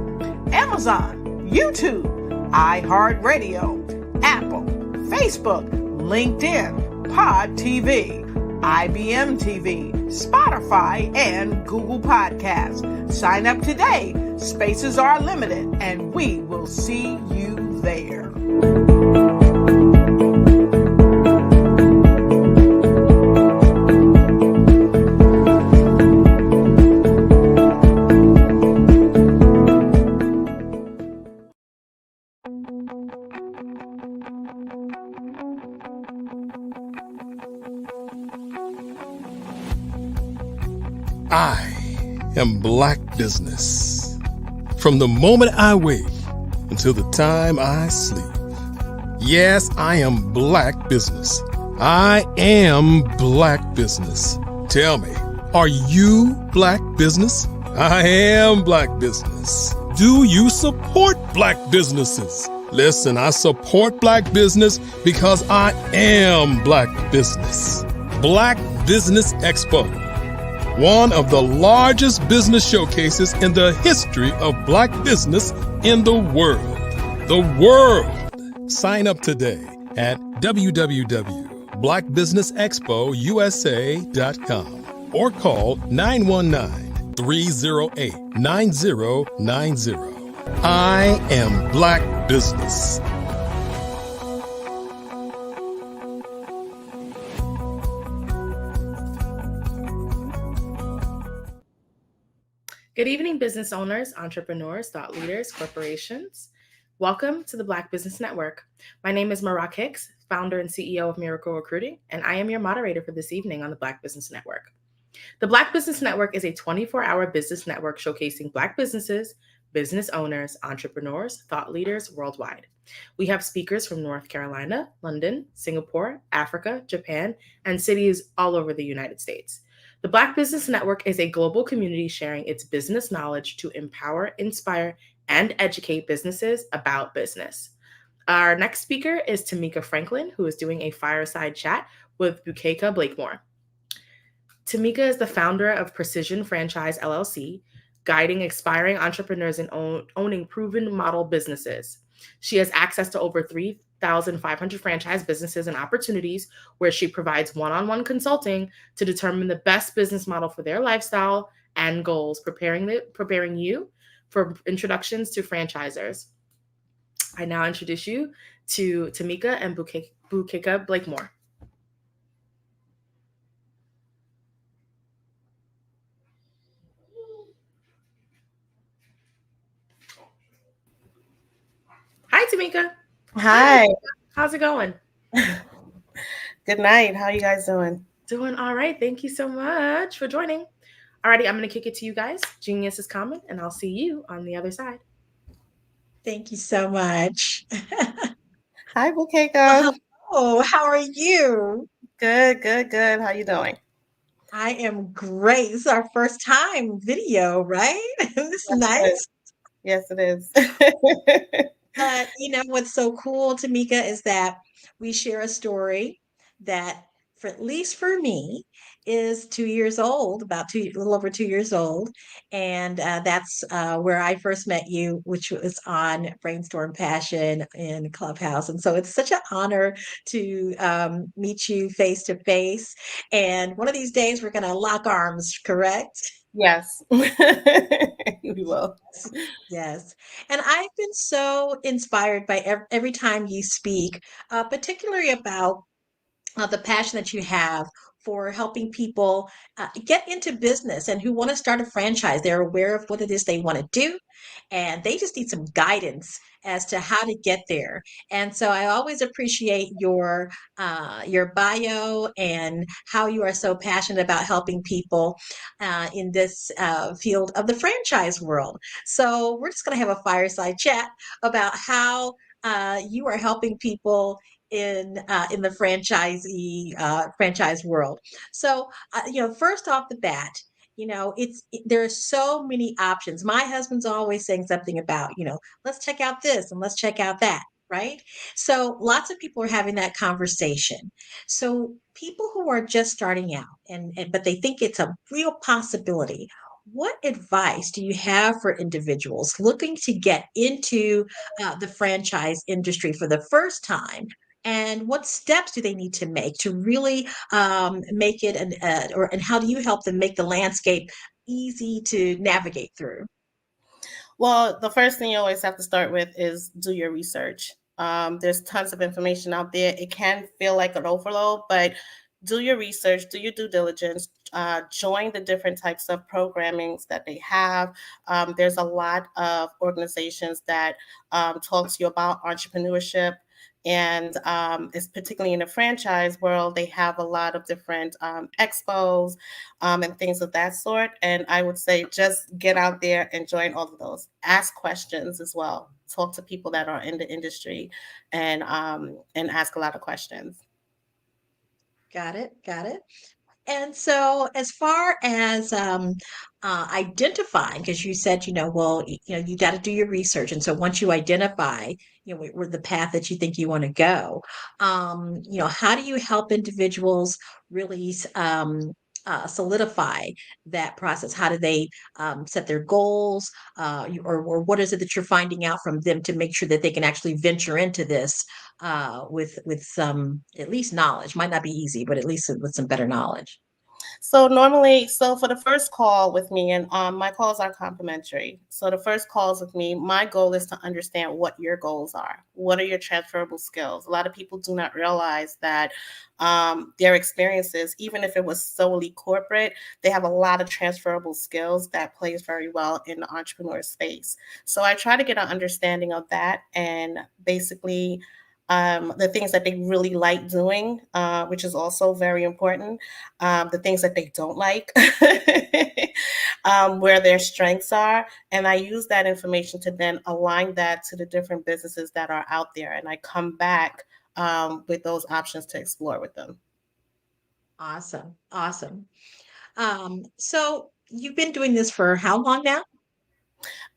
Amazon, YouTube, iHeartRadio, Apple, Facebook, LinkedIn, Pod TV, IBM TV, Spotify, and Google Podcasts. Sign up today. Spaces are limited, and we will see you there. I am Black Business. From the moment I wake until the time I sleep. Yes, I am Black Business. I am Black Business. Tell me, are you Black Business? I am Black Business. Do you support Black businesses? Listen, I support Black business because I am Black Business. Black Business Expo. One of the largest business showcases in the history of Black business in the world. The world! Sign up today at www.blackbusinessexpousa.com or call 919-308-9090. I am Black Business. Good evening, business owners, entrepreneurs, thought leaders, corporations. Welcome to the Black Business Network. My name is Marak Hicks, founder and CEO of Miracle Recruiting, and I am your moderator for this evening on the Black Business Network. The Black Business Network is a 24-hour business network showcasing Black businesses, business owners, entrepreneurs, thought leaders worldwide. We have speakers from North Carolina, London, Singapore, Africa, Japan, and cities all over the United States. The Black Business Network is a global community sharing its business knowledge to empower, inspire, and educate businesses about business. Our next speaker is Tamika Franklin, who is doing a fireside chat with Bukeka Blakemore. Tamika is the founder of Precision Franchise LLC, guiding aspiring entrepreneurs in owning proven model businesses. She has access to over 3,500 franchise businesses and opportunities where she provides one-on-one consulting to determine the best business model for their lifestyle and goals, preparing you for introductions to franchisors. I now introduce you to Tamika and Bukika Blakemore. Hi, Tamika. Hi. How's it going? Good night. How are you guys doing? Doing all right. Thank you so much for joining. Alrighty, I'm going to kick it to you guys. Genius is coming, and I'll see you on the other side. Thank you so much. Hi, Bukeka. Hello. How are you? Good. How you doing? I am great. This is our first time video, right? This is nice. Yes, it is. But you know what's so cool, Tamika, is that we share a story that, for at least for me, is 2 years old, a little over 2 years old, and that's where I first met you, which was on Brainstorm Passion in Clubhouse, and so it's such an honor to meet you face to face. And one of these days, we're going to lock arms, correct? Yes. We will. Yes. And I've been so inspired by every time you speak, particularly about the passion that you have for helping people get into business and who want to start a franchise. They're aware of what it is they want to do, and they just need some guidance as to how to get there. And so I always appreciate your bio and how you are so passionate about helping people in this field of the franchise world. So we're just going to have a fireside chat about how you are helping people in the franchise world. So first off the bat, there are so many options. My husband's always saying something about, let's check out this and let's check out that, right? So lots of people are having that conversation. So people who are just starting out but they think it's a real possibility, what advice do you have for individuals looking to get into the franchise industry for the first time? And what steps do they need to make to really make it, and how do you help them make the landscape easy to navigate through? Well, the first thing you always have to start with is do your research. There's tons of information out there. It can feel like an overload, but do your research, do your due diligence, join the different types of programmings that they have. There's a lot of organizations that talk to you about entrepreneurship. And it's particularly in the franchise world, they have a lot of different expos and things of that sort. And I would say just get out there and join all of those. Ask questions as well. Talk to people that are in the industry and ask a lot of questions. Got it. And so, as far as identifying, because you said, you got to do your research, and so once you identify, where the path that you think you want to go, how do you help individuals really solidify that process? How do they set their goals, or what is it that you're finding out from them to make sure that they can actually venture into this with some at least knowledge? Might not be easy, but at least with some better knowledge. So for the first call with me, and my calls are complimentary. So the first calls with me, my goal is to understand what your goals are. What are your transferable skills? A lot of people do not realize that their experiences, even if it was solely corporate, they have a lot of transferable skills that plays very well in the entrepreneur space. So I try to get an understanding of that and basically the things that they really like doing, which is also very important, the things that they don't like, where their strengths are. And I use that information to then align that to the different businesses that are out there. And I come back with those options to explore with them. Awesome. So you've been doing this for how long now?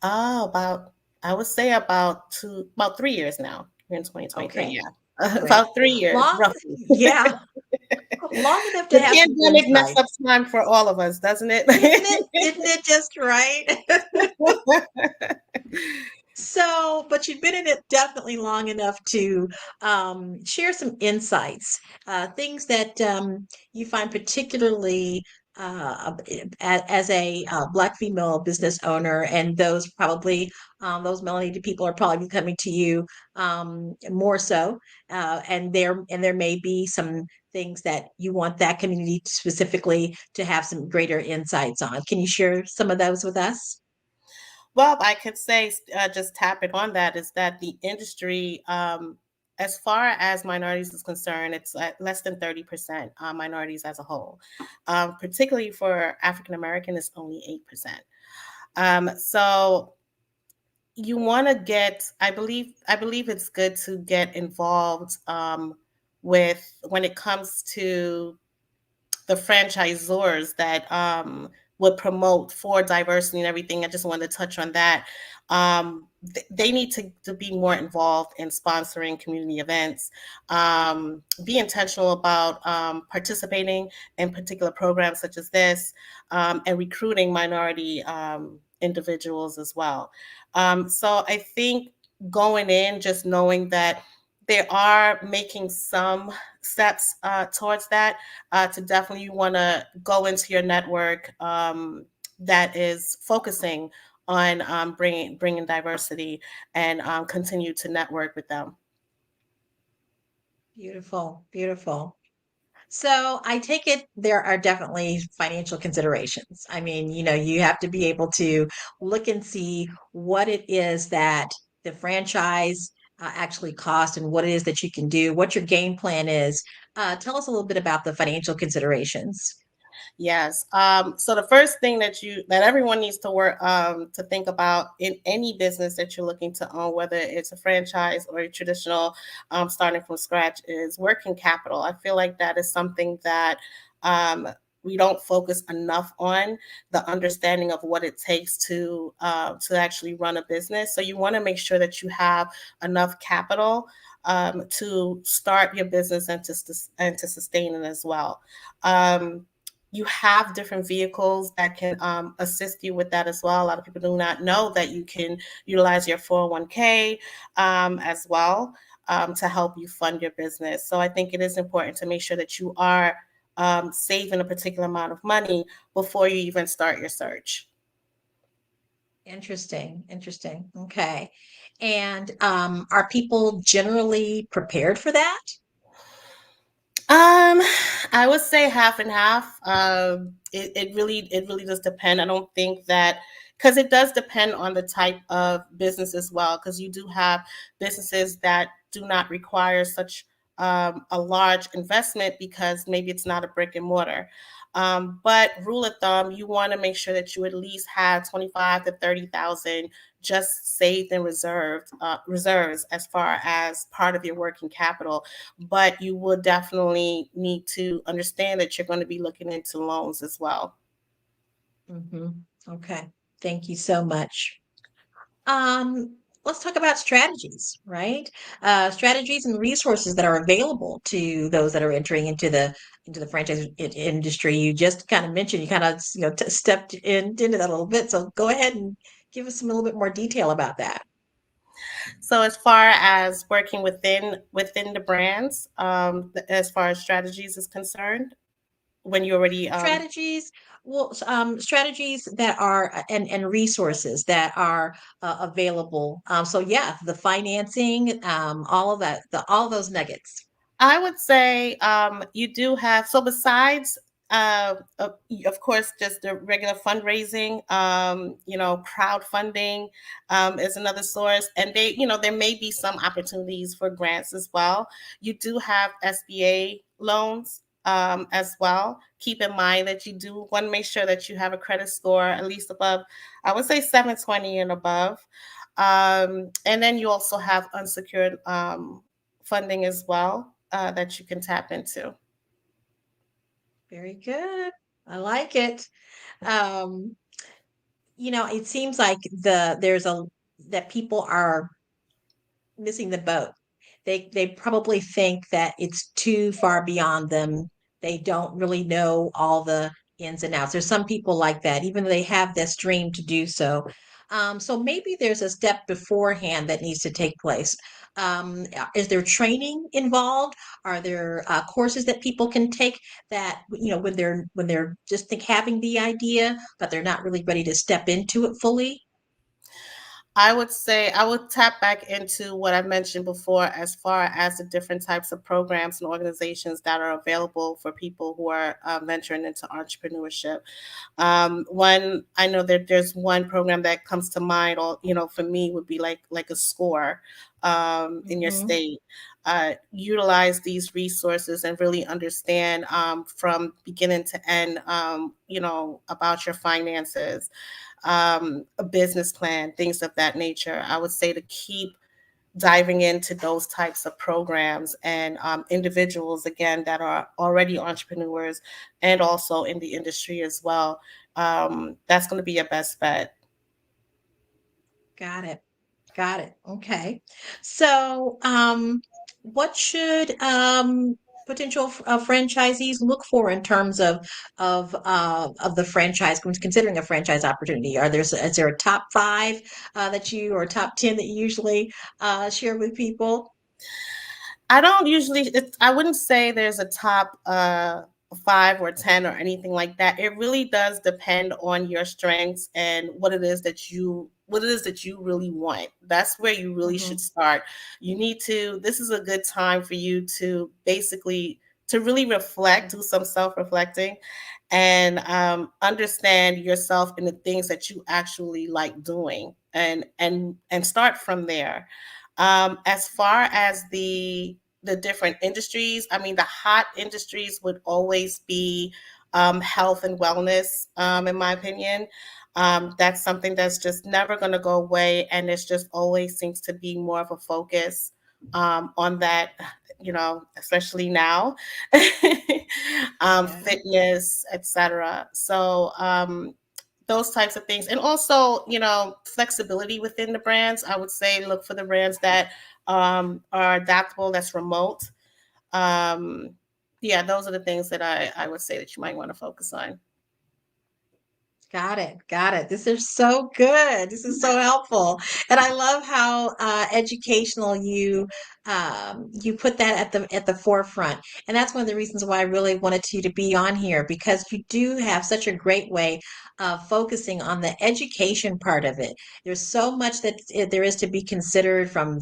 I would say about 3 years now. We're in 2023. Okay. Yeah. About 3 years. Roughly. Yeah. Long enough to the have pandemic messed up time for all of us, doesn't it? Isn't it just right? So, but you've been in it definitely long enough to share some insights, things that you find particularly as a Black female business owner, and those probably those melanated people are probably coming to you more so, and there may be some things that you want that community specifically to have some greater insights on. Can you share some of those with us? Well, I could say, just tapping on that, is that the industry, as far as minorities is concerned, it's at less than 30% minorities as a whole. Particularly for African American, it's only 8%. So you want to get, I believe it's good to get involved with, when it comes to the franchisors that would promote for diversity and everything. I just wanted to touch on that. They need to be more involved in sponsoring community events, be intentional about participating in particular programs such as this, and recruiting minority individuals as well. So I think going in, just knowing that they are making some steps towards that, to definitely want to go into your network that is focusing on bringing diversity, and continue to network with them. Beautiful, beautiful. So I take it there are definitely financial considerations. I mean, you have to be able to look and see what it is that the franchise actually costs and what it is that you can do, what your game plan is. Tell us a little bit about the financial considerations. Yes. So the first thing that everyone needs to work to think about in any business that you're looking to own, whether it's a franchise or a traditional starting from scratch, is working capital. I feel like that is something that we don't focus enough on, the understanding of what it takes to actually run a business. So you want to make sure that you have enough capital to start your business and to sustain it as well. You have different vehicles that can assist you with that as well. A lot of people do not know that you can utilize your 401k as well, to help you fund your business. So I think it is important to make sure that you are saving a particular amount of money before you even start your search. Interesting, interesting. Okay. And are people generally prepared for that? I would say half and half. It really does depend. I don't think that, because it does depend on the type of business as well. Because you do have businesses that do not require such a large investment, because maybe it's not a brick and mortar. But rule of thumb, you want to make sure that you at least have 25 to 30,000 just saved and reserves as far as part of your working capital. But you will definitely need to understand that you're going to be looking into loans as well. Okay. Thank you so much. Let's talk about strategies, right? Strategies and resources that are available to those that are entering into the franchise industry. You just kind of mentioned, you kind of stepped into that a little bit. So go ahead and give us a little bit more detail about that. So as far as working within the brands, as far as strategies is concerned, when you already Strategies, well, strategies that are and resources that are available. So yeah, the financing, all of that, all those nuggets. I would say you do have, so besides of course just the regular fundraising, crowdfunding is another source, and there may be some opportunities for grants as well. You do have SBA loans as well. Keep in mind that you do want to make sure that you have a credit score at least above, I would say 720 and above. And then you also have unsecured funding as well, that you can tap into. Very good. I like it. It seems like that people are missing the boat. They probably think that it's too far beyond them. They don't really know all the ins and outs. There's some people like that, even though they have this dream to do so. So maybe there's a step beforehand that needs to take place. Is there training involved? Are there courses that people can take that, when they're just having the idea, but they're not really ready to step into it fully? I would say I would tap back into what I mentioned before as far as the different types of programs and organizations that are available for people who are venturing into entrepreneurship. One, I know that there's one program that comes to mind, or for me would be like a SCORE in your Mhm. state. Utilize these resources and really understand from beginning to end, about your finances, a business plan, things of that nature. I would say to keep diving into those types of programs and individuals, again, that are already entrepreneurs and also in the industry as well. That's going to be your best bet. Got it. Got it. Okay. So, what should potential franchisees look for in terms of the franchise? Considering a franchise opportunity, is there a top five or top 10 that you usually share with people? I don't usually, I wouldn't say there's a top 5 or 10 or anything like that. It really does depend on your strengths and what it is that you really want. That's where you really should start. This is a good time for you to basically to really reflect, do some self-reflecting, and understand yourself and the things that you actually like doing, and start from there. As far as the different industries, I mean, the hot industries would always be health and wellness, in my opinion. That's something that's just never going to go away, and it's just always seems to be more of a focus on that, especially now, fitness, etc. So those types of things, and also flexibility within the brands. I would say look for the brands that are adaptable, that's remote. um yeah, those are the things that I would say that you might want to focus on. Got it. Got it. This is so good. This is so helpful. And I love how educational you put that at the forefront. And that's one of the reasons why I really wanted you to be on here, because you do have such a great way of focusing on the education part of it. There's so much that there is to be considered, from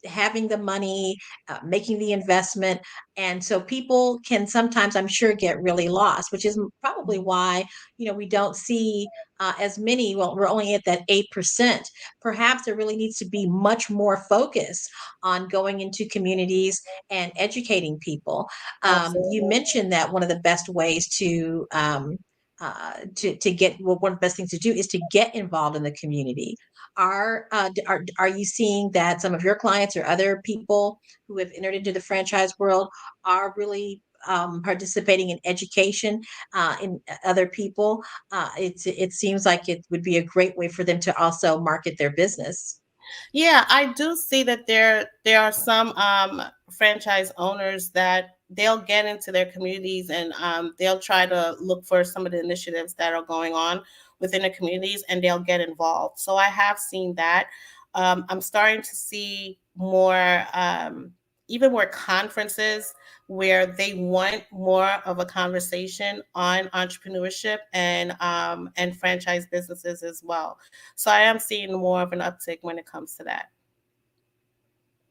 having the money, making the investment, and so people can sometimes, I'm sure, get really lost, which is probably why, we don't see as many. Well, we're only at that 8%. Perhaps there really needs to be much more focus on going into communities and educating people. You Absolutely. mentioned that one of the best ways to get, well, one of the best things to do is to get involved in the community. Are you seeing that some of your clients or other people who have entered into the franchise world are really participating in education in other people? It seems like it would be a great way for them to also market their business. Yeah, I do see that there are some franchise owners that they'll get into their communities, and they'll try to look for some of the initiatives that are going on within the communities, and they'll get involved. So I have seen that. I'm starting to see more, even more conferences where they want more of a conversation on entrepreneurship and franchise businesses as well. So I am seeing more of an uptick when it comes to that.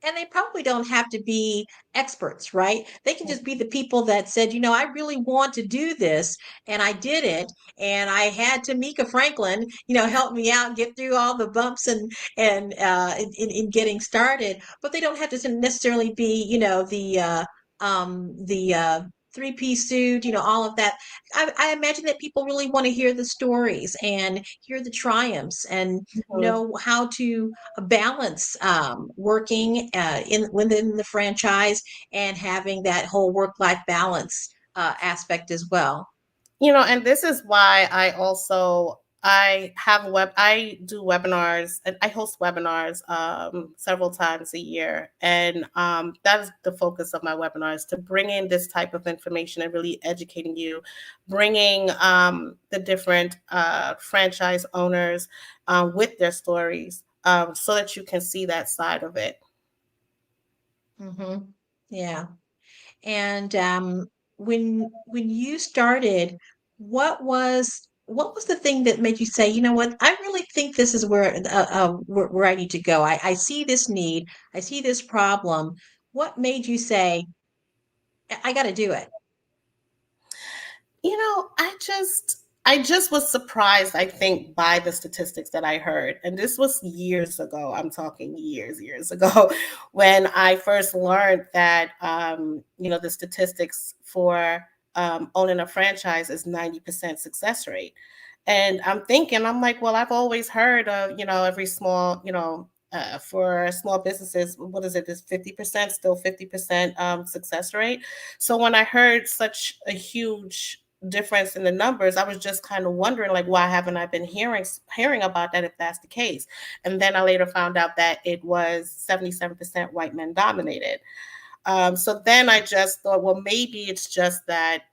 And they probably don't have to be experts, right? They can just be the people that said, I really want to do this, and I did it, and I had Tamika Franklin, help me out, get through all the bumps and in getting started. But they don't have to necessarily be, the three-piece suit, all of that. I imagine that people really want to hear the stories and hear the triumphs and Mhm. know how to balance working within the franchise and having that whole work-life balance aspect as well. And this is why I also I do webinars and I host webinars several times a year. And that is the focus of my webinars, to bring in this type of information and really educating you, bringing the different franchise owners with their stories so that you can see that side of it. Yeah. And when you started, what was the thing that made you say, you know what, I really think this is where I need to go. I see this need, I see this problem. What made you say, I got to do it? I just was surprised, I think, by the statistics that I heard. And this was years ago. I'm talking years ago, when I first learned that, the statistics for owning a franchise is 90% success rate. And I'm like, well, I've always heard of, every small, for small businesses, what is it? Is 50%, still 50% success rate. So when I heard such a huge difference in the numbers, I was just kind of wondering, like, why haven't I been hearing about that if that's the case? And then I later found out that it was 77% white men dominated. So then I just thought, well, maybe it's just that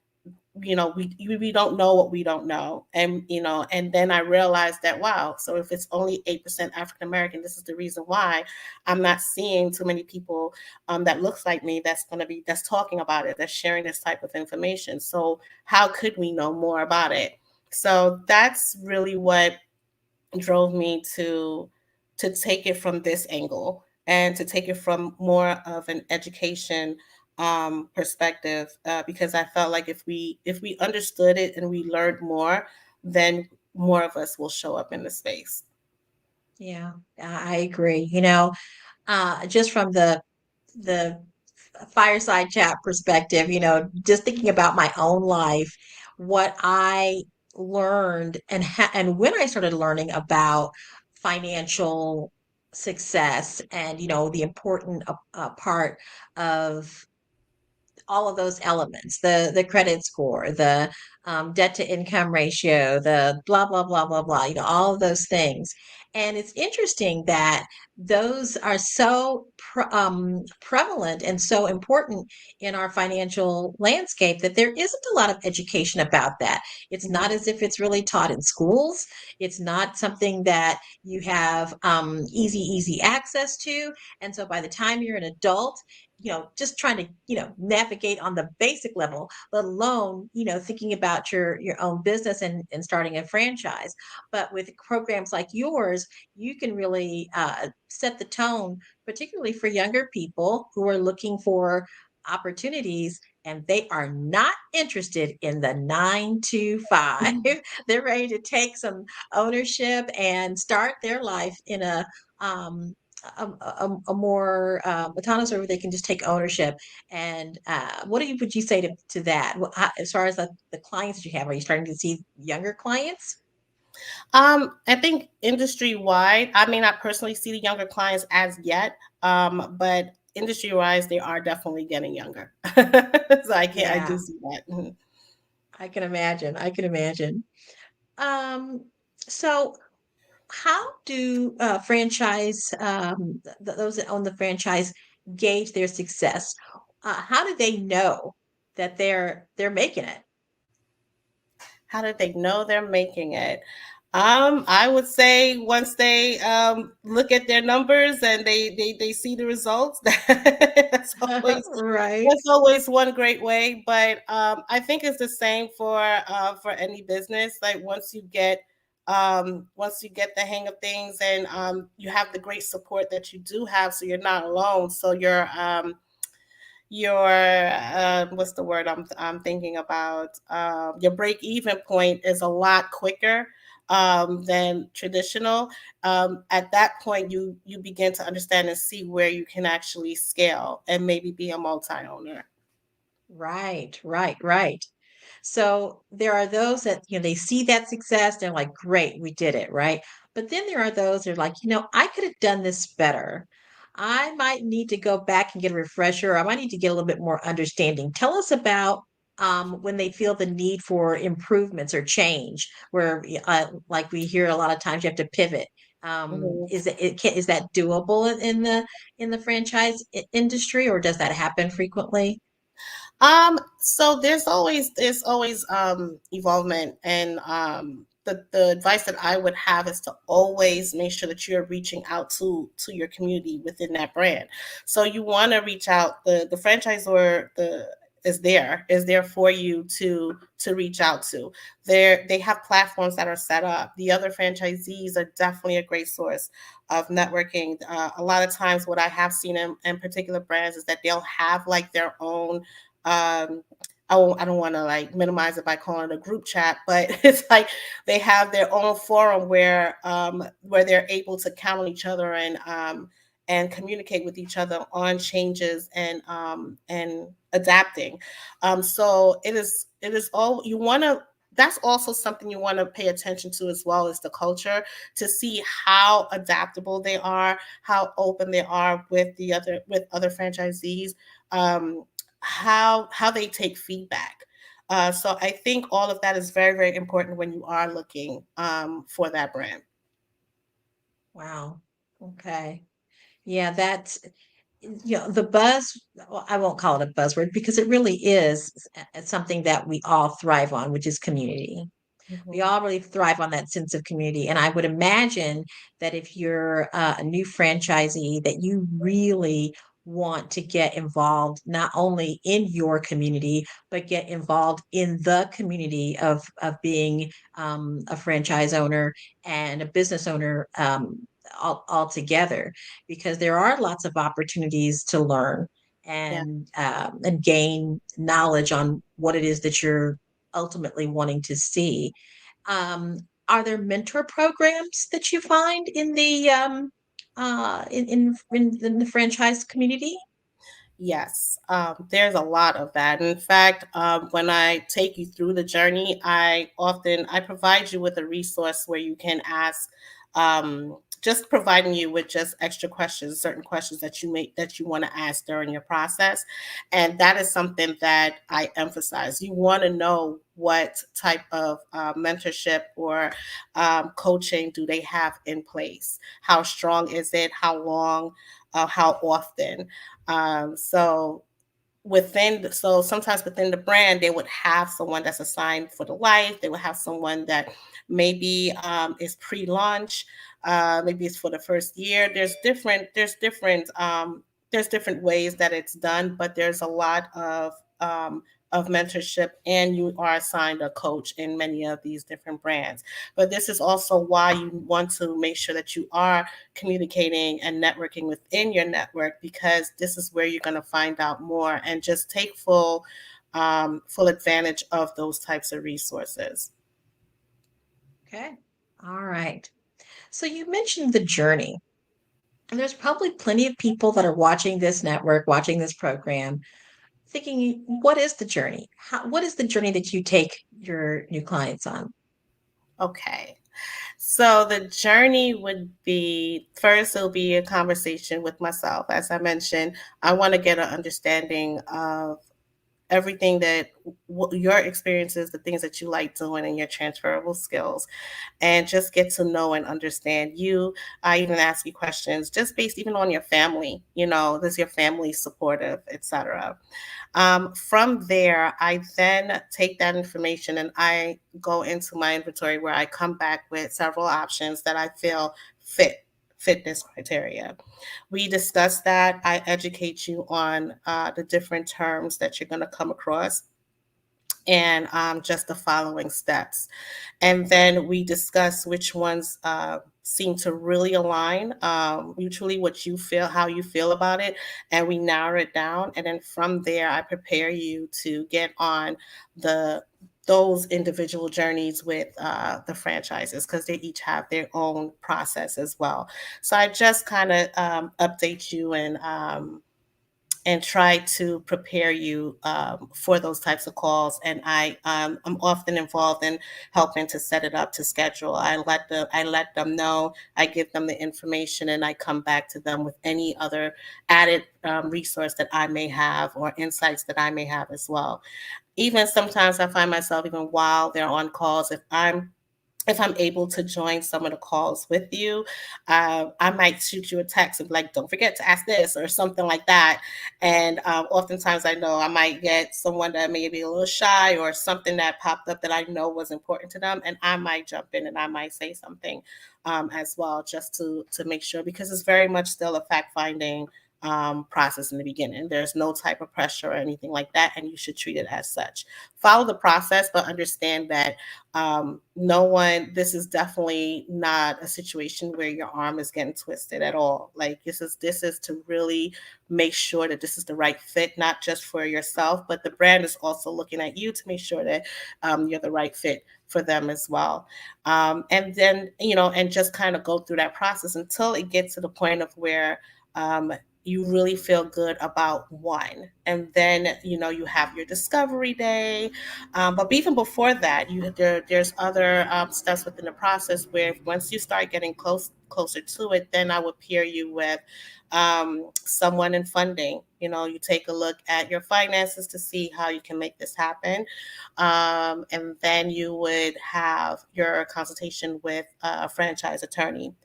we don't know what we don't know. And then I realized that, wow, so if it's only 8% African American, this is the reason why I'm not seeing too many people that looks like me that's talking about it, that's sharing this type of information. So how could we know more about it? So that's really what drove me to take it from this angle, and to take it from more of an education perspective, because I felt like if we understood it and we learned more, then more of us will show up in the space. Yeah, I agree. Just from the fireside chat perspective, just thinking about my own life, what I learned, and when I started learning about financial success, and the important part of all of those elements, the credit score, the debt to income ratio, the blah blah blah blah blah, all of those things. And it's interesting that those are so prevalent and so important in our financial landscape, that there isn't a lot of education about that. It's not as if it's really taught in schools. It's not something that you have easy access to. And so by the time you're an adult, just trying to, navigate on the basic level, let alone, thinking about your own business and starting a franchise. But with programs like yours, you can really set the tone, particularly for younger people who are looking for opportunities, and they are not interested in the 9 to 5. They're ready to take some ownership and start their life in um, a more autonomous, where they can just take ownership. And would you say to that? As far as the clients that you have, are you starting to see younger clients? I think industry wide, I may not personally see the younger clients as yet, but industry wise, they are definitely getting younger. So I do Yeah, see that. Mhm. I can imagine. I can imagine. So how do those that own the franchise gauge their success? How do they know that they're making it? How did they know they're making it? I would say once they look at their numbers and they see the results, that's always Right. that's always one great way. But I think it's the same for any business. Like once you get the hang of things, and you have the great support that you do have, so you're not alone. So your what's the word I'm thinking about, your break even point is a lot quicker than traditional. At that point, you begin to understand and see where you can actually scale and maybe be a multi-owner. Right, right, right. So there are those that, they see that success, they're like, great, we did it, right? But then there are those that are like, I could have done this better. I might need to go back and get a refresher. I might need to get a little bit more understanding. Tell us about when they feel the need for improvements or change, where like we hear a lot of times you have to pivot. Is that doable in the franchise industry, or does that happen frequently? So there's always evolvement, and the advice that I would have is to always make sure that you're reaching out to your community within that brand. So you want to reach out. The franchisor is there for you to reach out to. They have platforms that are set up. The other franchisees are definitely a great source of networking. A lot of times, what I have seen in particular brands is that they'll have like their own I don't want to like minimize it by calling it a group chat, but it's like they have their own forum where they're able to count on each other and communicate with each other on changes and adapting. So it is all you want to. That's also something you want to pay attention to as well as the culture, to see how adaptable they are, how open they are with other franchisees. How they take feedback. So I think all of that is very, very important when you are looking for that brand. Wow. Okay. Yeah, that's the buzz. Well, I won't call it a buzzword because it really is something that we all thrive on, which is community. We all really thrive on that sense of community. And I would imagine that if you're a new franchisee, that you really want to get involved not only in your community, but get involved in the community of being a franchise owner and a business owner all together, because there are lots of opportunities to learn and gain knowledge on what it is that you're ultimately wanting to see. um, are there mentor programs that you find in the in the franchise community? Yes, there's a lot of that. In fact, when I take you through the journey, I provide you with a resource where you can ask, just providing you with just extra questions, certain questions that you want to ask during your process, and that is something that I emphasize. You want to know what type of mentorship or coaching do they have in place? How strong is it? How long? How often? So sometimes within the brand, they would have someone that's assigned for the life. They would have someone that maybe is pre-launch, maybe it's for the first year. There's different ways that it's done, but there's a lot of mentorship, and you are assigned a coach in many of these different brands. But this is also why you want to make sure that you are communicating and networking within your network, because this is where you're going to find out more and just take full advantage of those types of resources. Okay. All right. So you mentioned the journey. And there's probably plenty of people that are watching this network, watching this program, thinking, what is the journey? What is the journey that you take your new clients on? Okay. So the journey would be, first, it'll be a conversation with myself. As I mentioned, I want to get an understanding of everything that your experiences, the things that you like doing, and your transferable skills, and just get to know and understand you. I even ask you questions just based even on your family. Is your family supportive, etc. From there, I then take that information and I go into my inventory, where I come back with several options that I feel fit this criteria. We discuss that. I educate you on the different terms that you're going to come across, and just the following steps. And then we discuss which ones seem to really align mutually, how you feel about it, and we narrow it down. And then from there, I prepare you to get on those individual journeys with the franchises, because they each have their own process as well. So I just kind of update you and try to prepare you for those types of calls. And I'm often involved in helping to set it up, to schedule. I let them know, I give them the information, and I come back to them with any other added resource that I may have, or insights that I may have as well. Even sometimes I find myself, even while they're on calls, if I'm able to join some of the calls with you, I might shoot you a text and be like, don't forget to ask this or something like that. And oftentimes I know I might get someone that may be a little shy, or something that popped up that I know was important to them. And I might jump in and I might say something as well, just to make sure, because it's very much still a fact-finding process in the beginning. There's no type of pressure or anything like that, and you should treat it as such. Follow the process, but understand that this is definitely not a situation where your arm is getting twisted at all. Like, this is to really make sure that this is the right fit, not just for yourself, but the brand is also looking at you to make sure that you're the right fit for them as well. And then, and just kind of go through that process until it gets to the point of where you really feel good about one. And then, you have your discovery day. But even before that, there's other steps within the process where once you start getting closer to it, then I would pair you with someone in funding. You take a look at your finances to see how you can make this happen. And then you would have your consultation with a franchise attorney.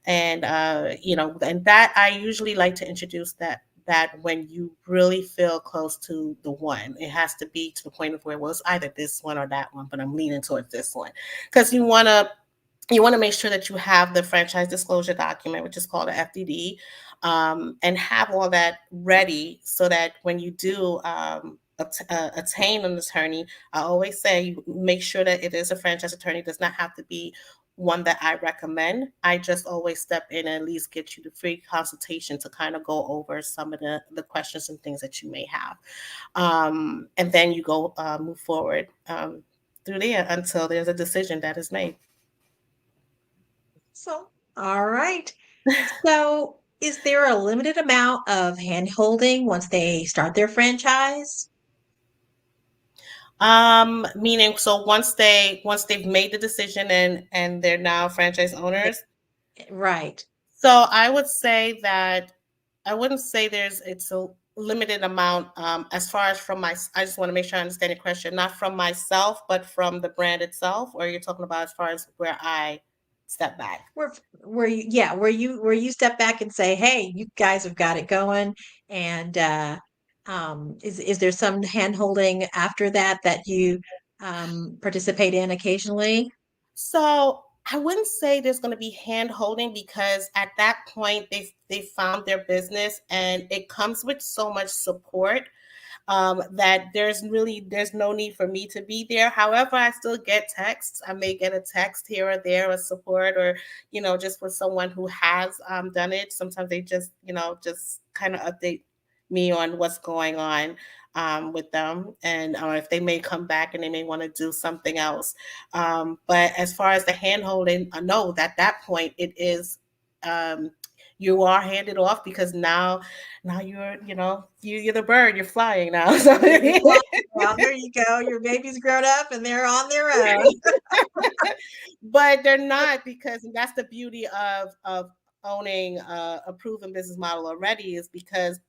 And and that I usually like to introduce that when you really feel close to the one. It has to be to the point of where, well, it's either this one or that one, but I'm leaning towards this one, because you want to make sure that you have the franchise disclosure document, which is called a FDD, and have all that ready, so that when you do attain an attorney, I always say, make sure that it is a franchise attorney. It does not have to be one that I recommend. I just always step in and at least get you the free consultation to kind of go over some of the questions and things that you may have. And then you go move forward through there until there's a decision that is made. So, all right. So, is there a limited amount of hand-holding once they start their franchise? Meaning, so once they've made the decision and they're now franchise owners, right? So I would say that I wouldn't say it's a limited amount as far as from I just want to make sure I understand your question, not from myself, but from the brand itself, or you're talking about as far as where I step back. Where you step back and say, hey, you guys have got it going, and is there some hand holding after that you participate in occasionally? So I wouldn't say there's going to be hand holding, because at that point they found their business, and it comes with so much support that there's no need for me to be there. However, I still get texts. I may get a text here or there, or support, or just with someone who has done it. Sometimes they just kind of update me on what's going on with them, and if they may come back and they may want to do something else. But as far as the hand holding, I know that at that point it is you are handed off, because now you're you're the bird, you're flying now. So well, there you go. Your baby's grown up and they're on their own. But they're not, because that's the beauty of owning a proven business model already, is because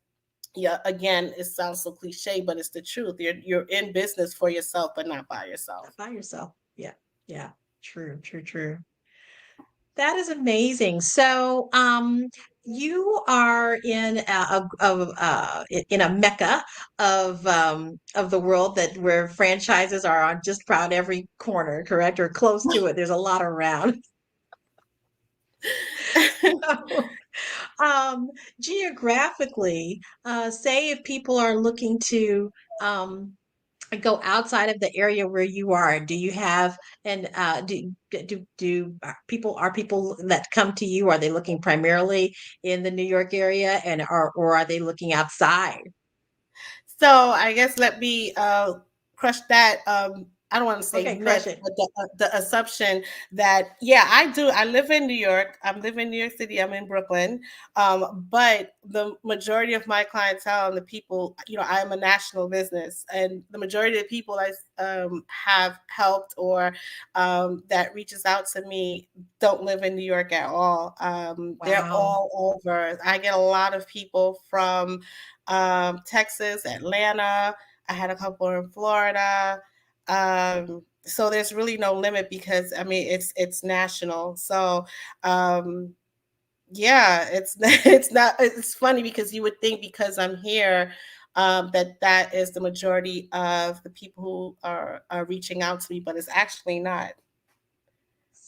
again, it sounds so cliche, but it's the truth. You're in business for yourself, but not by yourself. Not by yourself. Yeah. True. That is amazing. So, you are in a mecca of the world where franchises are on just about every corner, correct, or close to it. There's a lot around. Geographically, say if people are looking to go outside of the area where you are, do you have, and are people that come to you, are they looking primarily in the New York area, or are they looking outside? So I guess let me crush that. I don't want to say Okay, crush myth, it. but the assumption that, yeah, I do. I live in New York. I'm living in New York City. I'm in Brooklyn. But the majority of my clientele and the people, I am a national business, and the majority of the people I have helped or that reaches out to me don't live in New York at all. They're Wow. all over. I get a lot of people from Texas, Atlanta. I had a couple in Florida. So there's really no limit because I mean it's national. So yeah, it's funny because you would think because I'm here that is the majority of the people who are reaching out to me, but it's actually not.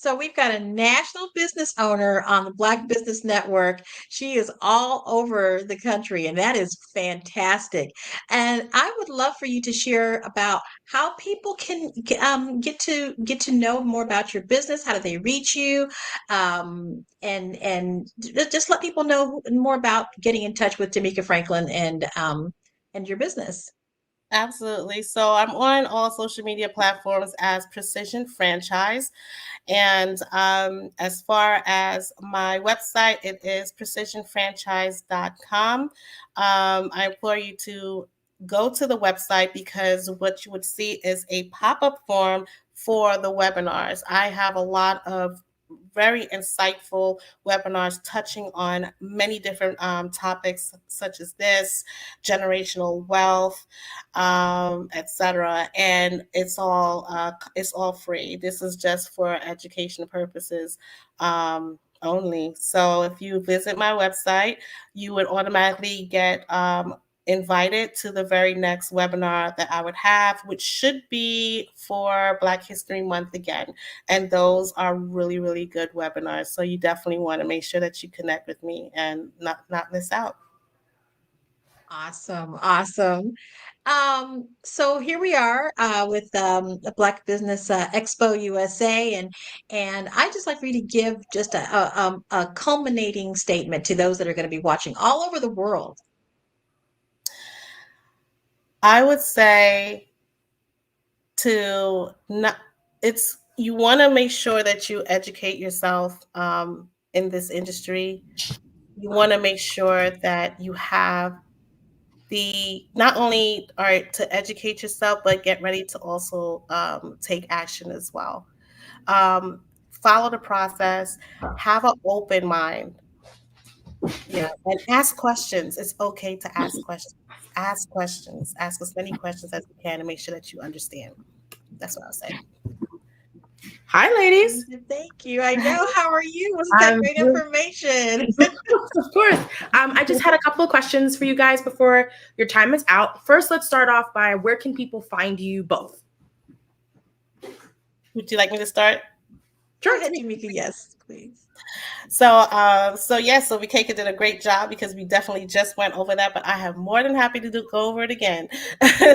So we've got a national business owner on the Black Business Network. She is all over the country, and that is fantastic. And I would love for you to share about how people can get to know more about your business. How do they reach you? And just let people know more about getting in touch with Tamika Franklin and your business. Absolutely. So I'm on all social media platforms as Precision Franchise. And as far as my website, it is precisionfranchise.com. I implore you to go to the website because what you would see is a pop-up form for the webinars. I have a lot of very insightful webinars touching on many different topics such as this, generational wealth, etc. And it's all free. This is just for education purposes only. So if you visit my website, you would automatically get invited to the very next webinar that I would have, which should be for Black History Month again. And those are really, really good webinars. So you definitely want to make sure that you connect with me and not miss out. Awesome, awesome. So here we are with the Black Business Expo USA, and I just like for you to give just a culminating statement to those that are going to be watching all over the world. I would say to not it's you want to make sure that you educate yourself in this industry. You want to make sure that you have the not only to educate yourself, but get ready to also take action as well. Follow the process, have an open mind, and ask questions. It's okay to ask questions. Ask questions. Ask as many questions as you can to make sure that you understand. That's what I'll say. Hi, ladies. Thank you. I know. How are you? What's that great information? Of course. I just had a couple of questions for you guys before your time is out. First, let's start off by where can people find you both? Would you like me to start? Sure, ahead, Tamika. Yes, please. So Vikaika did a great job because we definitely just went over that, but I have more than happy to go over it again.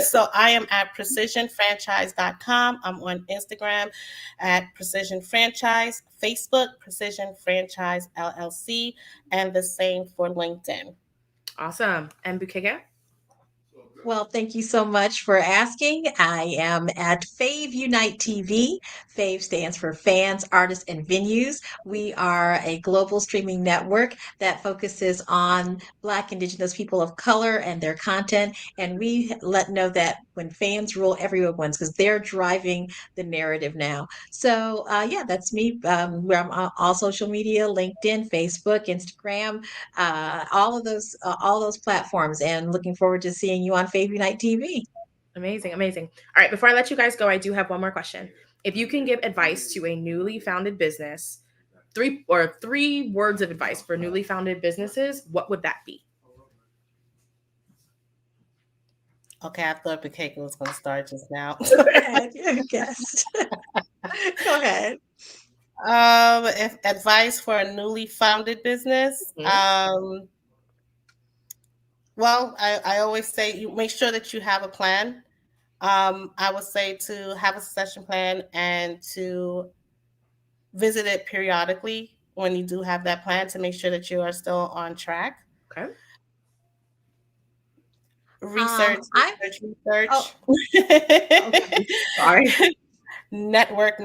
So I am at precisionfranchise.com. I'm on Instagram at Precision Franchise, Facebook, Precision Franchise LLC, and the same for LinkedIn. Awesome. And Vikaika? Well, thank you so much for asking. I am at Fave Unite TV. Fave stands for Fans, Artists, and Venues. We are a global streaming network that focuses on Black, Indigenous people of color and their content. And we know that when fans rule, everyone wins because they're driving the narrative now. So, yeah, that's me. We're on all social media, LinkedIn, Facebook, Instagram, all those platforms, and looking forward to seeing you on Fave Unite TV. Amazing, amazing. All right, before I let you guys go, I do have one more question. If you can give advice to a newly founded business, three words of advice for newly founded businesses, what would that be? Okay, I thought Vikaika was going to start just now. Go ahead, you guessed. Go ahead. If advice for a newly founded business, well, I always say you make sure that you have a plan. I would say to have a succession plan and to visit it periodically when you do have that plan to make sure that you are still on track. Okay. Research. Oh, Okay. sorry. Network.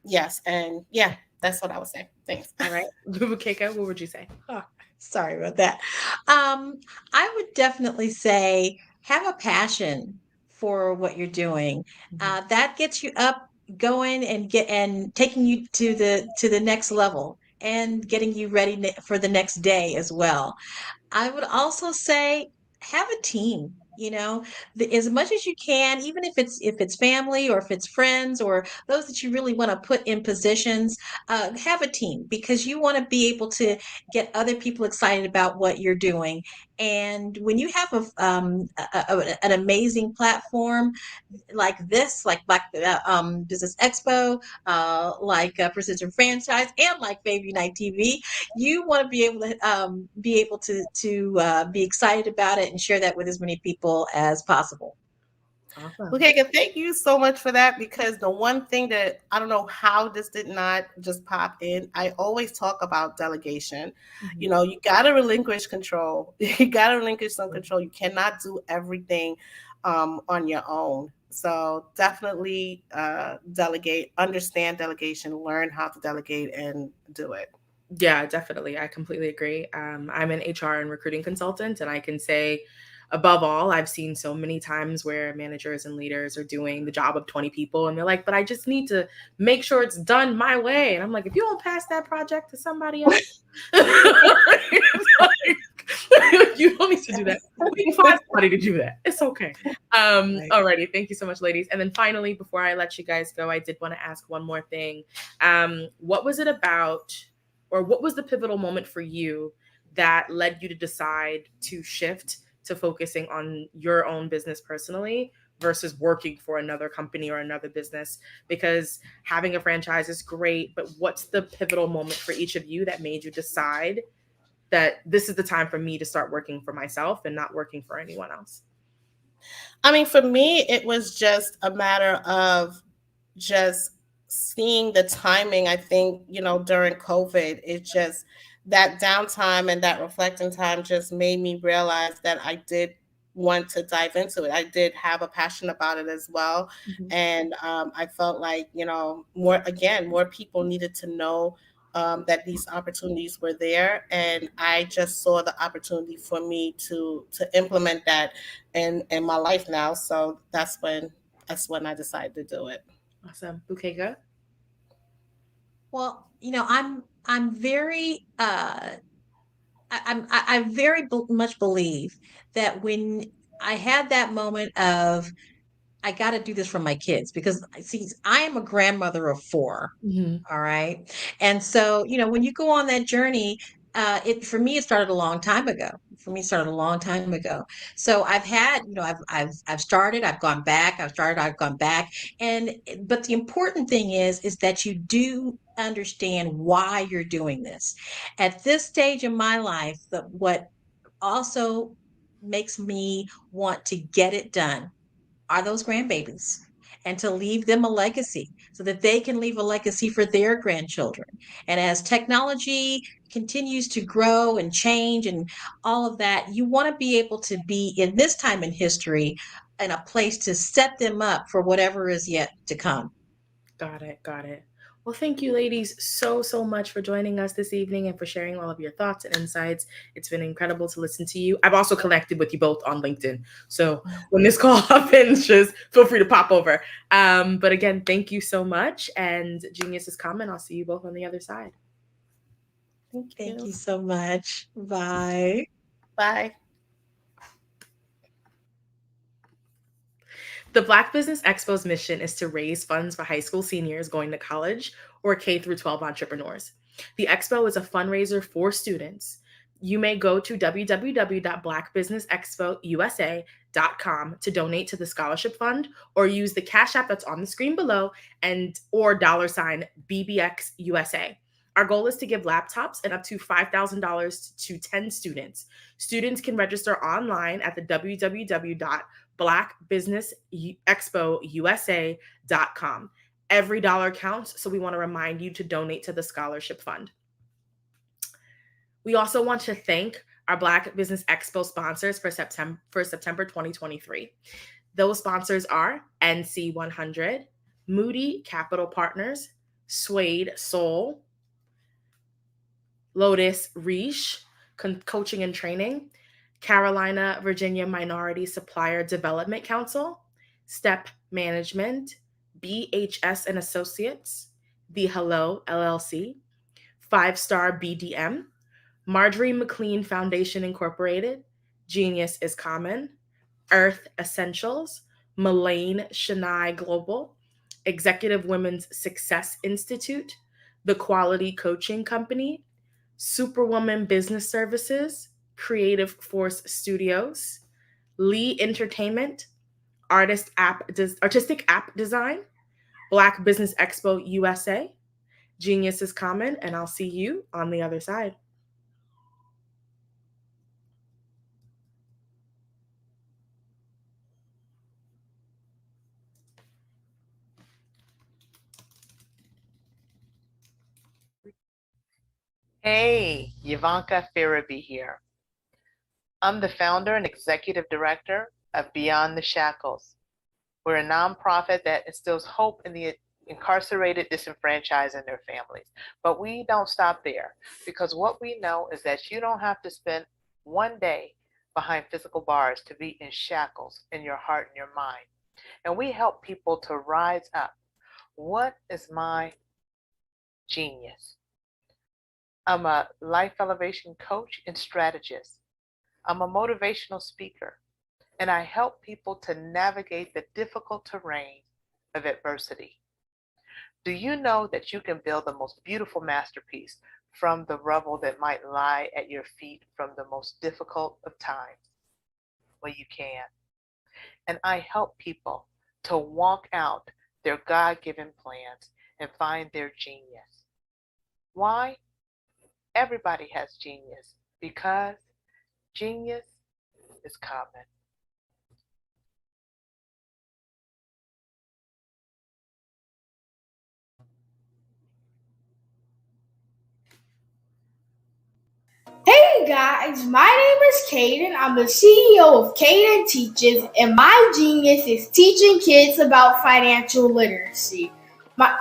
Yes, and yeah, that's what I would say. Thanks. All right. Keika, what would you say? Oh, sorry about that. I would definitely say have a passion for what you're doing. That gets you up, going, and taking you to the next level, and getting you ready for the next day as well. I would also say have a team. As much as you can, even if it's family or if it's friends or those that you really want to put in positions, have a team because you want to be able to get other people excited about what you're doing. And when you have an amazing platform like this, like Black Business Expo, Precision Franchise, and like Baby Night TV, you want to be able to be excited about it and share that with as many people as possible. Awesome. Okay, thank you so much for that, because the one thing that I don't know how this did not just pop in, I always talk about delegation. You got to relinquish control. You got to relinquish some control. You cannot do everything on your own. So definitely delegate, understand delegation, learn how to delegate, and do it. Yeah, definitely. I completely agree. I'm an HR and recruiting consultant, and I can say, above all, I've seen so many times where managers and leaders are doing the job of 20 people, and they're like, but I just need to make sure it's done my way. And I'm like, if you don't pass that project to somebody else, you don't need to do that. We can find somebody to do that. It's okay. Alrighty. Thank you so much, ladies. And then finally, before I let you guys go, I did want to ask one more thing. What was it about, or what was the pivotal moment for you that led you to decide to shift to focusing on your own business personally versus working for another company or another business? Because having a franchise is great, but what's the pivotal moment for each of you that made you decide that this is the time for me to start working for myself and not working for anyone else? I mean, for me, it was just a matter of just seeing the timing. I think, during COVID, it just, that downtime and that reflecting time just made me realize that I did want to dive into it. I did have a passion about it as well. And I felt like, more people needed to know that these opportunities were there. And I just saw the opportunity for me to implement that in my life now. So that's when I decided to do it. Awesome. Bukeka? Well, I'm very I very much believe that when I had that moment of I got to do this for my kids, because see, I am a grandmother of 4. All right. And so, when you go on that journey, for me, it started a long time ago. So I've had, I've started, I've gone back, I've started, I've gone back. But the important thing is that you do understand why you're doing this. At this stage in my life, what also makes me want to get it done are those grandbabies, and to leave them a legacy so that they can leave a legacy for their grandchildren. And as technology continues to grow and change and all of that, you want to be able to be in this time in history in a place to set them up for whatever is yet to come. Got it. Well, thank you, ladies, so much for joining us this evening and for sharing all of your thoughts and insights. It's been incredible to listen to you. I've also connected with you both on LinkedIn. So when this call happens, just feel free to pop over. But again, thank you so much. And Genius is coming. I'll see you both on the other side. Thank you so much. Bye. Bye. The Black Business Expo's mission is to raise funds for high school seniors going to college or K-12 entrepreneurs. The Expo is a fundraiser for students. You may go to www.blackbusinessexpousa.com to donate to the scholarship fund, or use the Cash App that's on the screen below or $BBXUSA. Our goal is to give laptops and up to $5,000 to 10 students. Students can register online at the www.blackbusinessexpousa.com. Every dollar counts, so we want to remind you to donate to the scholarship fund. We also want to thank our Black Business Expo sponsors for September 2023. Those sponsors are NC100, Moody Capital Partners, Suede Soul, Lotus Reach, Coaching and Training, Carolina, Virginia Minority Supplier Development Council, Step Management, BHS and Associates, The Hello LLC, 5-Star BDM, Marjorie McLean Foundation Incorporated, Genius is Common, Earth Essentials, Mullane Shania Global, Executive Women's Success Institute, The Quality Coaching Company, Superwoman Business Services, Creative Force Studios, Lee Entertainment, Artistic App Design, Black Business Expo USA, Genius is Common, and I'll see you on the other side. Hey, Ivanka Faraby here. I'm the founder and executive director of Beyond the Shackles. We're a nonprofit that instills hope in the incarcerated, disenfranchised, and their families. But we don't stop there, because what we know is that you don't have to spend one day behind physical bars to be in shackles in your heart and your mind. And we help people to rise up. What is my genius? I'm a life elevation coach and strategist. I'm a motivational speaker, and I help people to navigate the difficult terrain of adversity. Do you know that you can build the most beautiful masterpiece from the rubble that might lie at your feet from the most difficult of times? Well, you can. And I help people to walk out their God-given plans and find their genius. Why? Everybody has genius, because genius is common. Hey guys, my name is Caden. I'm the CEO of Caden Teaches, and my genius is teaching kids about financial literacy.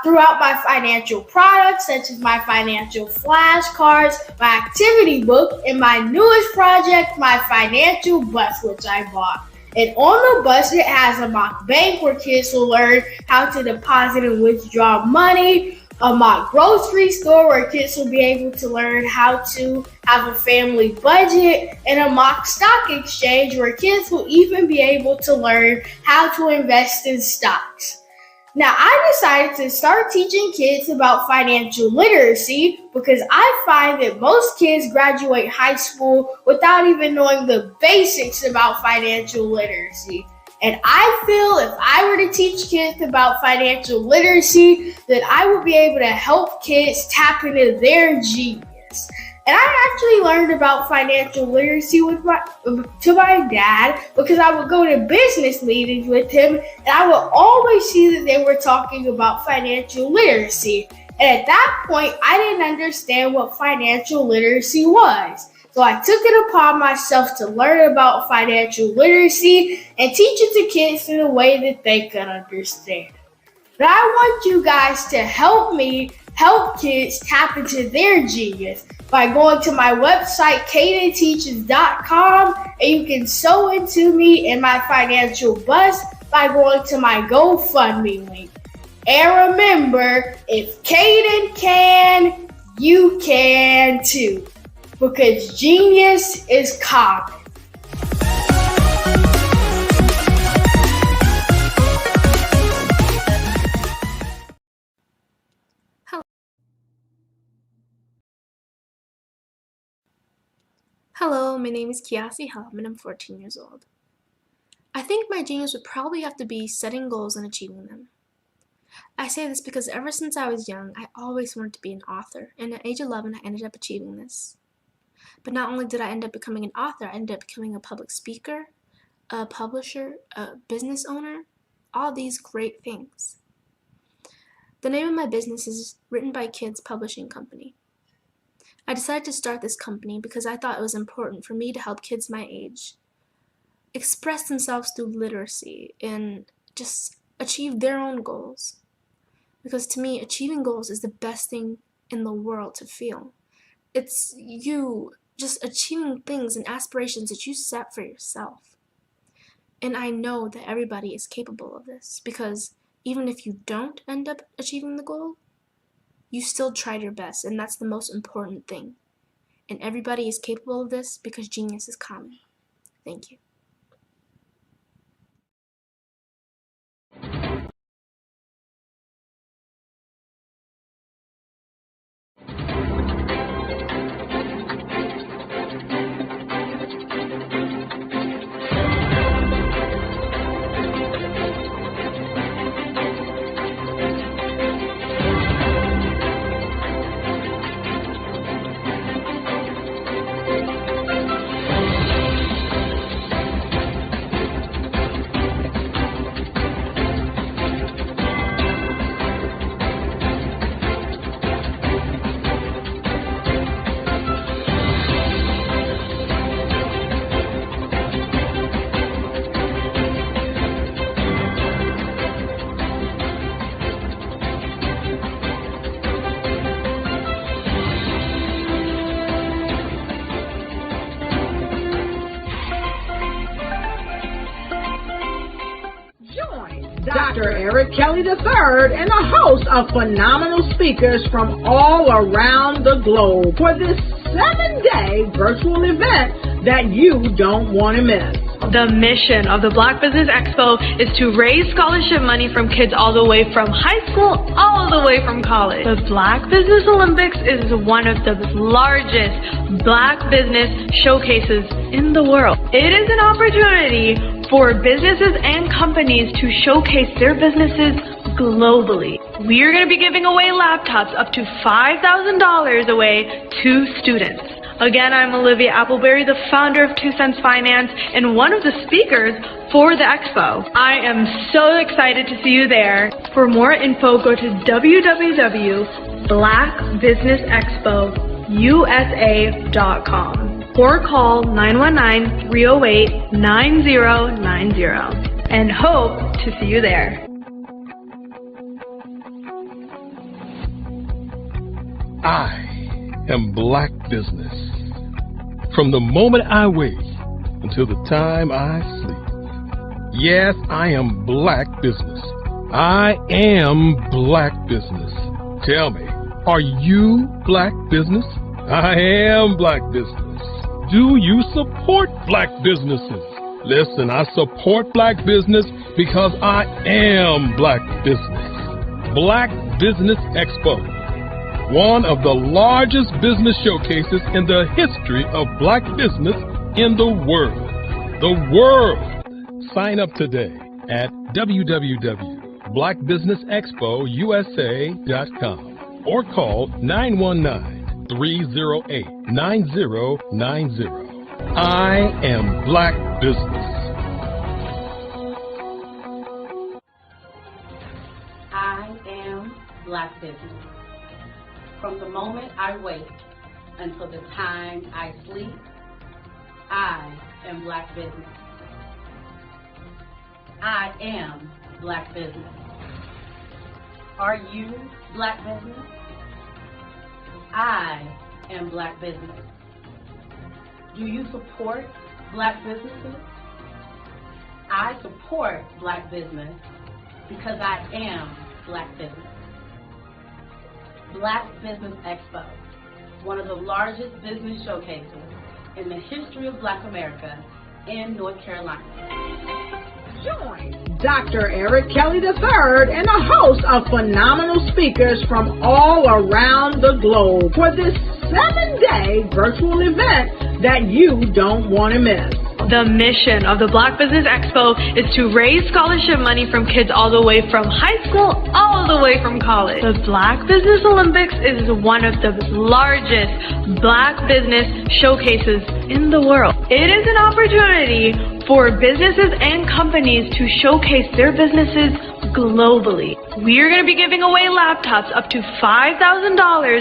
Throughout my financial products, such as my financial flashcards, my activity book, and my newest project, my financial bus, which I bought. And on the bus, it has a mock bank where kids will learn how to deposit and withdraw money, a mock grocery store where kids will be able to learn how to have a family budget, and a mock stock exchange where kids will even be able to learn how to invest in stocks. Now, I decided to start teaching kids about financial literacy because I find that most kids graduate high school without even knowing the basics about financial literacy. And I feel if I were to teach kids about financial literacy, that I would be able to help kids tap into their genius. And I actually learned about financial literacy to my dad because I would go to business meetings with him, and I would always see that they were talking about financial literacy. And at that point, I didn't understand what financial literacy was. So I took it upon myself to learn about financial literacy and teach it to kids in a way that they could understand. But I want you guys to help me help kids tap into their genius by going to my website, cadenteaches.com, and you can sew into me in my financial bus by going to my GoFundMe link. And remember, if Caden can, you can too. Because genius is common. Hello, my name is Kiasi Helm and I'm 14 years old. I think my genius would probably have to be setting goals and achieving them. I say this because ever since I was young, I always wanted to be an author, and at age 11, I ended up achieving this. But not only did I end up becoming an author, I ended up becoming a public speaker, a publisher, a business owner, all these great things. The name of my business is Written by Kids Publishing Company. I decided to start this company because I thought it was important for me to help kids my age express themselves through literacy and just achieve their own goals. Because to me, achieving goals is the best thing in the world to feel. It's you just achieving things and aspirations that you set for yourself. And I know that everybody is capable of this, because even if you don't end up achieving the goal, you still tried your best, and that's the most important thing. And everybody is capable of this because genius is common. Thank you. Dr. Eric Kelly III and a host of phenomenal speakers from all around the globe for this 7-day virtual event that you don't want to miss. The mission of the Black Business Expo is to raise scholarship money from kids all the way from high school, all the way from college. The Black Business Olympics is one of the largest Black business showcases in the world. It is an opportunity for businesses and companies to showcase their businesses globally. We are going to be giving away laptops up to $5,000 away to students. Again, I'm Olivia Appleberry, the founder of 2 Cents Finance and one of the speakers for the expo. I am so excited to see you there. For more info, go to www.blackbusinessexpousa.com or call 919-308-9090 and hope to see you there. I am Black Business. From the moment I wake until the time I sleep. Yes, I am Black Business. I am Black Business. Tell me, are you Black Business? I am Black Business. Do you support Black businesses? Listen, I support Black business because I am Black Business. Black Business Expo, one of the largest business showcases in the history of Black business in the world. The world! Sign up today at www.blackbusinessexpousa.com or call 919-308-9090. I am Black Business. I am Black Business. From the moment I wake until the time I sleep, I am Black Business. I am Black Business. Are you Black Business? I am Black Business. Do you support Black businesses? I support Black business because I am Black Business. Black Business Expo, one of the largest business showcases in the history of Black America in North Carolina. Join Dr. Eric Kelly III and a host of phenomenal speakers from all around the globe for this 7-day virtual event that you don't want to miss. The mission of the Black Business Expo is to raise scholarship money from kids all the way from high school, all the way from college. The Black Business Olympics is one of the largest Black business showcases in the world. It is an opportunity for businesses and companies to showcase their businesses globally. We are going to be giving away laptops up to $5,000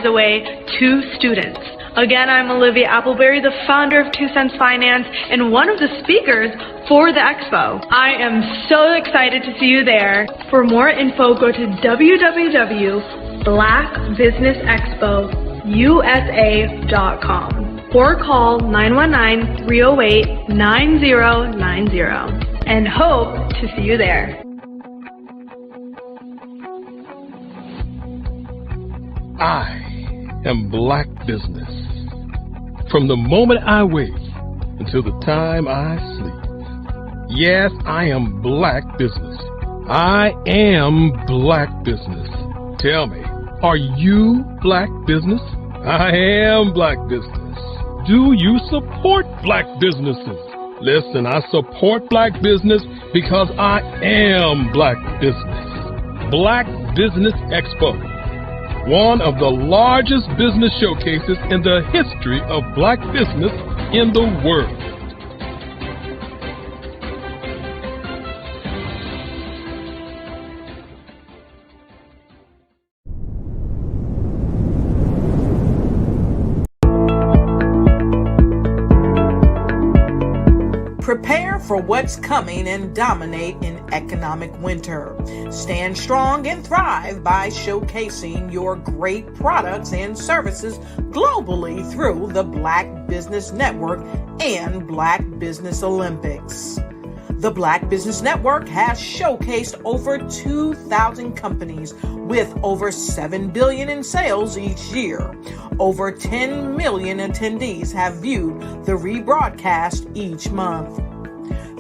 away to students. Again, I'm Olivia Appleberry, the founder of 2 Cents Finance and one of the speakers for the expo. I am so excited to see you there. For more info, go to www.blackbusinessexpousa.com or call 919-308-9090 and hope to see you there. I am Black Business. From the moment I wake until the time I sleep. Yes, I am Black Business. I am Black Business. Tell me, are you Black Business? I am Black Business. Do you support Black businesses? Listen, I support Black business because I am Black Business. Black Business Expo, one of the largest business showcases in the history of Black business in the world. Prepare for what's coming and dominate in economic winter. Stand strong and thrive by showcasing your great products and services globally through the Black Business Network and Black Business Olympics. The Black Business Network has showcased over 2,000 companies with over $7 billion in sales each year. Over 10 million attendees have viewed the rebroadcast each month.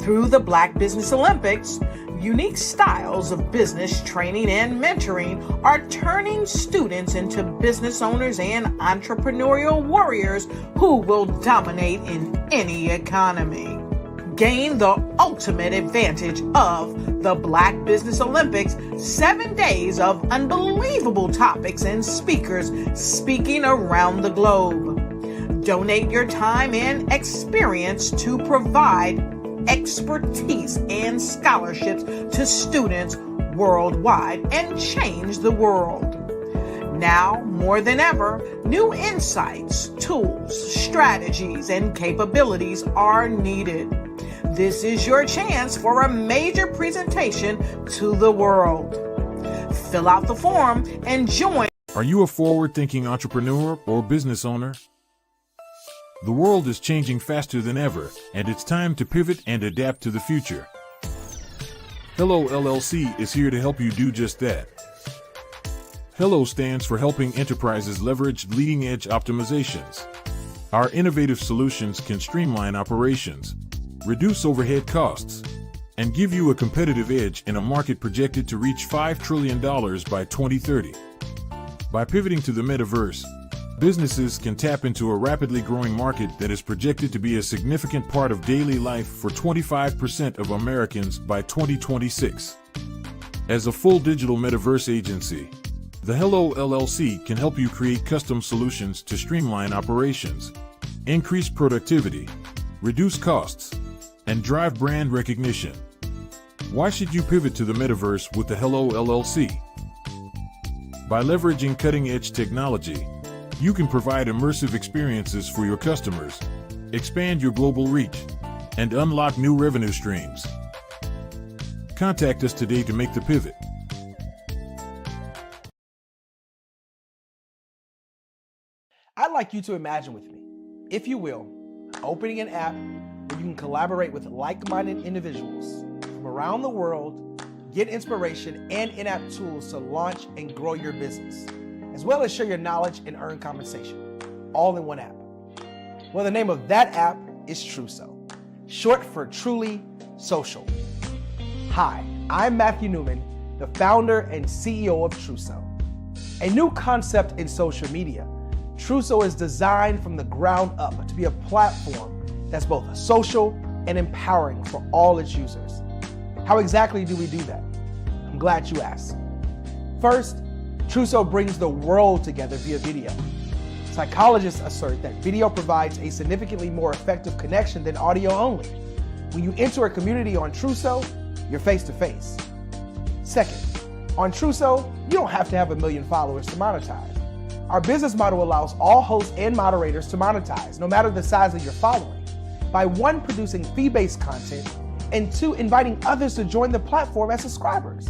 Through the Black Business Olympics, unique styles of business training and mentoring are turning students into business owners and entrepreneurial warriors who will dominate in any economy. Gain the ultimate advantage of the Black Business Olympics, 7 days of unbelievable topics and speakers speaking around the globe. Donate your time and experience to provide expertise and scholarships to students worldwide and change the world. Now, more than ever, new insights, tools, strategies, and capabilities are needed. This is your chance for a major presentation to the world. Fill out the form and join. Are you a forward-thinking entrepreneur or business owner? The world is changing faster than ever, and it's time to pivot and adapt to the future. Hello LLC is here to help you do just that. Hello stands for helping enterprises leverage leading-edge optimizations. Our innovative solutions can streamline operations, reduce overhead costs, and give you a competitive edge in a market projected to reach $5 trillion by 2030. By pivoting to the metaverse, businesses can tap into a rapidly growing market that is projected to be a significant part of daily life for 25% of Americans by 2026. As a full digital metaverse agency, the Hello LLC can help you create custom solutions to streamline operations, increase productivity, reduce costs, and drive brand recognition. Why should you pivot to the metaverse with the Hello LLC? By leveraging cutting-edge technology, you can provide immersive experiences for your customers, expand your global reach, and unlock new revenue streams. Contact us today to make the pivot. I'd like you to imagine with me, if you will, opening an app where you can collaborate with like-minded individuals from around the world, get inspiration and in-app tools to launch and grow your business, as well as share your knowledge and earn compensation, all in one app. Well, the name of that app is Truso, short for Truly Social. Hi, I'm Matthew Newman, the founder and CEO of Truso. A new concept in social media, Truso is designed from the ground up to be a platform that's both social and empowering for all its users. How exactly do we do that? I'm glad you asked. First, Truso brings the world together via video. Psychologists assert that video provides a significantly more effective connection than audio only. When you enter a community on Truso, you're face-to-face. Second, on Truso, you don't have to have 1 million followers to monetize. Our business model allows all hosts and moderators to monetize, no matter the size of your following, by one, producing fee-based content, and two, inviting others to join the platform as subscribers.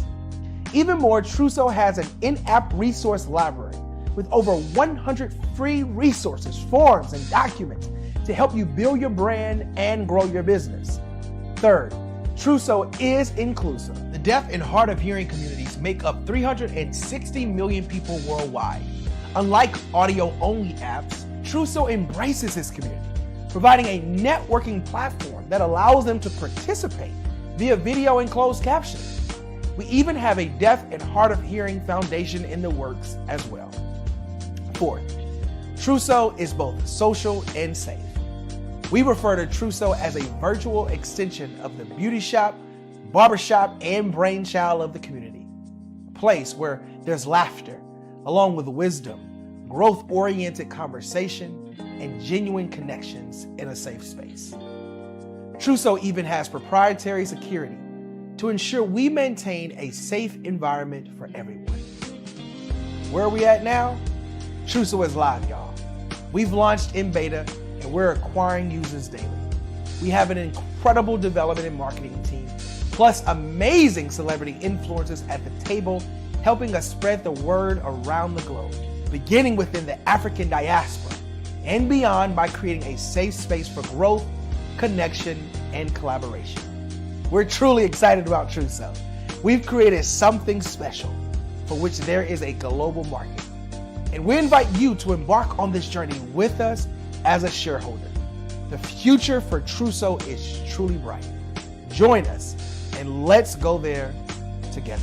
Even more, Truso has an in-app resource library with over 100 free resources, forms, and documents to help you build your brand and grow your business. Third, Truso is inclusive. The deaf and hard of hearing communities make up 360 million people worldwide. Unlike audio-only apps, Truso embraces this community, providing a networking platform that allows them to participate via video and closed captioning. We even have a deaf and hard of hearing foundation in the works as well. Fourth, Truso is both social and safe. We refer to Truso as a virtual extension of the beauty shop, barbershop, and brainchild of the community. A place where there's laughter, along with wisdom, growth-oriented conversation, and genuine connections in a safe space. Truso even has proprietary security to ensure we maintain a safe environment for everyone. Where are we at now? Truso is live, y'all. We've launched in beta and we're acquiring users daily. We have an incredible development and marketing team, plus amazing celebrity influencers at the table, helping us spread the word around the globe, beginning within the African diaspora and beyond by creating a safe space for growth, connection, and collaboration. We're truly excited about Truso. We've created something special for which there is a global market. And we invite you to embark on this journey with us as a shareholder. The future for Truso is truly bright. Join us and let's go there together.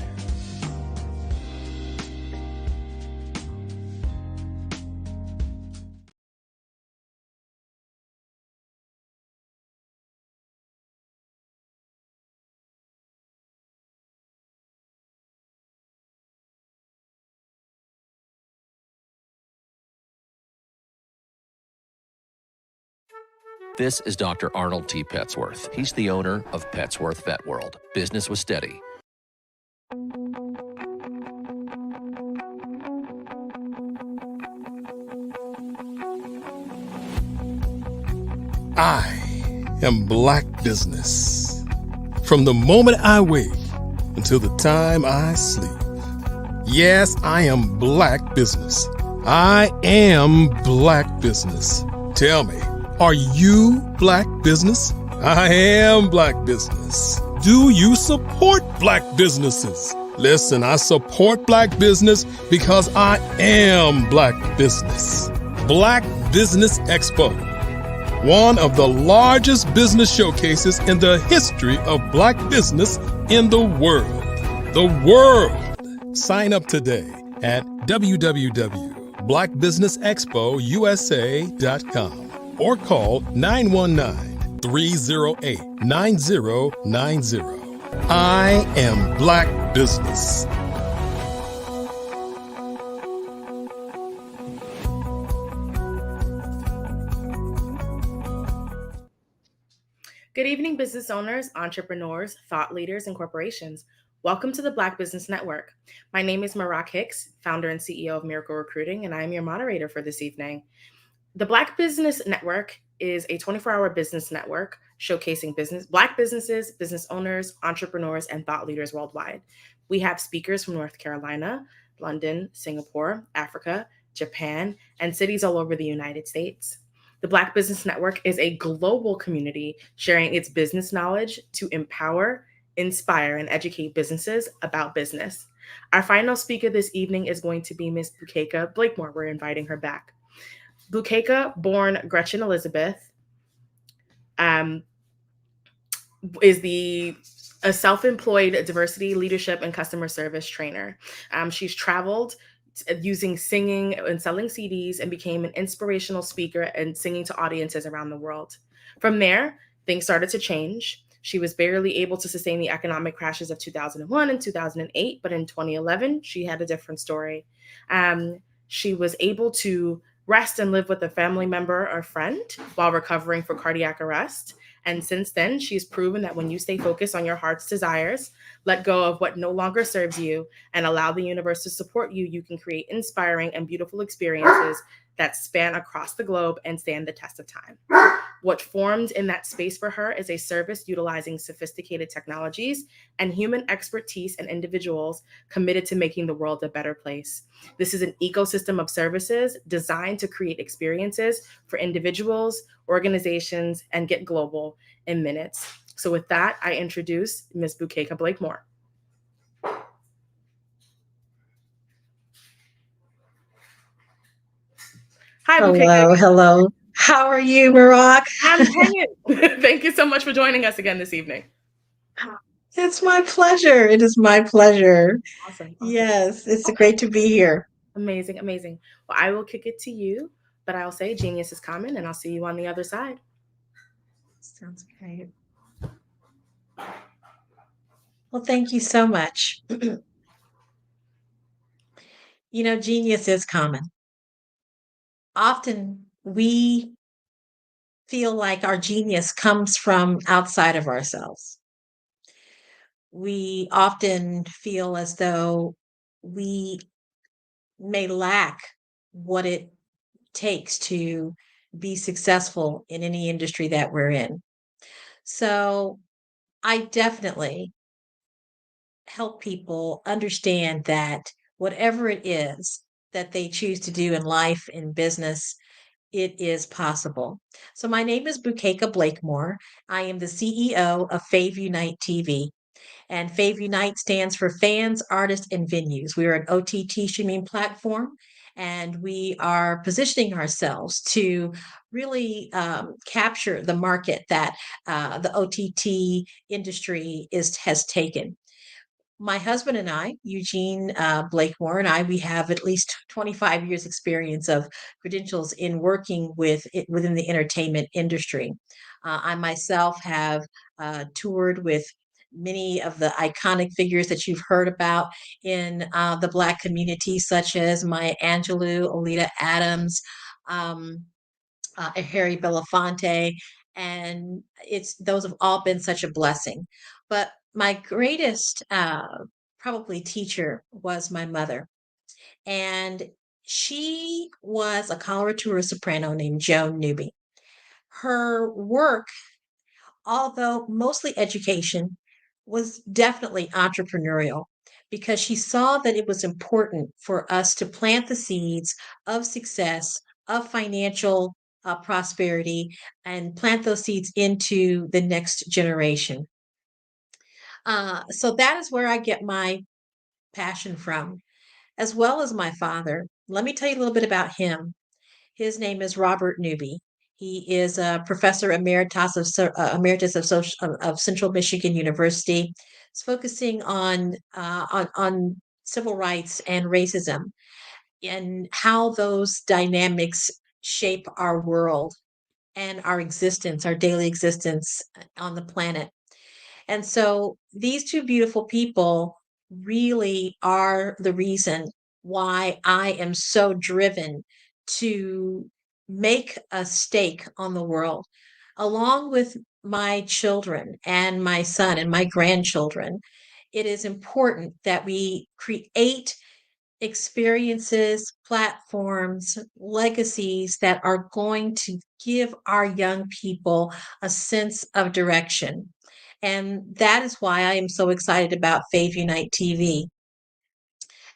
This is Dr. Arnold T. Petsworth. He's the owner of Petsworth Vet World. Business was steady. I am Black Business. From the moment I wake until the time I sleep. Yes, I am Black Business. I am Black Business. Tell me, are you Black Business? I am Black Business. Do you support Black businesses? Listen, I support Black business because I am Black Business. Black Business Expo, one of the largest business showcases in the history of Black business in the world. The world! Sign up today at www.blackbusinessexpousa.com or call 919-308-9090. I am Black Business. Good evening, business owners, entrepreneurs, thought leaders, and corporations. Welcome to the Black Business Network. My name is Marak Hicks, founder and CEO of Miracle Recruiting, and I am your moderator for this evening. The Black Business Network is a 24-hour business network showcasing Black businesses, business owners, entrepreneurs, and thought leaders worldwide. We have speakers from North Carolina, London, Singapore, Africa, Japan, and cities all over the United States. The Black Business Network is a global community sharing its business knowledge to empower, inspire, and educate businesses about business. Our final speaker this evening is going to be Ms. Bukeka Blakemore. We're inviting her back. Bukeka, born Gretchen Elizabeth, is a self-employed diversity, leadership, and customer service trainer. She's traveled using singing and selling CDs and became an inspirational speaker and singing to audiences around the world. From there, things started to change. She was barely able to sustain the economic crashes of 2001 and 2008, but in 2011, she had a different story. She was able to rest and live with a family member or friend while recovering from cardiac arrest. And since then, she's proven that when you stay focused on your heart's desires, let go of what no longer serves you, and allow the universe to support you, you can create inspiring and beautiful experiences that span across the globe and stand the test of time. What formed in that space for her is a service utilizing sophisticated technologies and human expertise and individuals committed to making the world a better place. This is an ecosystem of services designed to create experiences for individuals, organizations, and get global in minutes. So with that, I introduce Ms. Bukeka Blakemore. Hi, Bukeka. Hello. How are you, Marak? I'm hanging. Thank you so much for joining us again this evening. It's my pleasure. It is my pleasure. Awesome. Yes, it's great to be here. Amazing, amazing. Well, I will kick it to you, but I'll say genius is common, and I'll see you on the other side. Sounds great. Well, thank you so much. Genius is common. Often we feel like our genius comes from outside of ourselves. We often feel as though we may lack what it takes to be successful in any industry that we're in. So I definitely help people understand that whatever it is that they choose to do in life, in business, it is possible. So my name is Bukeka Blakemore. I am the CEO of Fave Unite TV. And Fave Unite stands for Fans, Artists, and Venues. We are an OTT streaming platform, and we are positioning ourselves to really capture the market that the OTT industry has taken. My husband and I, Eugene Blakemore, and we have at least 25 years experience of credentials in working within the entertainment industry. I myself have toured with many of the iconic figures that you've heard about in the Black community, such as Maya Angelou, Oleta Adams, Harry Belafonte, and those have all been such a blessing. But my greatest probably teacher was my mother, and she was a coloratura soprano named Joan Newby. Her work, although mostly education, was definitely entrepreneurial because she saw that it was important for us to plant the seeds of success, of financial prosperity, and plant those seeds into the next generation. So that is where I get my passion from, as well as my father. Let me tell you a little bit about him. His name is Robert Newby. He is a professor emeritus of Central Michigan University. He's focusing on civil rights and racism and how those dynamics shape our world and our existence, our daily existence on the planet. And so these two beautiful people really are the reason why I am so driven to make a stake on the world, along with my children and my son and my grandchildren. It is important that we create experiences, platforms, legacies that are going to give our young people a sense of direction. And that is why I am so excited about Fave Unite TV.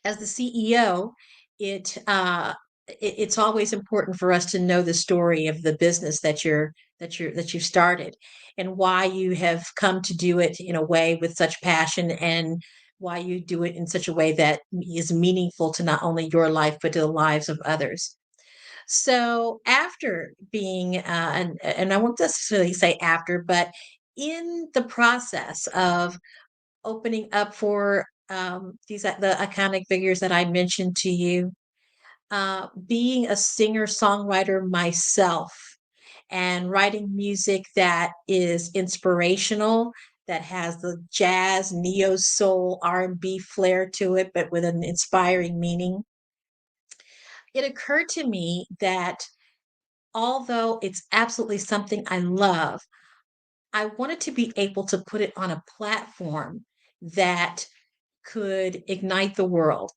As the CEO, it's always important for us to know the story of the business that you've started and why you have come to do it in a way with such passion and why you do it in such a way that is meaningful to not only your life but to the lives of others. So after being and I won't necessarily say after, but in the process of opening up for the iconic figures that I mentioned to you, being a singer songwriter myself and writing music that is inspirational, that has the jazz, neo soul, R&B flair to it, but with an inspiring meaning. It occurred to me that although it's absolutely something I love, I wanted to be able to put it on a platform that could ignite the world.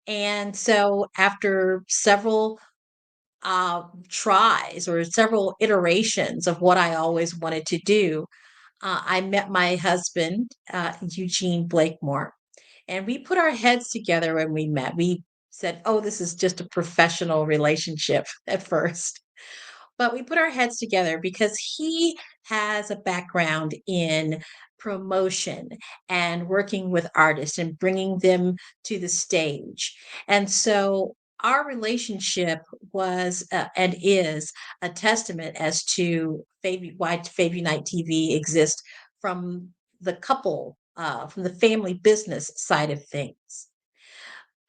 And so after several tries or several iterations of what I always wanted to do, I met my husband, Eugene Blakemore, and we put our heads together when we met. We said, oh, this is just a professional relationship at first. But we put our heads together because he has a background in promotion and working with artists and bringing them to the stage. And so our relationship was and is a testament as to why Favy Night TV exists from the from the family business side of things.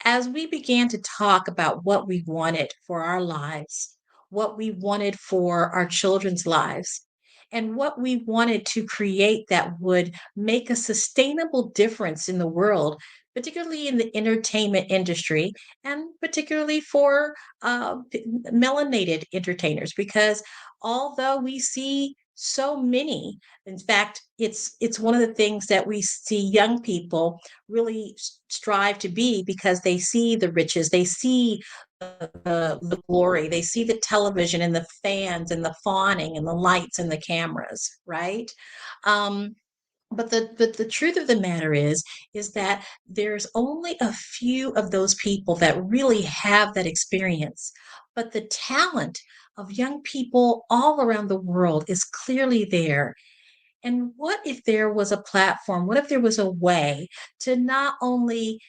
As we began to talk about what we wanted for our lives, what we wanted for our children's lives, and what we wanted to create that would make a sustainable difference in the world, particularly in the entertainment industry, and particularly for melanated entertainers, because although we see so many, in fact, it's one of the things that we see young people really strive to be, because they see the riches, they see the glory, they see the television and the fans and the fawning and the lights and the cameras, right? Um, but the truth of the matter is that there's only a few of those people that really have that experience. But the talent of young people all around the world is clearly there. And what if there was a platform? What if there was a way to not only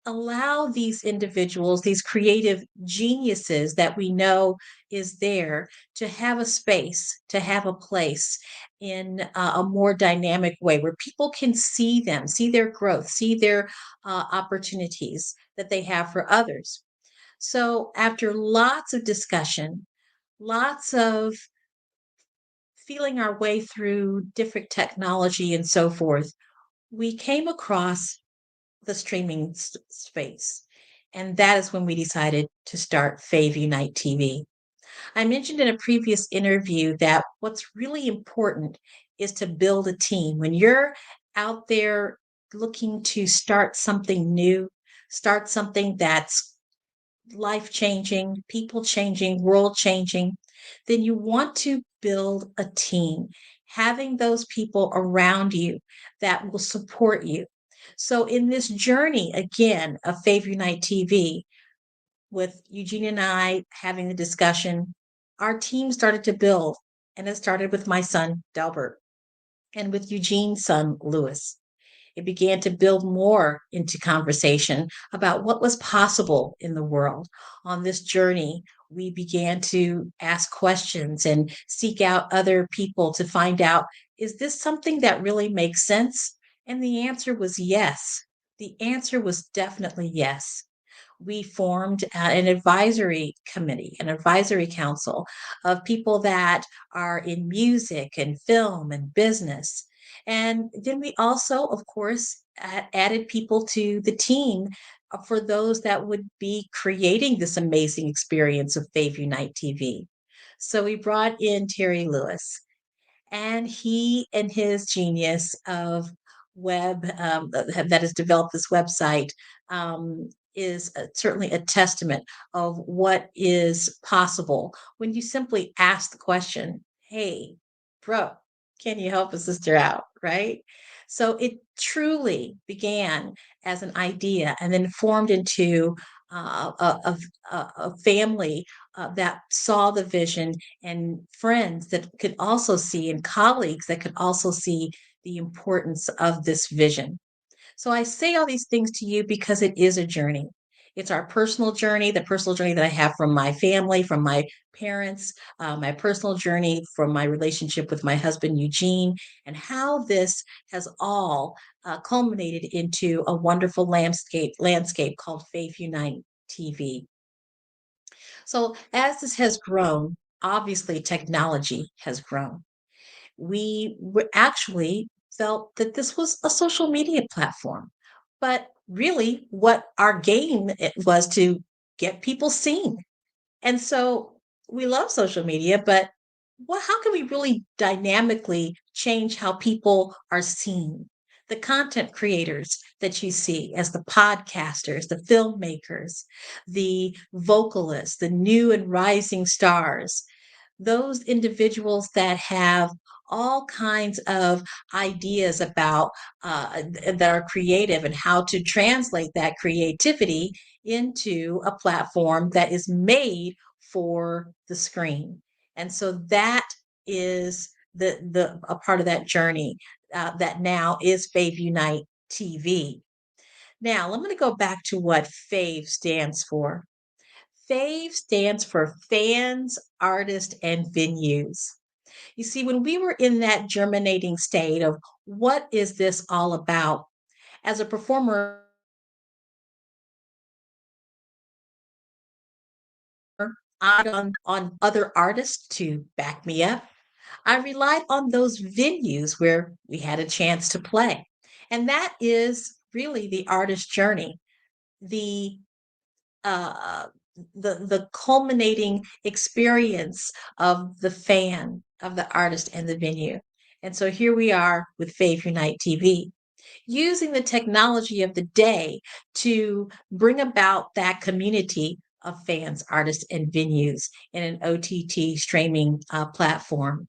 allow these individuals, these creative geniuses that we know is there, to have a space, to have a place in a more dynamic way where people can see them, see their growth, see their opportunities that they have for others. So, after lots of discussion, lots of feeling our way through different technology and so forth, we came across the streaming space. And that is when we decided to start Favy Night TV. I mentioned in a previous interview that what's really important is to build a team. When you're out there looking to start something new, start something that's life changing, people changing, world changing, then you want to build a team, having those people around you that will support you. So, in this journey, again, of Favor Night TV, with Eugene and I having the discussion, our team started to build. And it started with my son, Delbert, and with Eugene's son, Lewis. It began to build more into conversation about what was possible in the world. On this journey, we began to ask questions and seek out other people to find out, is this something that really makes sense? And the answer was yes. The answer was definitely yes. We formed an advisory committee, an advisory council of people that are in music and film and business. And then we also, of course, added people to the team for those that would be creating this amazing experience of Favor Night TV. So we brought in Terry Lewis, and he and his genius of web that has developed this website is certainly a testament of what is possible when you simply ask the question, hey, bro, can you help a sister out? Right? So it truly began as an idea and then formed into a family that saw the vision, and friends that could also see, and colleagues that could also see the importance of this vision. So I say all these things to you because it is a journey. It's our personal journey, the personal journey that I have from my family, from my parents, my personal journey from my relationship with my husband, Eugene, and how this has all culminated into a wonderful landscape called Faith Unite TV. So as this has grown, obviously technology has grown. Actually felt that this was a social media platform, but really what our game was to get people seen. And so we love social media, but how can we really dynamically change how people are seen. The content creators that you see as the podcasters, the filmmakers, the vocalists, the new and rising stars, those individuals that have all kinds of ideas about that are creative and how to translate that creativity into a platform that is made for the screen. And so that is the a part of that journey that now is Fave Unite TV. Now, I'm going to go back to what FAVE stands for. FAVE stands for fans, artists, and venues. You see, when we were in that germinating state of what is this all about, as a performer, on other artists to back me up. I relied on those venues where we had a chance to play. And that is really the artist journey, the uh, the culminating experience of the fan, of the artist and the venue. And so here we are with Fave Unite TV, using the technology of the day to bring about that community of fans, artists, and venues in an OTT streaming platform.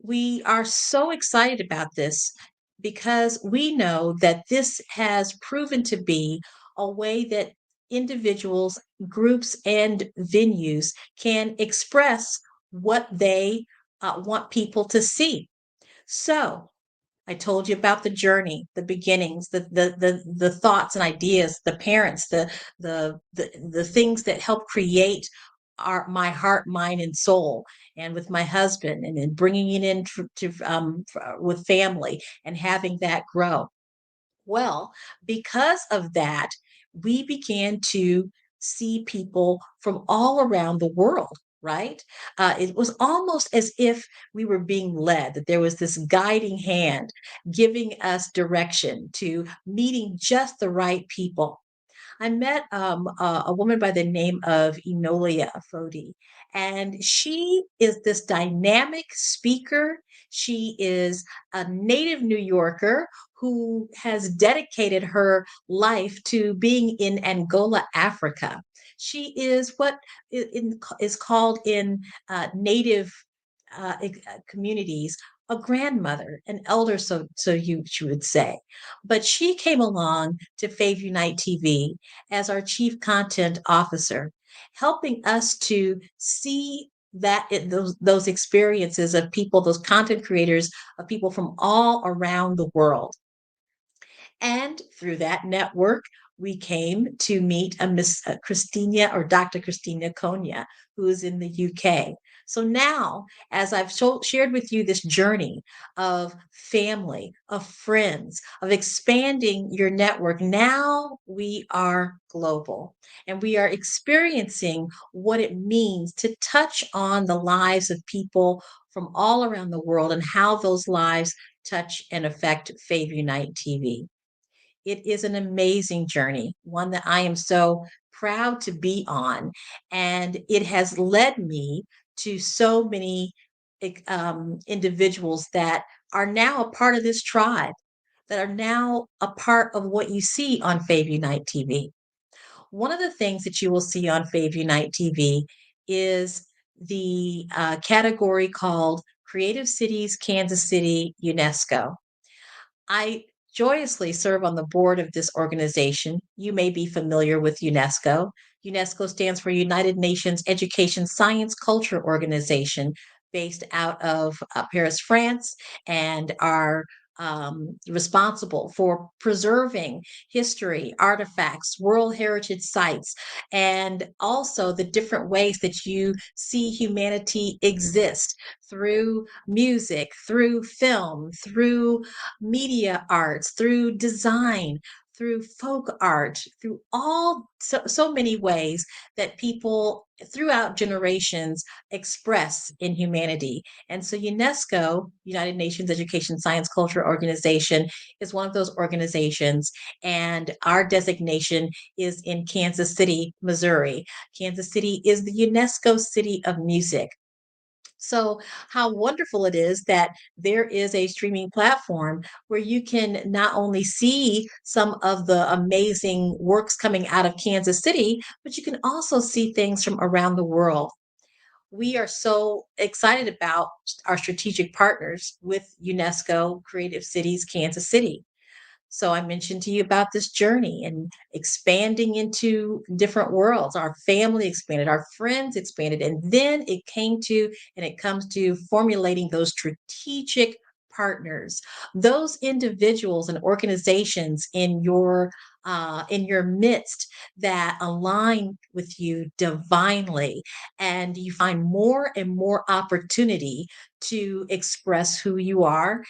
We are so excited about this because we know that this has proven to be a way that individuals, groups, and venues can express what they want people to see. So, I told you about the journey, the beginnings, the thoughts and ideas, the parents, the things that help create my heart, mind, and soul, and with my husband, and then bringing it in with family and having that grow. Well, because of that, we began to see people from all around the world, right? It was almost as if we were being led, that there was this guiding hand giving us direction to meeting just the right people. I met a woman by the name of Enolia Fodi, and she is this dynamic speaker. She is a native New Yorker who has dedicated her life to being in Angola, Africa. She is what is called in native communities a grandmother, an elder, so you would say. But she came along to Fave Unite TV as our chief content officer, helping us to see those experiences of people, those content creators, of people from all around the world. And through that network, we came to meet a Miss Christina, or Dr. Christina Konya, who is in the UK. So now, as I've shared with you this journey of family, of friends, of expanding your network, now we are global and we are experiencing what it means to touch on the lives of people from all around the world and how those lives touch and affect Fave Unite TV. It is an amazing journey, one that I am so proud to be on. And it has led me to so many individuals that are now a part of this tribe, that are now a part of what you see on Fave Unite TV. One of the things that you will see on Fave Unite TV is the category called Creative Cities, Kansas City, UNESCO. I joyously serve on the board of this organization. You may be familiar with UNESCO. UNESCO stands for United Nations Education, Science, Culture Organization, based out of Paris, France, and are responsible for preserving history, artifacts, World Heritage Sites, and also the different ways that you see humanity exist through music, through film, through media arts, through design, through folk art, through so many ways that people throughout generations express in humanity. And so UNESCO, United Nations Education, Science, Culture Organization, is one of those organizations. And our designation is in Kansas City, Missouri. Kansas City is the UNESCO City of Music. So, how wonderful it is that there is a streaming platform where you can not only see some of the amazing works coming out of Kansas City, but you can also see things from around the world. We are so excited about our strategic partners with UNESCO Creative Cities Kansas City. So I mentioned to you about this journey and expanding into different worlds. Our family expanded, our friends expanded, and then it comes to formulating those strategic partners, those individuals and organizations in your midst that align with you divinely, and you find more and more opportunity to express who you are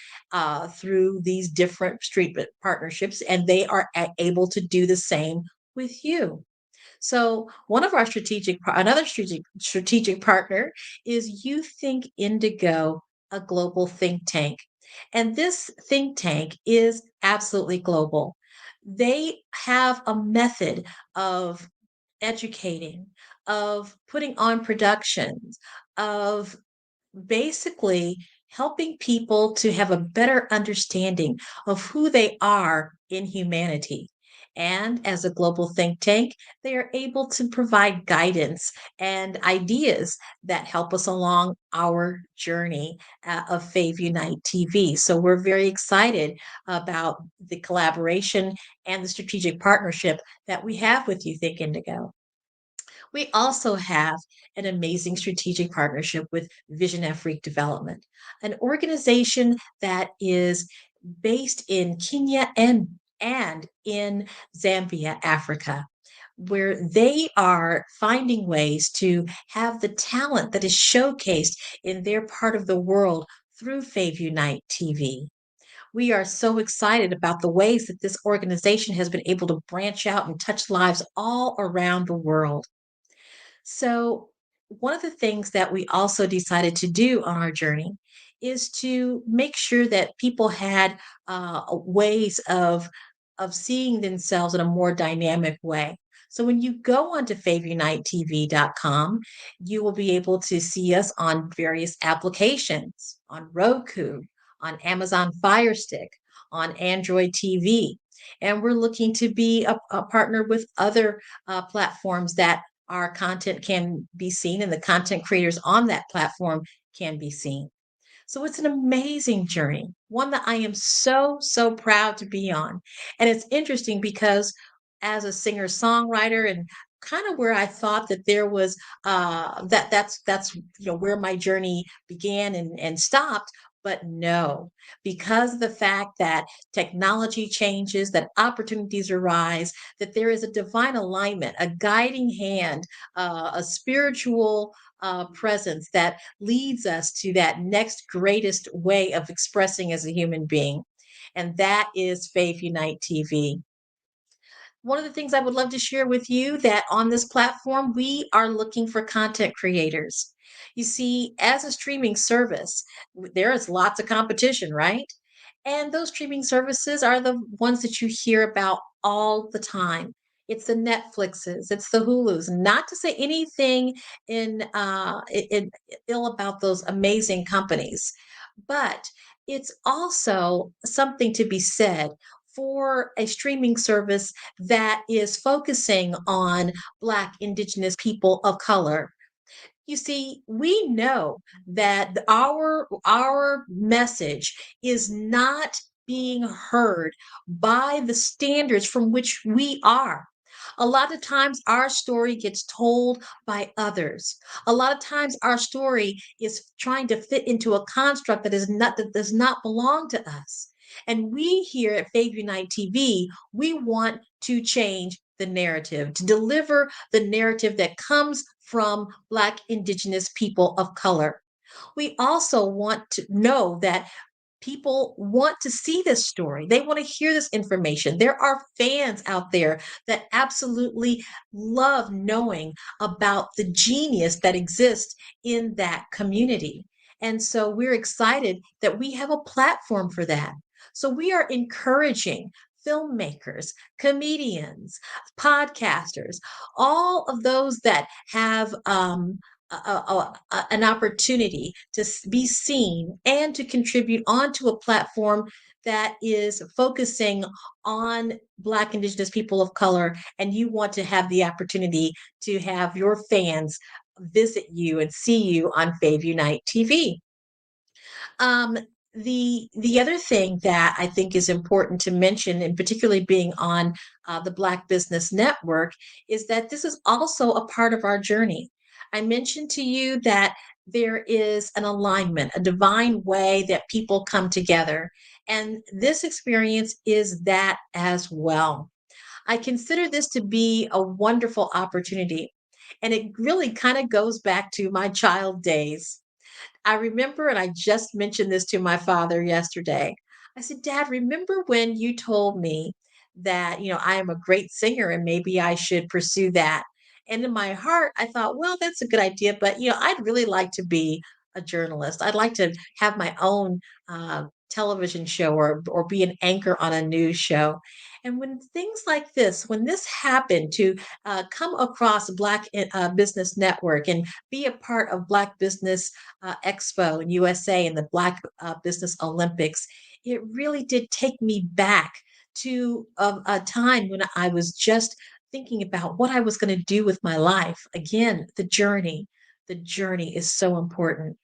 through these different street partnerships, and they are able to do the same with you. So one of our another strategic partner is You Think Indigo, a global think tank. And this think tank is absolutely global. They have a method of educating, of putting on productions, of basically helping people to have a better understanding of who they are in humanity. And as a global think tank, they are able to provide guidance and ideas that help us along our journey of Fave Unite TV. So we're very excited about the collaboration and the strategic partnership that we have with You Think Indigo. We also have an amazing strategic partnership with Vision Afrique Development, an organization that is based in Kenya and in Zambia, Africa, where they are finding ways to have the talent that is showcased in their part of the world through Fave Unite TV. We are so excited about the ways that this organization has been able to branch out and touch lives all around the world. So, one of the things that we also decided to do on our journey is to make sure that people had ways of seeing themselves in a more dynamic way. So when you go onto faveunitetv.com, you will be able to see us on various applications, on Roku, on Amazon Fire Stick, on Android TV. And we're looking to be a partner with other platforms that our content can be seen and the content creators on that platform can be seen. So it's an amazing journey, one that I am so, so proud to be on. And it's interesting because as a singer songwriter and kind of where I thought that there was that's where my journey began and stopped. But no, because of the fact that technology changes, that opportunities arise, that there is a divine alignment, a guiding hand, a spiritual presence that leads us to that next greatest way of expressing as a human being. And that is Faith Unite TV. One of the things I would love to share with you that on this platform, we are looking for content creators. You see, as a streaming service, there is lots of competition, right? And those streaming services are the ones that you hear about all the time. It's the Netflixes, it's the Hulus. Not to say anything in ill about those amazing companies, but it's also something to be said for a streaming service that is focusing on Black, Indigenous people of color. You see, we know that our message is not being heard by the standards from which we are. A lot of times our story gets told by others. A lot of times our story is trying to fit into a construct that does not belong to us. And we here at Fave Unite TV, we want to change the narrative, to deliver the narrative that comes from Black, Indigenous people of color. We also want to know that people want to see this story. They want to hear this information. There are fans out there that absolutely love knowing about the genius that exists in that community. And so we're excited that we have a platform for that. So we are encouraging filmmakers, comedians, podcasters, all of those that have an opportunity to be seen and to contribute onto a platform that is focusing on Black, Indigenous people of color, and you want to have the opportunity to have your fans visit you and see you on Fave Unite TV. Um, the other thing that I think is important to mention, and particularly being on the Black Business Network, is that this is also a part of our journey. I mentioned to you that there is an alignment, a divine way that people come together, and this experience is that as well. I consider this to be a wonderful opportunity, and it really kind of goes back to my child days. I remember, and I just mentioned this to my father yesterday. I said, Dad, remember when you told me that, I am a great singer and maybe I should pursue that? And in my heart, I thought, well, that's a good idea, but, I'd really like to be a journalist. I'd like to have my own television show or be an anchor on a news show. And when things like this, when this happened to come across Black Business Network and be a part of Black Business Expo in USA and the Black Business Olympics, it really did take me back to a time when I was just thinking about what I was going to do with my life. Again, the journey. The journey is so important.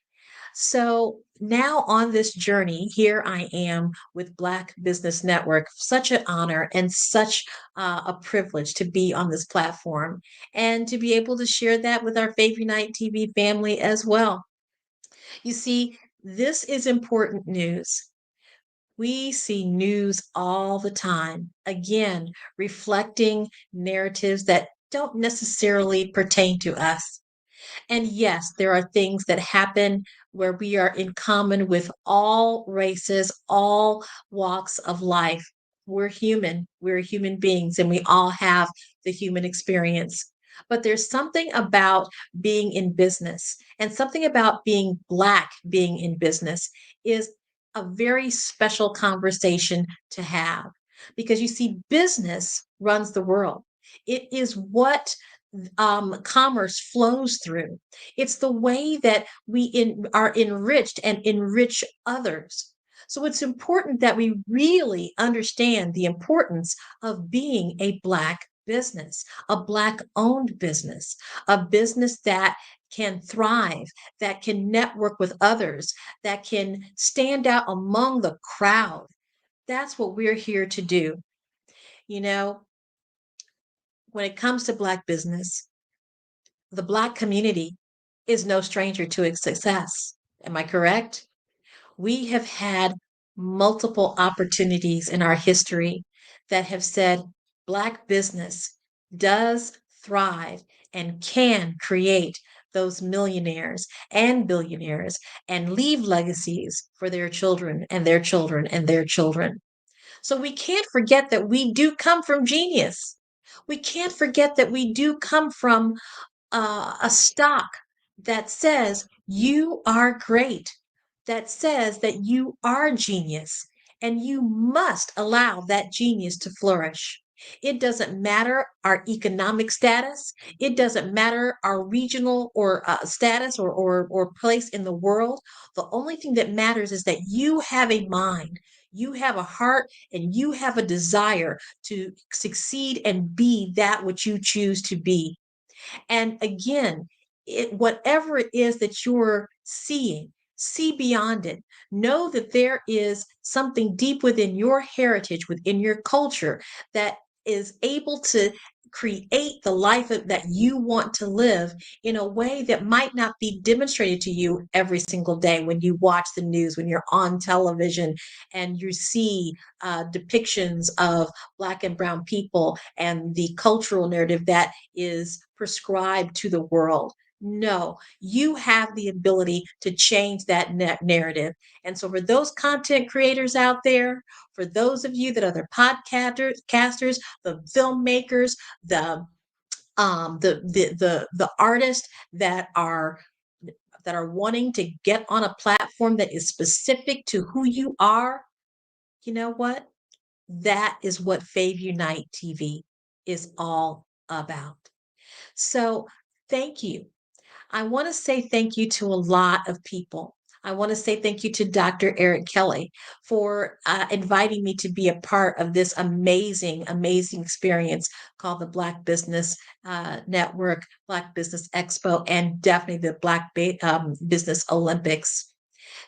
So now on this journey, here I am with Black Business Network. Such an honor and such a privilege to be on this platform and to be able to share that with our Fave Unite TV family as well. You see, this is important news. We see news all the time, again, reflecting narratives that don't necessarily pertain to us. And yes, there are things that happen where we are in common with all races, all walks of life. We're human beings, and we all have the human experience. But there's something about being in business and something about being Black being in business is a very special conversation to have because you see, business runs the world. It is what commerce flows through. It's the way that are enriched and enrich others. So it's important that we really understand the importance of being a Black business, a Black owned business, a business that can thrive, that can network with others, that can stand out among the crowd. That's what we're here to do. You know, when it comes to Black business, the Black community is no stranger to its success. Am I correct? We have had multiple opportunities in our history that have said Black business does thrive and can create those millionaires and billionaires and leave legacies for their children and their children and their children. So we can't forget that we do come from genius. We can't forget that we do come from a stock that says you are great, that says that you are genius, and you must allow that genius to flourish. It doesn't matter our economic status. It doesn't matter our regional or status or place in the world. The only thing that matters is that you have a mind, you have a heart, and you have a desire to succeed and be that which you choose to be. And again, whatever it is that you're seeing, see beyond it. Know that there is something deep within your heritage, within your culture, that is able to create the life that you want to live in a way that might not be demonstrated to you every single day when you watch the news, when you're on television and you see depictions of Black and Brown people and the cultural narrative that is prescribed to the world. No, you have the ability to change that narrative. And so, for those content creators out there, for those of you that are the podcasters, the filmmakers, the artists that are wanting to get on a platform that is specific to who you are, you know what? That is what Fave Unite TV is all about. So, thank you. I want to say thank you to a lot of people. I want to say thank you to Dr. Eric Kelly for inviting me to be a part of this amazing, amazing experience called the Black Business Network, Black Business Expo, and definitely the Business Olympics.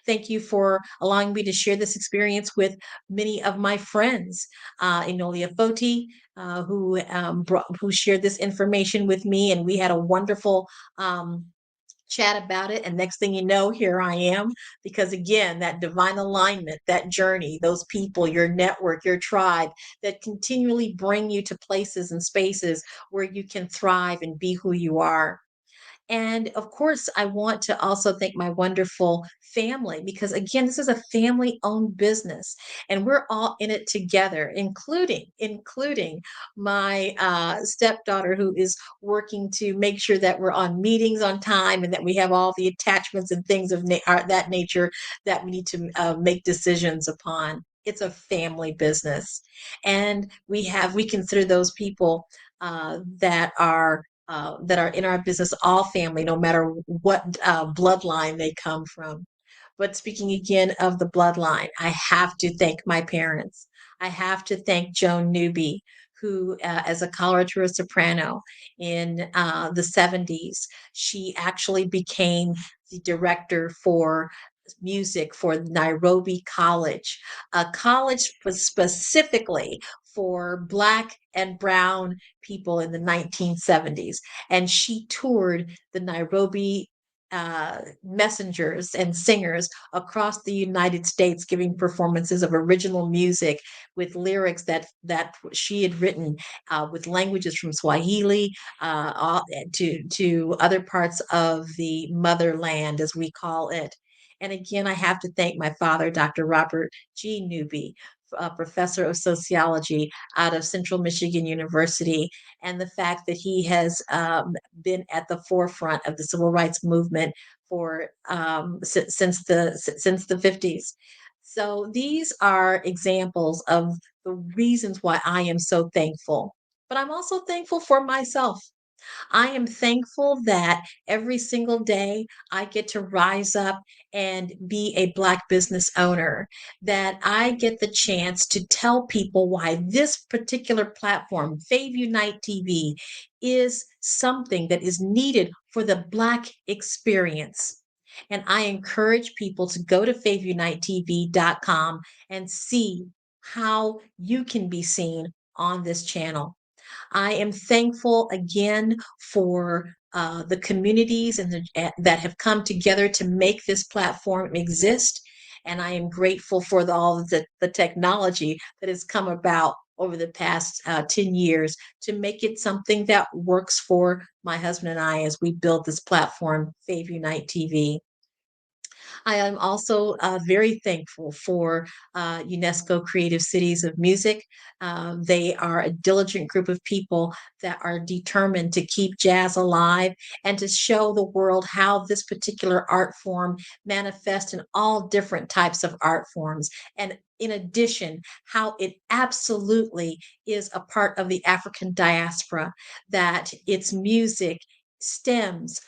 Thank you for allowing me to share this experience with many of my friends. Enolia Foti, who shared this information with me, and we had a wonderful chat about it. And next thing you know, here I am. Because again, that divine alignment, that journey, those people, your network, your tribe that continually bring you to places and spaces where you can thrive and be who you are. And of course, I want to also thank my wonderful family because, again, this is a family owned business and we're all in it together, including my stepdaughter who is working to make sure that we're on meetings on time and that we have all the attachments and things of that nature that we need to make decisions upon. It's a family business. And we consider those people that are in our business, all family, no matter what bloodline they come from. But speaking again of the bloodline, I have to thank my parents. I have to thank Joan Newby, who, as a coloratura soprano in the 70s, she actually became the director for music for Nairobi College, a college was specifically for Black and Brown people in the 1970s. And she toured the Nairobi messengers and singers across the United States, giving performances of original music with lyrics that she had written with languages from Swahili to other parts of the motherland, as we call it. And again, I have to thank my father, Dr. Robert G. Newby, a professor of sociology out of Central Michigan University, and the fact that he has been at the forefront of the civil rights movement for since the 50s. So these are examples of the reasons why I am so thankful. But I'm also thankful for myself. I am thankful that every single day I get to rise up and be a Black business owner, that I get the chance to tell people why this particular platform, Fave Unite TV, is something that is needed for the Black experience. And I encourage people to go to faveunitetv.com and see how you can be seen on this channel. I am thankful again for the communities that have come together to make this platform exist. And I am grateful for all the technology that has come about over the past 10 years to make it something that works for my husband and I as we build this platform, Fave Unite TV. I am also very thankful for UNESCO Creative Cities of Music. They are a diligent group of people that are determined to keep jazz alive and to show the world how this particular art form manifests in all different types of art forms. And in addition, how it absolutely is a part of the African diaspora, that its music stems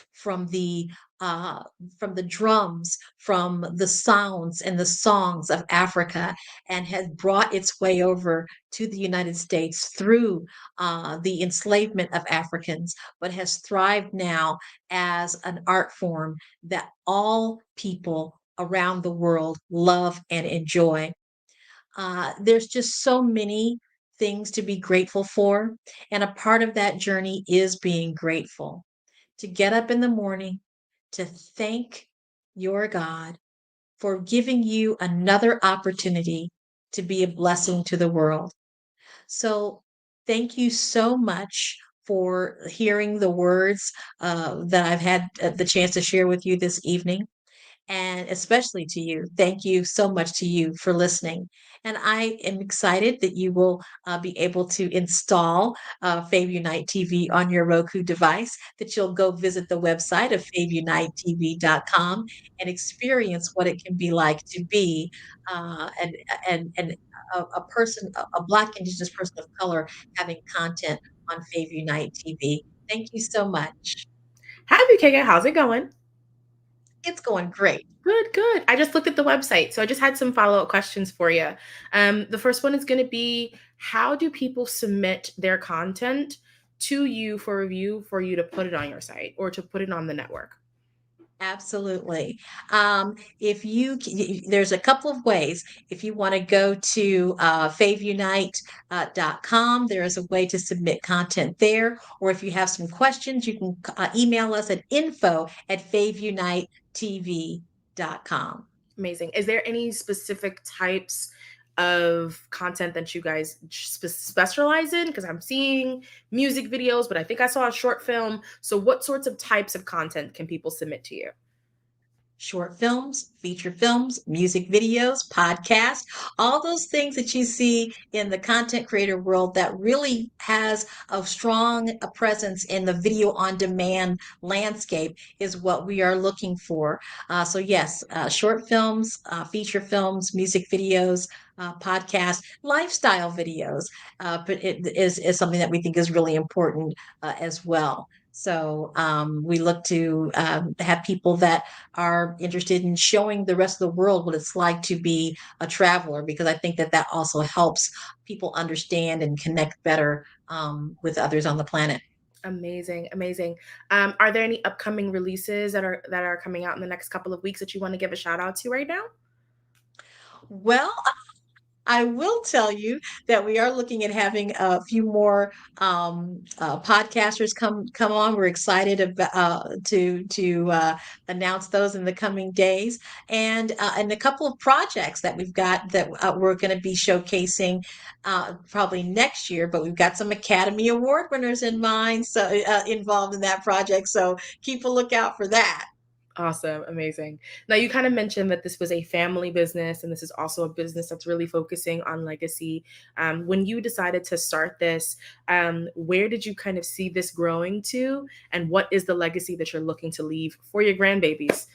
uh, from the drums, from the sounds and the songs of Africa, and has brought its way over to the United States through the enslavement of Africans, but has thrived now as an art form that all people around the world love and enjoy. There's just so many things to be grateful for. And a part of that journey is being grateful. To get up in the morning, to thank your God for giving you another opportunity to be a blessing to the world. So, thank you so much for hearing the words that I've had the chance to share with you this evening, and especially to you. Thank you so much to you for listening. And I am excited that you will be able to install Fave Unite TV on your Roku device, that you'll go visit the website of faveunitetv.com and experience what it can be like to be and a person, a Black Indigenous person of color having content on Fave Unite TV. Thank you so much. Hi, Bukega. How's it going? It's going great. Good, good. I just looked at the website, so I just had some follow-up questions for you. The first one is going to be, how do people submit their content to you for review for you to put it on your site or to put it on the network? Absolutely. If you, there's a couple of ways. If you want to go to faveunite.com, there is a way to submit content there. Or if you have some questions, you can email us at info@faveunitetv.com. Amazing. Is there any specific types of content that you guys specialize in? Because I'm seeing music videos, but I think I saw a short film. So, what sorts of types of content can people submit to you? Short films, feature films, music videos, podcasts, all those things that you see in the content creator world that really has a strong presence in the video on demand landscape is what we are looking for. So yes, short films, feature films, music videos, podcasts, lifestyle videos, but it is something that we think is really important as well. So we look to have people that are interested in showing the rest of the world what it's like to be a traveler, because I think that that also helps people understand and connect better with others on the planet. Amazing, amazing. Are there any upcoming releases that are coming out in the next couple of weeks that you want to give a shout out to right now? Well, I will tell you that we are looking at having a few more podcasters come on. We're excited about to announce those in the coming days, and a couple of projects that we've got that we're going to be showcasing probably next year. But we've got some Academy Award winners in mind, so involved in that project. So keep a lookout for that. Awesome, amazing. Now, you kind of mentioned that this was a family business, and this is also a business that's really focusing on legacy. When you decided to start this, where did you kind of see this growing to, and what is the legacy that you're looking to leave for your grandbabies?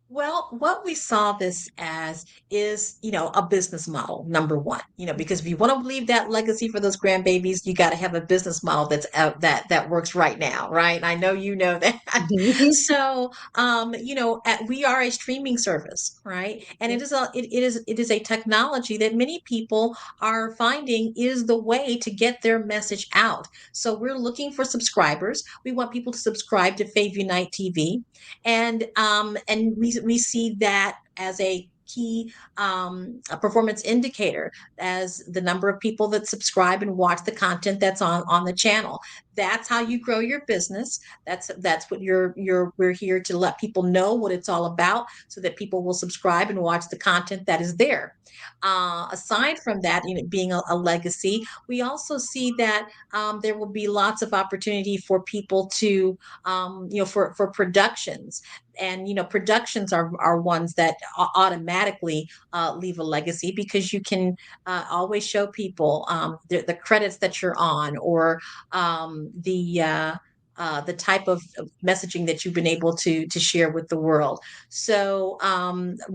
Well, what we saw this as is, a business model, number one, because if you want to leave that legacy for those grandbabies, you got to have a business model that's out that works right now, right? And I know you know that. So, we are a streaming service, right? And it is a technology that many people are finding is the way to get their message out. So we're looking for subscribers. We want people to subscribe to Fave Unite TV, and we see that as a key a performance indicator, as the number of people that subscribe and watch the content that's on the channel. That's how you grow your business. That's what we're here to let people know what it's all about, so that people will subscribe and watch the content that is there. Aside from that, being a legacy, we also see that there will be lots of opportunity for people to for productions. And productions are ones that automatically leave a legacy, because you can always show people the credits that you're on, or the type of messaging that you've been able to share with the world. So,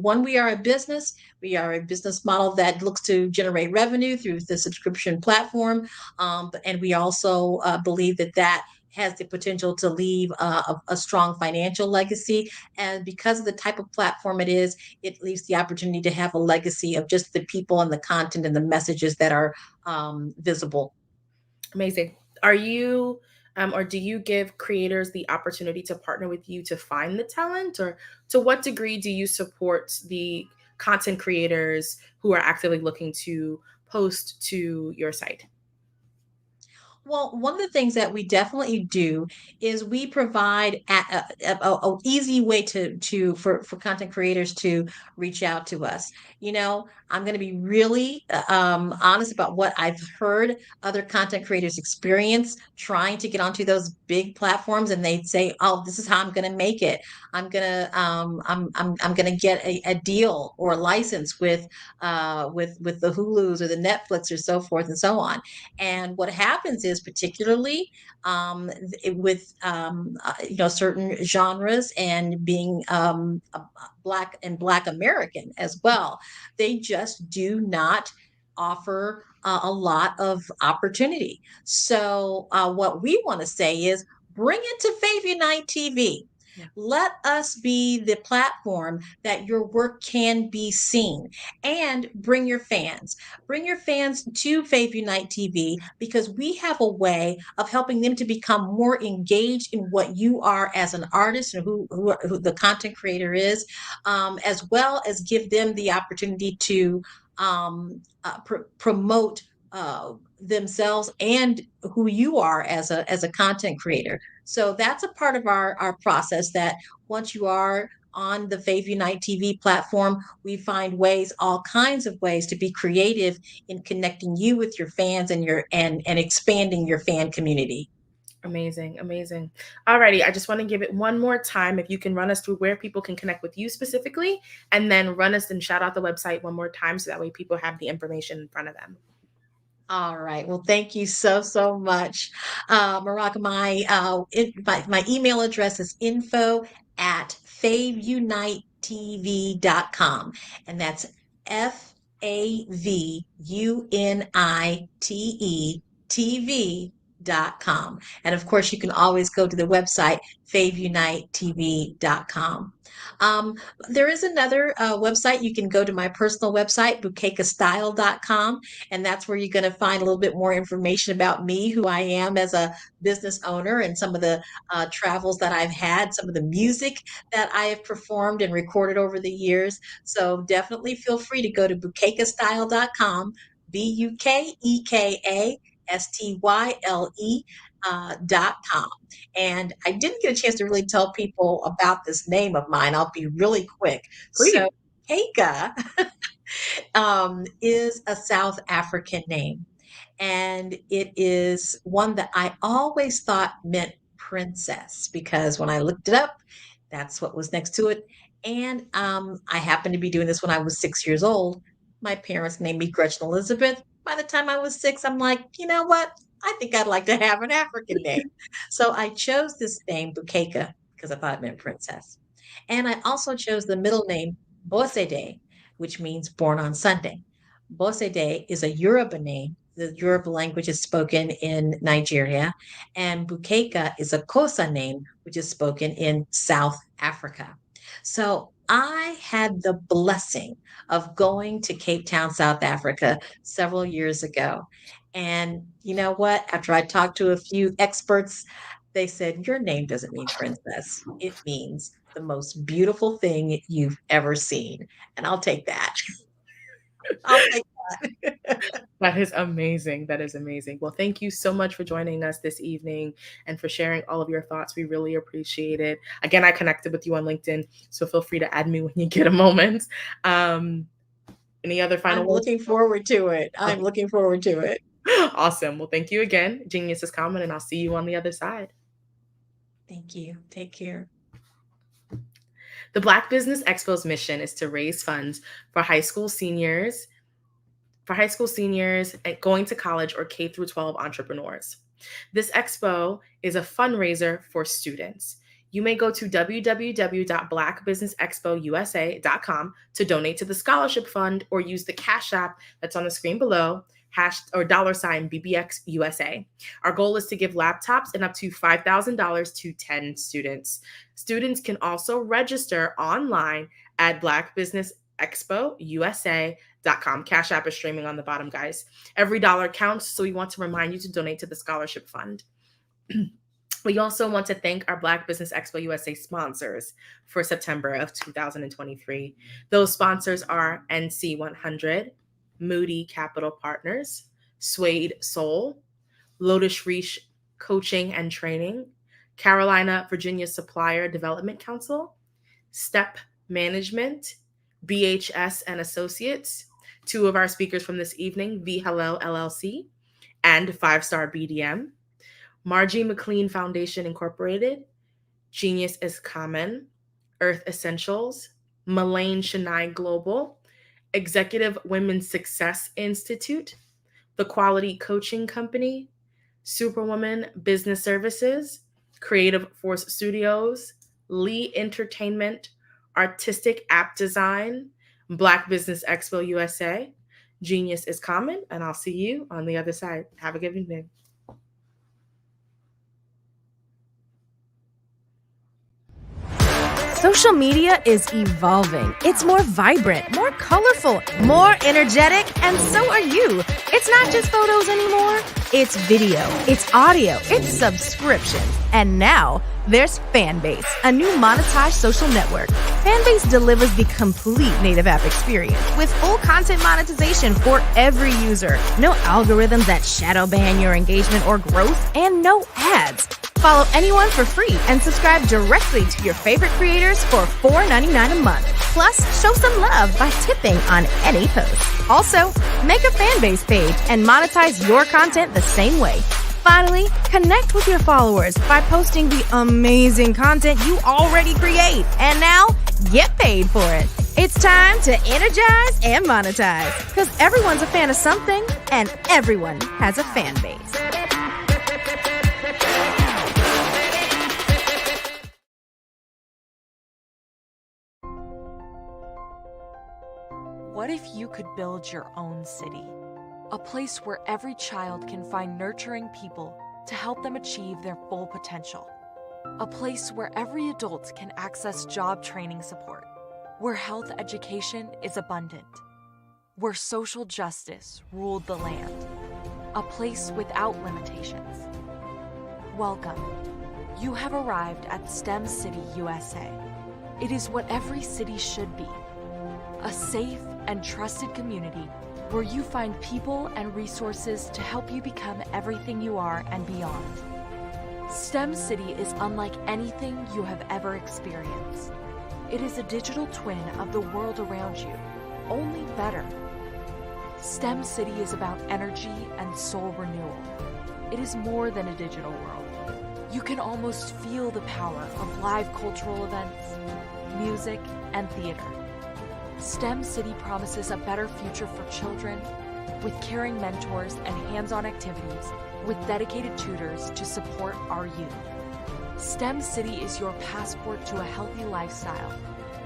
we are a business. We are a business model that looks to generate revenue through the subscription platform, and we also believe that that has the potential to leave a strong financial legacy. And because of the type of platform it is, it leaves the opportunity to have a legacy of just the people and the content and the messages that are visible. Amazing. Are you or do you give creators the opportunity to partner with you to find the talent, or to what degree do you support the content creators who are actively looking to post to your site? Well, one of the things that we definitely do is we provide a easy way for content creators to reach out to us. I'm going to be really honest about what I've heard other content creators experience trying to get onto those big platforms, and they say, "Oh, this is how I'm going to make it. I'm going to get a deal or a license with the Hulus or the Netflix or so forth and so on." And what happens is, particularly with certain genres, and being Black American as well, they just do not offer a lot of opportunity. So what we want to say is, bring it to Faith Unite TV. Let us be the platform that your work can be seen, and bring your fans. Bring your fans to Faith Unite TV, because we have a way of helping them to become more engaged in what you are as an artist and who the content creator is, as well as give them the opportunity to promote themselves and who you are as a content creator. So that's a part of our process, that once you are on the Faith Unite TV platform, we find ways, all kinds of ways, to be creative in connecting you with your fans and expanding your fan community. Amazing, amazing. Alrighty, I just want to give it one more time. If you can run us through where people can connect with you specifically, and then run us and shout out the website one more time, so that way people have the information in front of them. All right. Well, thank you so much, Maraka. My email address is info@faveunitetv.com, and that's FAVUNITETV.com. And of course, you can always go to the website faveunitetv.com. There is another website. You can go to my personal website, bouquetcastyle.com, and that's where you're going to find a little bit more information about me, who I am as a business owner, and some of the travels that I've had, some of the music that I have performed and recorded over the years. So definitely feel free to go to bouquetcastyle.com, BUKEKASTYLE.com. And I didn't get a chance to really tell people about this name of mine. I'll be really quick. Please. So Keika is a South African name, and it is one that I always thought meant princess, because when I looked it up, that's what was next to it. And I happened to be doing this when I was 6 years old. My parents named me Gretchen Elizabeth. By the time I was 6, I'm like, you know what? I think I'd like to have an African name. So I chose this name, Bukeka, because I thought it meant princess. And I also chose the middle name, Bosede, which means born on Sunday. Bosede is a Yoruba name. The Yoruba language is spoken in Nigeria. And Bukeka is a Kosa name, which is spoken in South Africa. So I had the blessing of going to Cape Town, South Africa several years ago. And you know what? After I talked to a few experts, they said, your name doesn't mean princess. It means the most beautiful thing you've ever seen. And I'll take that. I'll take that. That is amazing. That is amazing. Well, thank you so much for joining us this evening and for sharing all of your thoughts. We really appreciate it. Again, I connected with you on LinkedIn, so feel free to add me when you get a moment. Any other final words? Looking forward to it. I'm looking forward to it. Awesome. Well, thank you again. Genius is common, and I'll see you on the other side. Thank you. Take care. The Black Business Expo's mission is to raise funds for high school seniors going to college or K through 12 entrepreneurs. This expo is a fundraiser for students. You may go to www.blackbusinessexpousa.com to donate to the scholarship fund, or use the Cash App that's on the screen below, $BBXUSA. Our goal is to give laptops and up to $5,000 to 10 students. Students can also register online at blackbusinessexpousa.com. Cash App is streaming on the bottom, guys. Every dollar counts, so we want to remind you to donate to the scholarship fund. We also want to thank our Black Business Expo USA sponsors for September of 2023. Those sponsors are NC100, Moody Capital Partners, Suede Soul, Lotus Reach Coaching and Training, Carolina, Virginia Supplier Development Council, Step Management, BHS and Associates, two of our speakers from this evening, V Hello LLC, and 5-Star BDM, Margie McLean Foundation Incorporated, Genius is Common, Earth Essentials, Mullane Chennai Global, Executive Women's Success Institute, The Quality Coaching Company, Superwoman Business Services, Creative Force Studios, Lee Entertainment, Artistic App Design, Black Business Expo USA, Genius is Common, and I'll see you on the other side. Have a good evening. Social media is evolving. It's more vibrant, more colorful, more energetic, and so are you. It's not just photos anymore. It's video, it's audio, it's subscriptions. And now there's Fanbase, a new monetized social network. Fanbase delivers the complete native app experience with full content monetization for every user. No algorithms that shadow ban your engagement or growth, and no ads. Follow anyone for free and subscribe directly to your favorite creators for $4.99 a month. Plus, show some love by tipping on any post. Also, make a Fanbase page and monetize your content the same way. Finally, connect with your followers by posting the amazing content you already create. And now, get paid for it. It's time to energize and monetize, because everyone's a fan of something and everyone has a fan base. What if you could build your own city? A place where every child can find nurturing people to help them achieve their full potential. A place where every adult can access job training support. Where health education is abundant. Where social justice ruled the land. A place without limitations. Welcome. You have arrived at STEM City USA. It is what every city should be. A safe and trusted community where you find people and resources to help you become everything you are and beyond. STEM City is unlike anything you have ever experienced. It is a digital twin of the world around you, only better. STEM City is about energy and soul renewal. It is more than a digital world. You can almost feel the power of live cultural events, music, and theater. STEM City promises a better future for children with caring mentors and hands-on activities with dedicated tutors to support our youth. STEM City is your passport to a healthy lifestyle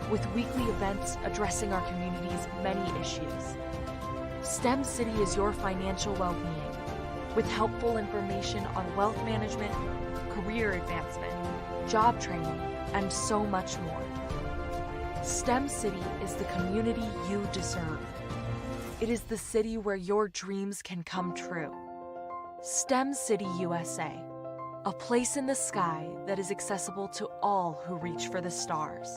with weekly events addressing our community's many issues. STEM City is your financial well-being with helpful information on wealth management, career advancement, job training, and so much more. STEM City is the community you deserve. It is the city where your dreams can come true. STEM City USA, a place in the sky that is accessible to all who reach for the stars.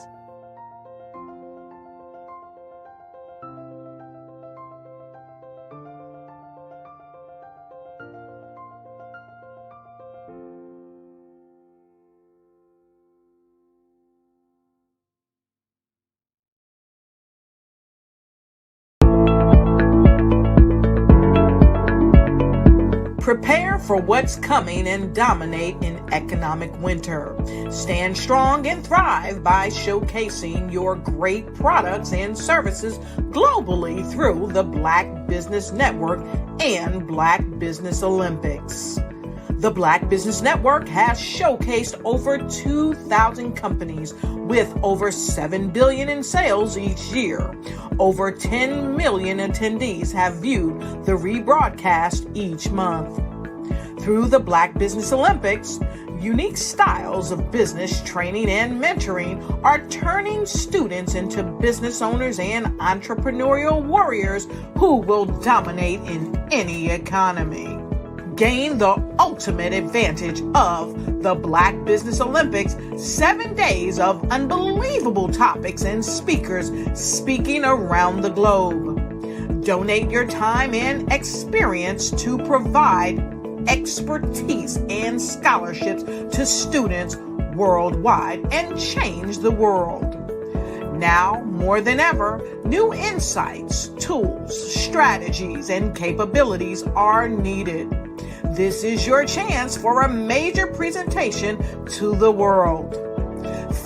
Prepare for what's coming and dominate in economic winter. Stand strong and thrive by showcasing your great products and services globally through the Black Business Network and Black Business Olympics. The Black Business Network has showcased over 2,000 companies with over $7 billion in sales each year. Over 10 million attendees have viewed the rebroadcast each month. Through the Black Business Olympics, unique styles of business training and mentoring are turning students into business owners and entrepreneurial warriors who will dominate in any economy. Gain the ultimate advantage of the Black Business Olympics, 7 days of unbelievable topics and speakers speaking around the globe. Donate your time and experience to provide expertise and scholarships to students worldwide and change the world. Now, more than ever, new insights, tools, strategies, and capabilities are needed. This is your chance for a major presentation to the world.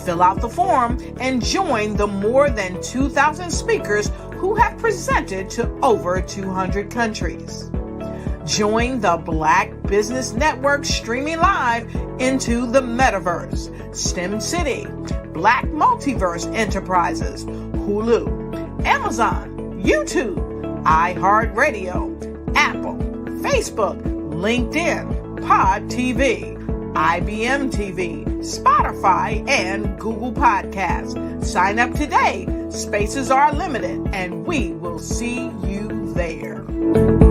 Fill out the form and join the more than 2,000 speakers who have presented to over 200 countries. Join the Black Business Network streaming live into the Metaverse, STEM City, Black Multiverse Enterprises, Hulu, Amazon, YouTube, iHeartRadio, Apple, Facebook, LinkedIn, Pod TV, IBM TV, Spotify, and Google Podcasts. Sign up today. Spaces are limited, and we will see you there.